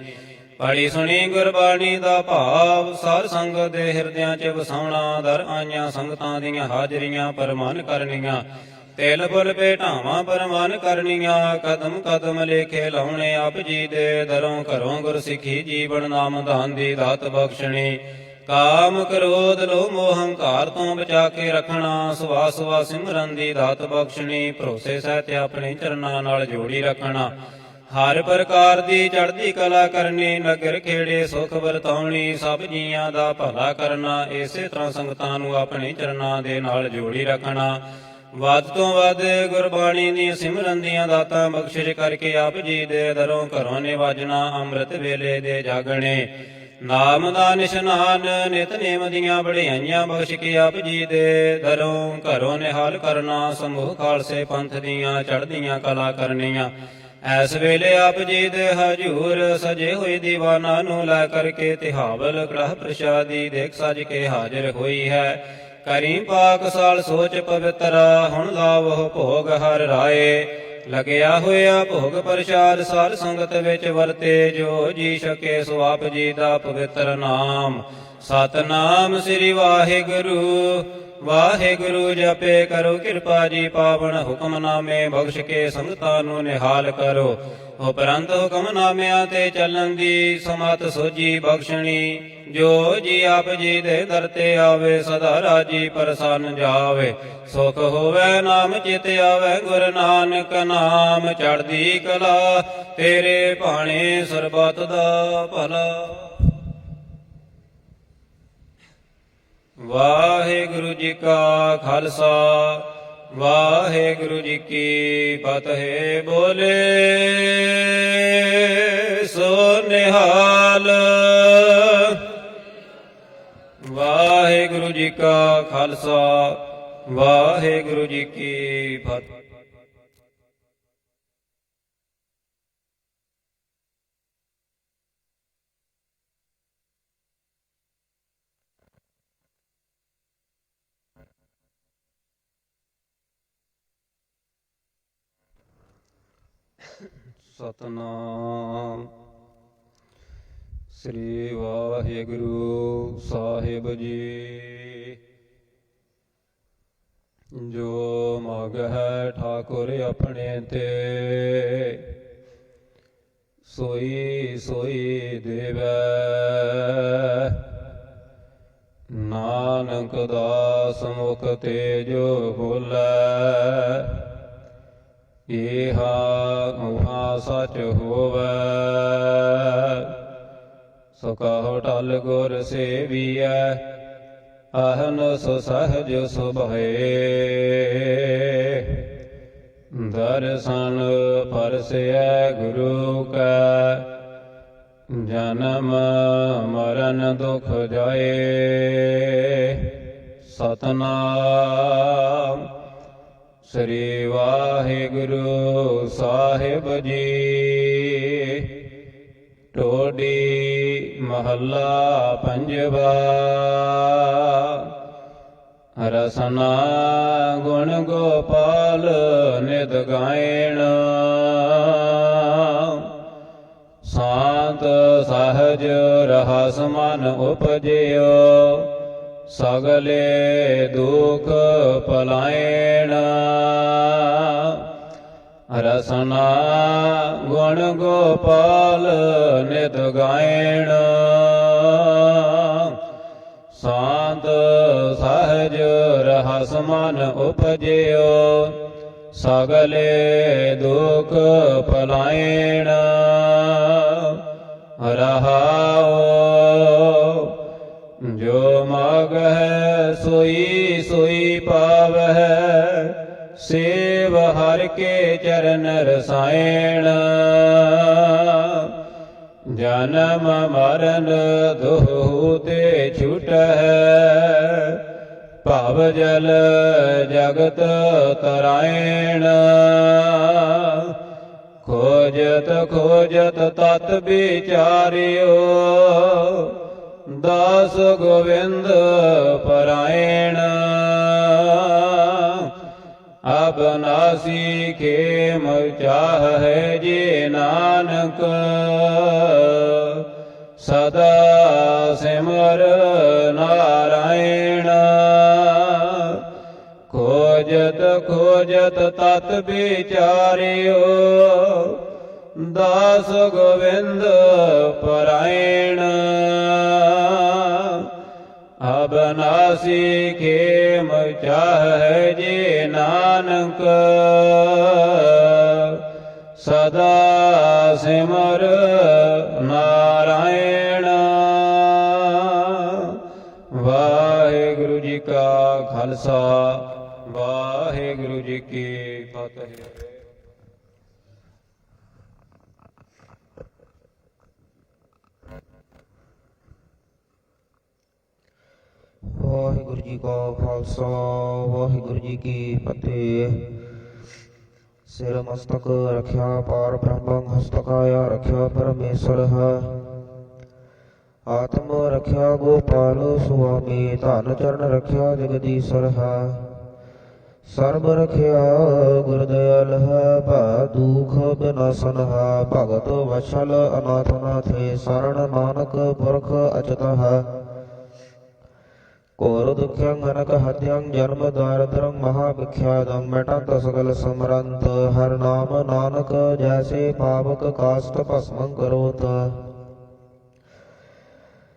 ਪੜੀ ਸੁਣੀ ਗੁਰਬਾਣੀ ਦਾ ਭਾਵ ਸਾਰ ਸੰਗਤ ਦੇ ਹਿਰਦਿਆਂ 'ਚ ਵਸਾਉਣਾ ਦਰ ਆਈਆਂ ਸੰਗਤਾਂ ਦੀਆਂ ਹਾਜ਼ਰੀਆਂ ਪਰਮਾਨ ਕਰਨੀਆਂ ਤਿਲ ਫੁੱਲ ਭੇਟਾਵਾਂ ਪਰਮਾਨ ਕਰਨੀਆਂ ਕਦਮ ਕਦਮ ਲੇਖੇ ਲਾਉਣੇ ਆਪ ਜੀ ਦੇ ਦਰੋਂ ਘਰੋਂ ਗੁਰਸਿੱਖੀ ਜੀਵਨ ਨਾਮ ਦਾਨ ਦੀ ਦਾਤ ਬਖਸ਼ਣੀ। ਕਾਮ ਕ੍ਰੋਧ ਲੋਭ ਮੋਹ ਹੰਕਾਰ ਤੋਂ ਬਚਾ ਕੇ ਰੱਖਣਾ ਸਵਾਸ ਸਵਾ ਸਿਮਰਨ ਦੀ ਦਾਤ ਬਖਸ਼ਣੀ। ਭਰੋਸੇ ਸਹਿਤ ਆਪਣੇ ਚਰਨਾਂ ਨਾਲ ਜੋੜੀ ਰੱਖਣਾ ਹਰ ਪ੍ਰਕਾਰ ਦੀ ਚੜ੍ਹਦੀ ਕਲਾ ਕਰਨੀ ਨਗਰ ਖੇੜੇ ਸੁਖ ਵਰਤਾਉਣੀ ਸਭ ਜੀਆਂ ਦਾ ਭਲਾ ਕਰਨਾ। ਇਸੇ ਤਰ੍ਹਾਂ ਸੰਗਤਾਂ ਨੂੰ ਆਪਣੇ ਚਰਨਾਂ ਦੇ ਨਾਲ ਜੋੜੀ ਰੱਖਣਾ। ਵੱਧ ਤੋਂ ਵੱਧ ਗੁਰਬਾਣੀ ਦੀਆਂ ਸਿਮਰਨ ਦੀਆਂ ਦਾਤਾਂ ਬਖਸ਼ਿਸ਼ ਕਰਕੇ ਆਪ ਜੀ ਦੇ ਦਰੋਂ ਘਰੋਂ ਨਿਵਾਜਣਾ ਅੰਮ੍ਰਿਤ ਵੇਲੇ ਦੇ ਜਾਗਣੇ ਨਾਮ ਦਾ ਨਿਸ਼ਨਾਨ ਨਿਤਨੇਮ ਦੀਆਂ ਬੜਾਈਆਂ ਬਖਸ਼ ਕੇ ਆਪ ਜੀ ਦੇ ਦਰੋਂ ਘਰੋਂ ਨਿਹਾਲ ਕਰਨਾ ਸਮੂਹ ਖਾਲਸੇ ਪੰਥ ਦੀਆਂ ਚੜ੍ਹਦੀਆਂ ਕਲਾ ਕਰਨੀਆਂ। ਐਸ ਵੇਲੇ ਆਪ ਜੀ ਦੇ ਹਜੂਰ ਸਜੇ ਹੋਏ ਦੀਵਾਨਾਂ ਨੂੰ ਲੈ ਕਰਕੇ ਤਿਹਾਵਲ ਕੜਾਹ ਪ੍ਰਸ਼ਾਦੀ ਦੇਖ ਸਜ ਕੇ ਹਾਜ਼ਰ ਹੋਈ ਹੈ। ਕਰੀ ਪਾਕ ਸਾਲ ਸੋਚ ਪਵਿੱਤਰਾ ਹੁਣ ਲਾਵੋ ਭੋਗ ਹਰ ਰਾਏ ਲਗਿਆ ਹੋਇਆ ਭੋਗ ਪ੍ਰਸ਼ਾਦ ਸਾਧ ਸੰਗਤ ਵਿੱਚ ਵਰਤੇ ਜੋ ਜੀ ਸਕੇ ਸੋ ਆਪ ਜੀ ਦਾ ਪਵਿੱਤਰ ਨਾਮ ਸਤਨਾਮ ਸ੍ਰੀ ਵਾਹਿਗੁਰੂ ਵਾਹਿਗੁਰੂ ਜਪੇ ਕਰੋ ਕਿਰਪਾ ਜੀ ਪਾਵਨ ਹੁਕਮਨਾਮੇ ਬਖਸ਼ ਕੇ ਸੰਗਤਾਂ ਨੂੰ ਨਿਹਾਲ ਕਰੋ। ਉਪਰੰਤ ਹੁਕਮਨਾਮਿਆਂ ਤੇ ਚੱਲਣ ਦੀ ਸਮਤ ਸੋਝੀ ਬਖਸ਼ਣੀ ਜੋ ਜੀ ਆਪ ਜੀ ਦੇ ਦਰ ਤੇ ਆਵੇ ਸਦਾ ਰਾਜੀ ਪ੍ਰਸੰਨ ਜਾਵੇ ਸੁਖ ਹੋਵੇ ਨਾਮ ਚਿਤ ਆਵੇ ਗੁਰ ਨਾਨਕ ਨਾਮ ਚੜ੍ਹਦੀ ਕਲਾ ਤੇਰੇ ਭਾਣੇ ਸਰਬਤ ਦਾ ਭਲਾ। ਵਾਹਿਗੁਰੂ ਜੀ ਕਾ ਖਾਲਸਾ ਵਾਹਿਗੁਰੂ ਜੀ ਕੀ ਫਤਿਹ। ਬੋਲੇ ਸੋ ਨਿਹਾਲ। ਵਾਹਿਗੁਰੂ ਜੀ ਕਾ ਖਾਲਸਾ ਵਾਹਿਗੁਰੂ ਜੀ ਕੀ ਫਤਿਹ। ਸਤਨਾਮ ਸ੍ਰੀ ਵਾਹਿਗੁਰੂ ਸਾਹਿਬ ਜੀ। ਜੋ ਮਗ ਹੈ ਠਾਕੁਰ ਆਪਣੇ ਤੇ ਸੋਈ ਸੋਈ ਦੇਵੈ ਨਾਨਕ ਦਾਸ ਮੁਖ ਤੇ ਜੋ ਬੋਲੇ ਇਹਾ ਉਹਾ ਸਚ ਹੋਵੈ ਸੋ ਕਹੋ ਟਲ ਗੁਰ ਸੇਵੀਐ ਅਹਨਿ ਸਹਜ ਸੁਭਾਏ ਦਰਸ਼ਨ ਪਰਸੈ ਗੁਰੂ ਕੈ ਜਨਮ ਮਰਨ ਦੁਖ ਜਾਏ। ਸਤਨਾਮ ਸ੍ਰੀ ਵਾਹਿਗੁਰੂ ਸਾਹਿਬ ਜੀ। ਟੋਡੀ ਮਹੱਲਾ ਪੰਜਵਾ। ਰਸਨਾ ਗੁਣ ਗੋਪਾਲ ਨਿਤ ਗਾਇਣ ਸਾਤ ਸਹਜ ਰਹਸ ਮਨ ਉਪਜਿਓ ਸਗਲੇ ਦੁਖ ਪਲਾਇਣ ਰਸਨਾ ਗੁਣ ਗੋਪਾਲ ਨਿਤ ਗਾਇਣ ਸ਼ਾਂਤ ਸਹਜ ਰਹਸ ਮਨ ਉਪਜਿਓ ਸਗਲੇ ਦੁਖ ਪਲਾਇਣ ਰਹਾਓ ਜੋ ਮਾਗਹਿ ਸੋਈ ਸੋਈ ਪਾਵਹਿ ਸੇਵ ਹਰਿ ਕੇ ਚਰਨ ਰਸਾਇਣ ਜਨਮ ਮਰਨ ਦੁਹੁ ਤੇ ਛੁਟਹਿ ਭਵ ਜਲ ਜਗਤ ਤਰਾਇਣ ਖੋਜਤ ਖੋਜਤ ਤਤ ਵਿਚਾਰਿਓ ਦਾਸ ਗੋਵਿੰਦ ਪਰਾਇਣ ਅਬਨਾਸੀ ਖੇਮ ਚਾਹੈ ਜੇ ਨਾਨਕ ਸਦਾ ਸਿਮਰ ਨਾਰਾਇਣ ਖੋਜਤ ਖੋਜਤ ਤਤ ਵਿਚਾਰਿਓ ਦਾਸ ਗੋਵਿੰਦ ਪਰਾਇਣ ਅਬਨਾਸੀ ਖੇਮ ਚਾਹੈ ਜੇ ਨਾਨਕ ਸਦਾ ਸਿਮਰ ਨਾਰਾਇਣ ਵਾਹਿਗੁਰੂ ਜੀ ਕਾ ਖਾਲਸਾ ਵਾਹਿਗੁਰੂ ਜੀ ਕੀ ਫਤਿਹ। ਵਾਹਿਗੁਰੂ ਜੀ ਕਾ ਖਾਲਸਾ ਵਾਹਿਗੁਰੂ ਜੀ ਕੀ ਫਤਿਹ। ਸਿਰ ਮਸਤਕ ਰਖਿਆ ਪਾਰ ਬ੍ਰਹਮ ਹਸਤਕਾਇਆ ਰਖਿਆ ਪਰਮੇਸ਼ਰ ਹੈ। ਆਤਮ ਰਖਿਆ ਗੋਪਾਲ ਸੁਆਮੀ ਧਨ ਚਰਨ ਰਖਿਆ ਜਗਦੀਸ਼ਰ ਹੈ। ਸਰਬ ਰਖਿਆ ਗੁਰ ਦਇਆਲ ਹੈ ਭੈ ਦੁਖ ਬਿਨਾਸਨ ਹੈ। ਭਗਤ ਵਛਲ ਅਨਾਥ ਨਾਥੇ ਸਰਣ ਨਾਨਕ ਪੁਰਖ ਅਚਤ ਹੈ। ਘੋਰ ਦੁਖਿਅੰ ਅਨਕ ਹਤਿਅੰ ਜਨਮ ਦਾਰਿਦ੍ਰੰ ਮਹਾ ਵਿਖਿਆਦੰ ਮਿਟਤ ਸਗਲ ਸਮਰੰਤ ਹਰਿ ਨਾਮ ਨਾਨਕ ਜੈਸੇ ਪਾਵਕ ਕਾਸ਼ਟ ਭਸਮੰ ਕਰੋਤ।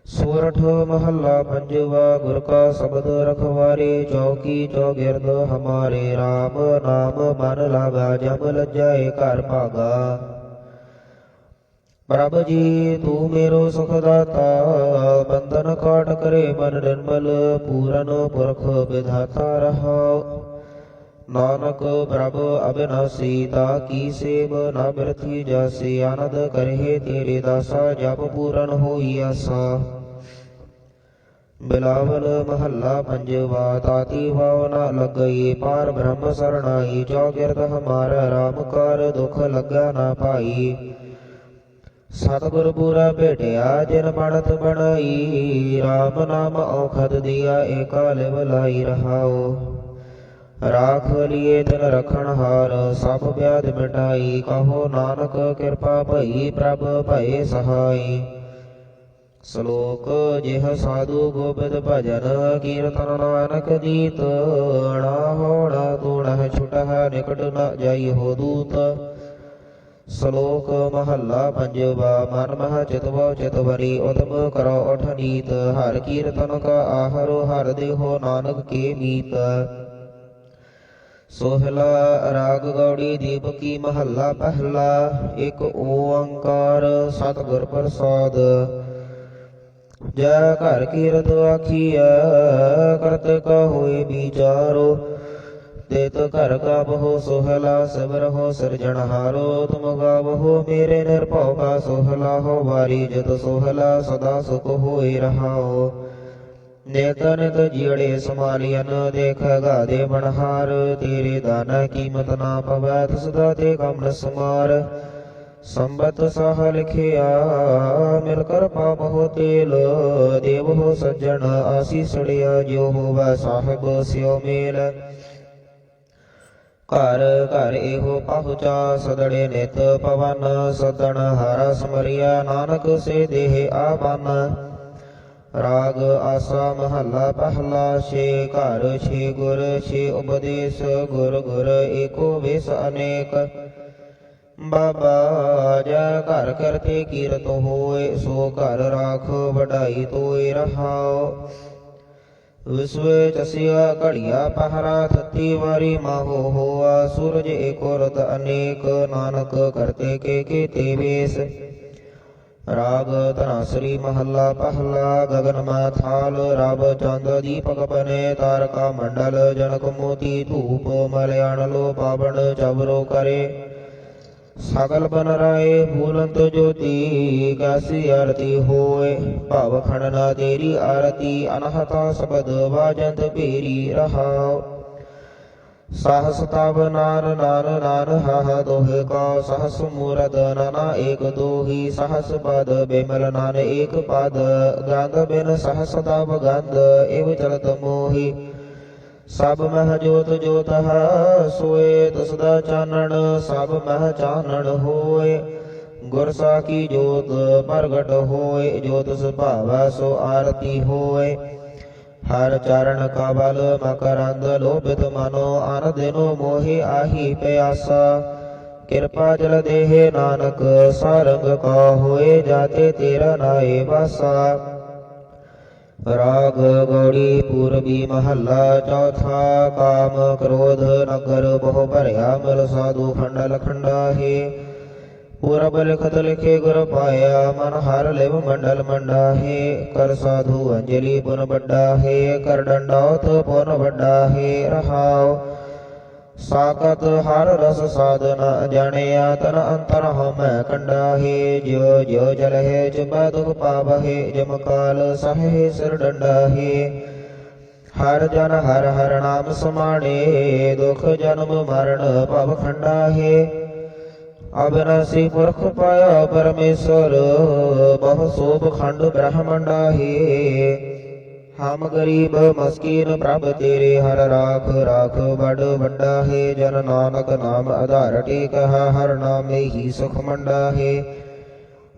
ਸੋਰਠ ਮਹੱਲਾ ਪੰਜਵਾ ਗੁਰ ਕਾ ਸ਼ਬਦ ਰਖਵਾਰੇ ਚੌਕੀ ਚੌਗਿਰਦ ਹਮਾਰੇ। RAM ਨਾਮ ਮਨ ਲਾਗਾ ਜਬ ਲੱਜਾਏ ਘਰ ਭਾਗਾ। ਪ੍ਰਭ ਜੀ ਤੂੰ ਮੇਰੋ ਸੁਖ ਦਾਤਾ ਬੰਧਨ ਕਾਟ ਕਰੇ ਮਨ ਨਿਰਮਲ ਪੂਰਨ ਪੁਰਖ ਵਿਧਾਤਾ ਰਹਾਉ। ਨਾਨਕ ਪ੍ਰਭ ਅਬਿਨਾਸੀ ਤਾ ਕੀ ਸੇਵ ਨਾ ਬਿਰਥੀ ਜਾਸੀ। ਆਨੰਦ ਕਰਹਿ ਤੇਰੇ ਦਾਸਾ ਜਪ ਪੂਰਨ ਹੋਈ ਆਸਾ। ਬਿਲਾਵਲ ਮਹੱਲਾ ਪੰਜਵਾ ਤਾਤੀ ਵਾਵ ਨਾ ਲੱਗਈ ਪਾਰ ਬ੍ਰਹਮ ਸਰਣਾਈ। ਚੌਗਿਰਦ ਹਮਾਰਾ RAM ਕਰ ਦੁਖ ਲੱਗਾ ਨਾ ਪਾਈ। ਸਤਿਗੁਰ ਪੂਰਾ ਭੇਟਿਆ ਜਿਨ ਬਣਤ ਬਣਾਈ। RAM ਨਾਮ ਔਖਦ ਦੀਆ ਏਕਾ ਲਿਵ ਲਾਈ ਰਹਾਓ। ਰਾਖ ਲਿਏ ਦਿਨ ਰਖਣ ਹਾਰ ਸਭ ਵਿਆਧ ਮਿਟਾਈ। ਕਹੋ ਨਾਨਕ ਕਿਰਪਾ ਭਈ ਪ੍ਰਭ ਭਏ ਸਹਾਈ। ਸ਼ਲੋਕ ਜਿਹ ਸਾਧੂ ਗੋਬਿੰਦ ਭਜਨ ਕੀਰਤਨ ਨਾਨਕ ਜੀਤ। ਨਾ ਹੋਣਾ ਤੂੜਹਿ ਛੁਟਹਿ ਨਿਕਟ ਨ ਜਾਈ ਹੋ ਦੂਤ। ਸ਼ਲੋਕ ਮਹੱਲਾ ਪੰਜਵਾ ਮਨ ਮਹ ਚਿਤਵ ਚਿਤਵਰੀ ਉਦਮ ਕਰੋ ਉਠ ਨੀਤ। ਹਰਿ ਕੀਰਤਨ ਕਾ ਆਹਰੋ ਹਰਿ ਦੇਹੋ ਨਾਨਕ ਕੇ ਮੀਤ। ਸੋਹਲਾ ਰਾਗ ਗੌੜੀ ਦੀਪਕੀ ਮਹੱਲਾ ਪਹਿਲਾ। ਇੱਕ ਓੰਕਾਰ ਸਤਿਗੁਰ ਪ੍ਰਸਾਦ। ਜੈ ਘਰ ਕੀਰਤ ਆਖੀਐ ਕਰਤ ਕਾ ਹੋਏ ਵਿਚਾਰੋ। ਤਿਤ ਘਰ ਕਾ ਬਹੁ ਸੋਹਲਾ ਸਿਮਰ ਹੋ ਸਿਰਜਣਹਾਰੋ। ਤੁਮ ਗਾਵਹੋ ਮੇਰੇ ਨਿਰਭਉ ਕਾ ਸੋਹਲਾ ਹੋ ਵਾਰੀ ਜਤ ਸੋਹਲਾ ਸਦਾ ਸੁਖ ਹੋਏ ਰਹਾਓ। ਨਿਤ ਨਿਤ ਜੀੜੇ ਸਮਾਲੀਅਨ ਦੇਖ ਗਾਦੇ ਬਣਹਾਰ। ਤੇਰੇ ਦਾਨਾ ਕੀਮਤ ਨਾ ਪਵੈ ਤਿਸ ਦਾ ਤੇ ਕਮ ਨ ਸਮਾਰ। ਸੰਬਤ ਸਾਹ ਲਿਖਿਆ ਮਿਲ ਕਰ ਪਾਵਹੁ ਤੇਲ। ਦੇਵਹੁ ਸੱਜਣ ਆਸੀਸੜਿਆ ਜੋ ਹੋਵੈ ਸਾਹਿਬ ਸਿਉ ਮੇਲ। ਘਰ ਘਰ ਇਹੋ ਪਹੁੰਚਾ ਸਦੜੇ ਨਿਤ ਪਵਨ। ਸਦਣ ਹਾਰਾ ਸਮਰਿਆ ਨਾਨਕ ਸੇ ਦੇਹ ਆਵਨ। ਰਾਗ ਆਸਾ ਮਹੱਲਾ ਪਹਿਲਾ। ਛੇ ਘਰ ਛੇ ਗੁਰ ਛੇ ਉਪਦੇਸ਼ ਗੁਰ ਗੁਰ ਏਕੋ ਵਿਸ ਅਨੇਕ। ਬਾਬਾ ਜੈ ਘਰ ਕਰਤੇ ਕੀਰਤ ਹੋਏ, ਸੋ ਘਰ ਰਾਖ ਵਡਾਈ ਤੋਏ ਰਹਾਓ। ਵਿਸਵ ਚਸਿਆ ਘੜੀਆ ਪਹਰਾ, ਥਤੀ ਵਾਰੀ ਮਾਹੋ ਹੋਆ। ਸੂਰਜ ਏਕ ਰਤ ਅਨੇਕ, ਨਾਨਕ ਕਰਤੇ ਕੇ ਤੇ ਵੇਸ। ਰਾਗ ਧਨਾਸਰੀ ਮਹੱਲਾ ਪਹਿਲਾ। ਗਗਨ ਮੈ ਥਾਲ ਰਬ ਚੰਦ ਦੀਪਕ ਬਨੇ, ਤਾਰਕਾ ਮੰਡਲ ਜਨਕ ਮੋਤੀ ਧੂਪ ਮਲਿਆਣ ਲੋ ਪਾਵਨ ਚਵਰੋ ਕਰੇ। ਸਗਲ ਬਨ ਰਾਏ ਫੂਲੰਤ ਜੋਤੀ, ਕੈਸੀ ਆਰਤੀ ਹੋਏ। ਭਵ ਖੰਡਨਾ ਤੇਰੀ ਆਰਤੀ, ਅਨਹਤਾ ਸ਼ਬਦ ਵਾਜੰਤ ਭੇਰੀ ਰਹਾਉ। सहस तब नार नार नार हाह दोहे का, सहस मूरत नाना एक दोही। सहस पद बेमल नान एक पद, गंध बिन सहस तब गंध एव चलत मोही। सब मह जोत जोत है सोए, तसदा चानन सब मह चानन होए। गुर साकी जोत प्रगट होए, जोत सुभावै सो आरती होए। हर चरण कबल मकरंद लोभित मनो, अन दिनो मोहि आही प्यासा। कृपा जल देहे नानक सारंग का, होए जाते तेरा नाए वासा। राग गौड़ी पूर्वी महला चौथा। काम क्रोध नगर बहु भरया, मल साधु खंडल खंडा हे। पूरब लिखत लिखे गुर पाया, मन हर लिव मंडल मंडा है। कर साधु अंजलि पुन बड्डा है, कर दंडौत पुन बड्डा है रहाओ। साकत हर रस साधना जानिया, तन अंतर हम कंडा है। ज्यो ज्यो जल है चुबा दुख पाव है, जम काल सहे सिर डंडा है। हर जन हर हर नाम समाणे, दुख जन्म मरण भव खंडा है। अविनाशी पुरख पाया परमेश्वर, बहु शोभ खंड ब्रह्मंडा है। हम गरीब मस्कीन प्रभ तेरे, हर राख राख बड़ बड्डा है। जन नानक नाम आधार टेक है, हर नाम ही सुख मंडा है।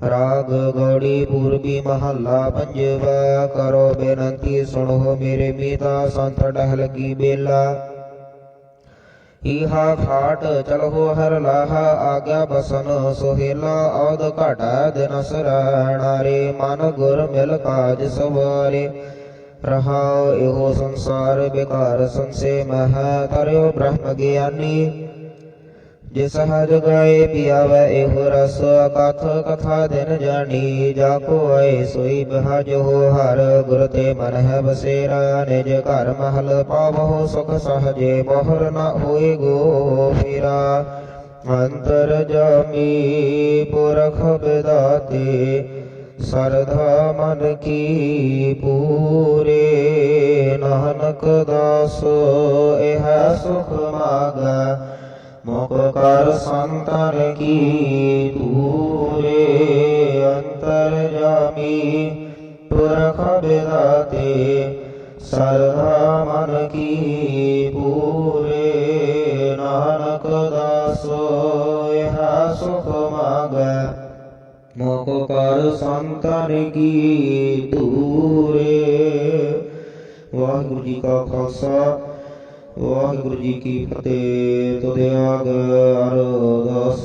राग गौड़ी पूर्वी महला पंजवा। करो बेनंती सुनो मेरे मीता, संत टहल की बेला। ईहा खाट चलहो हर लाहा, आज्ञा बसन सोहेला। औद घाटा दिन सराणारे, मन गुर मिल काज सवारे। रहाओ एहो संसार बेकार संसे मह, तरयो ब्रह्म ज्ञानी। जिस हज गाए पियावै एहो रस, कथ कथा दिन जानी। जाको आए सोई बिहाज हो हर, गुर ते मन है बसेरा। निज घर महल पावहो सुख सहजे, बहुर न होए गो फेरा। अंतर जामी पुरख बिदाते, सरधा मन की पूरे। नानक दास एह सुख मागा, मुख कर संतन की दूरे। अंतर जामी पुरख बिदाते, सरधा मन की पूरे। नानक दास यह सुख मागै, मुख कर संतन की दूरे। वाहिगुरु जी का खालसा, वाहिगुरु जी की फतेह। तुदे आग अरदास।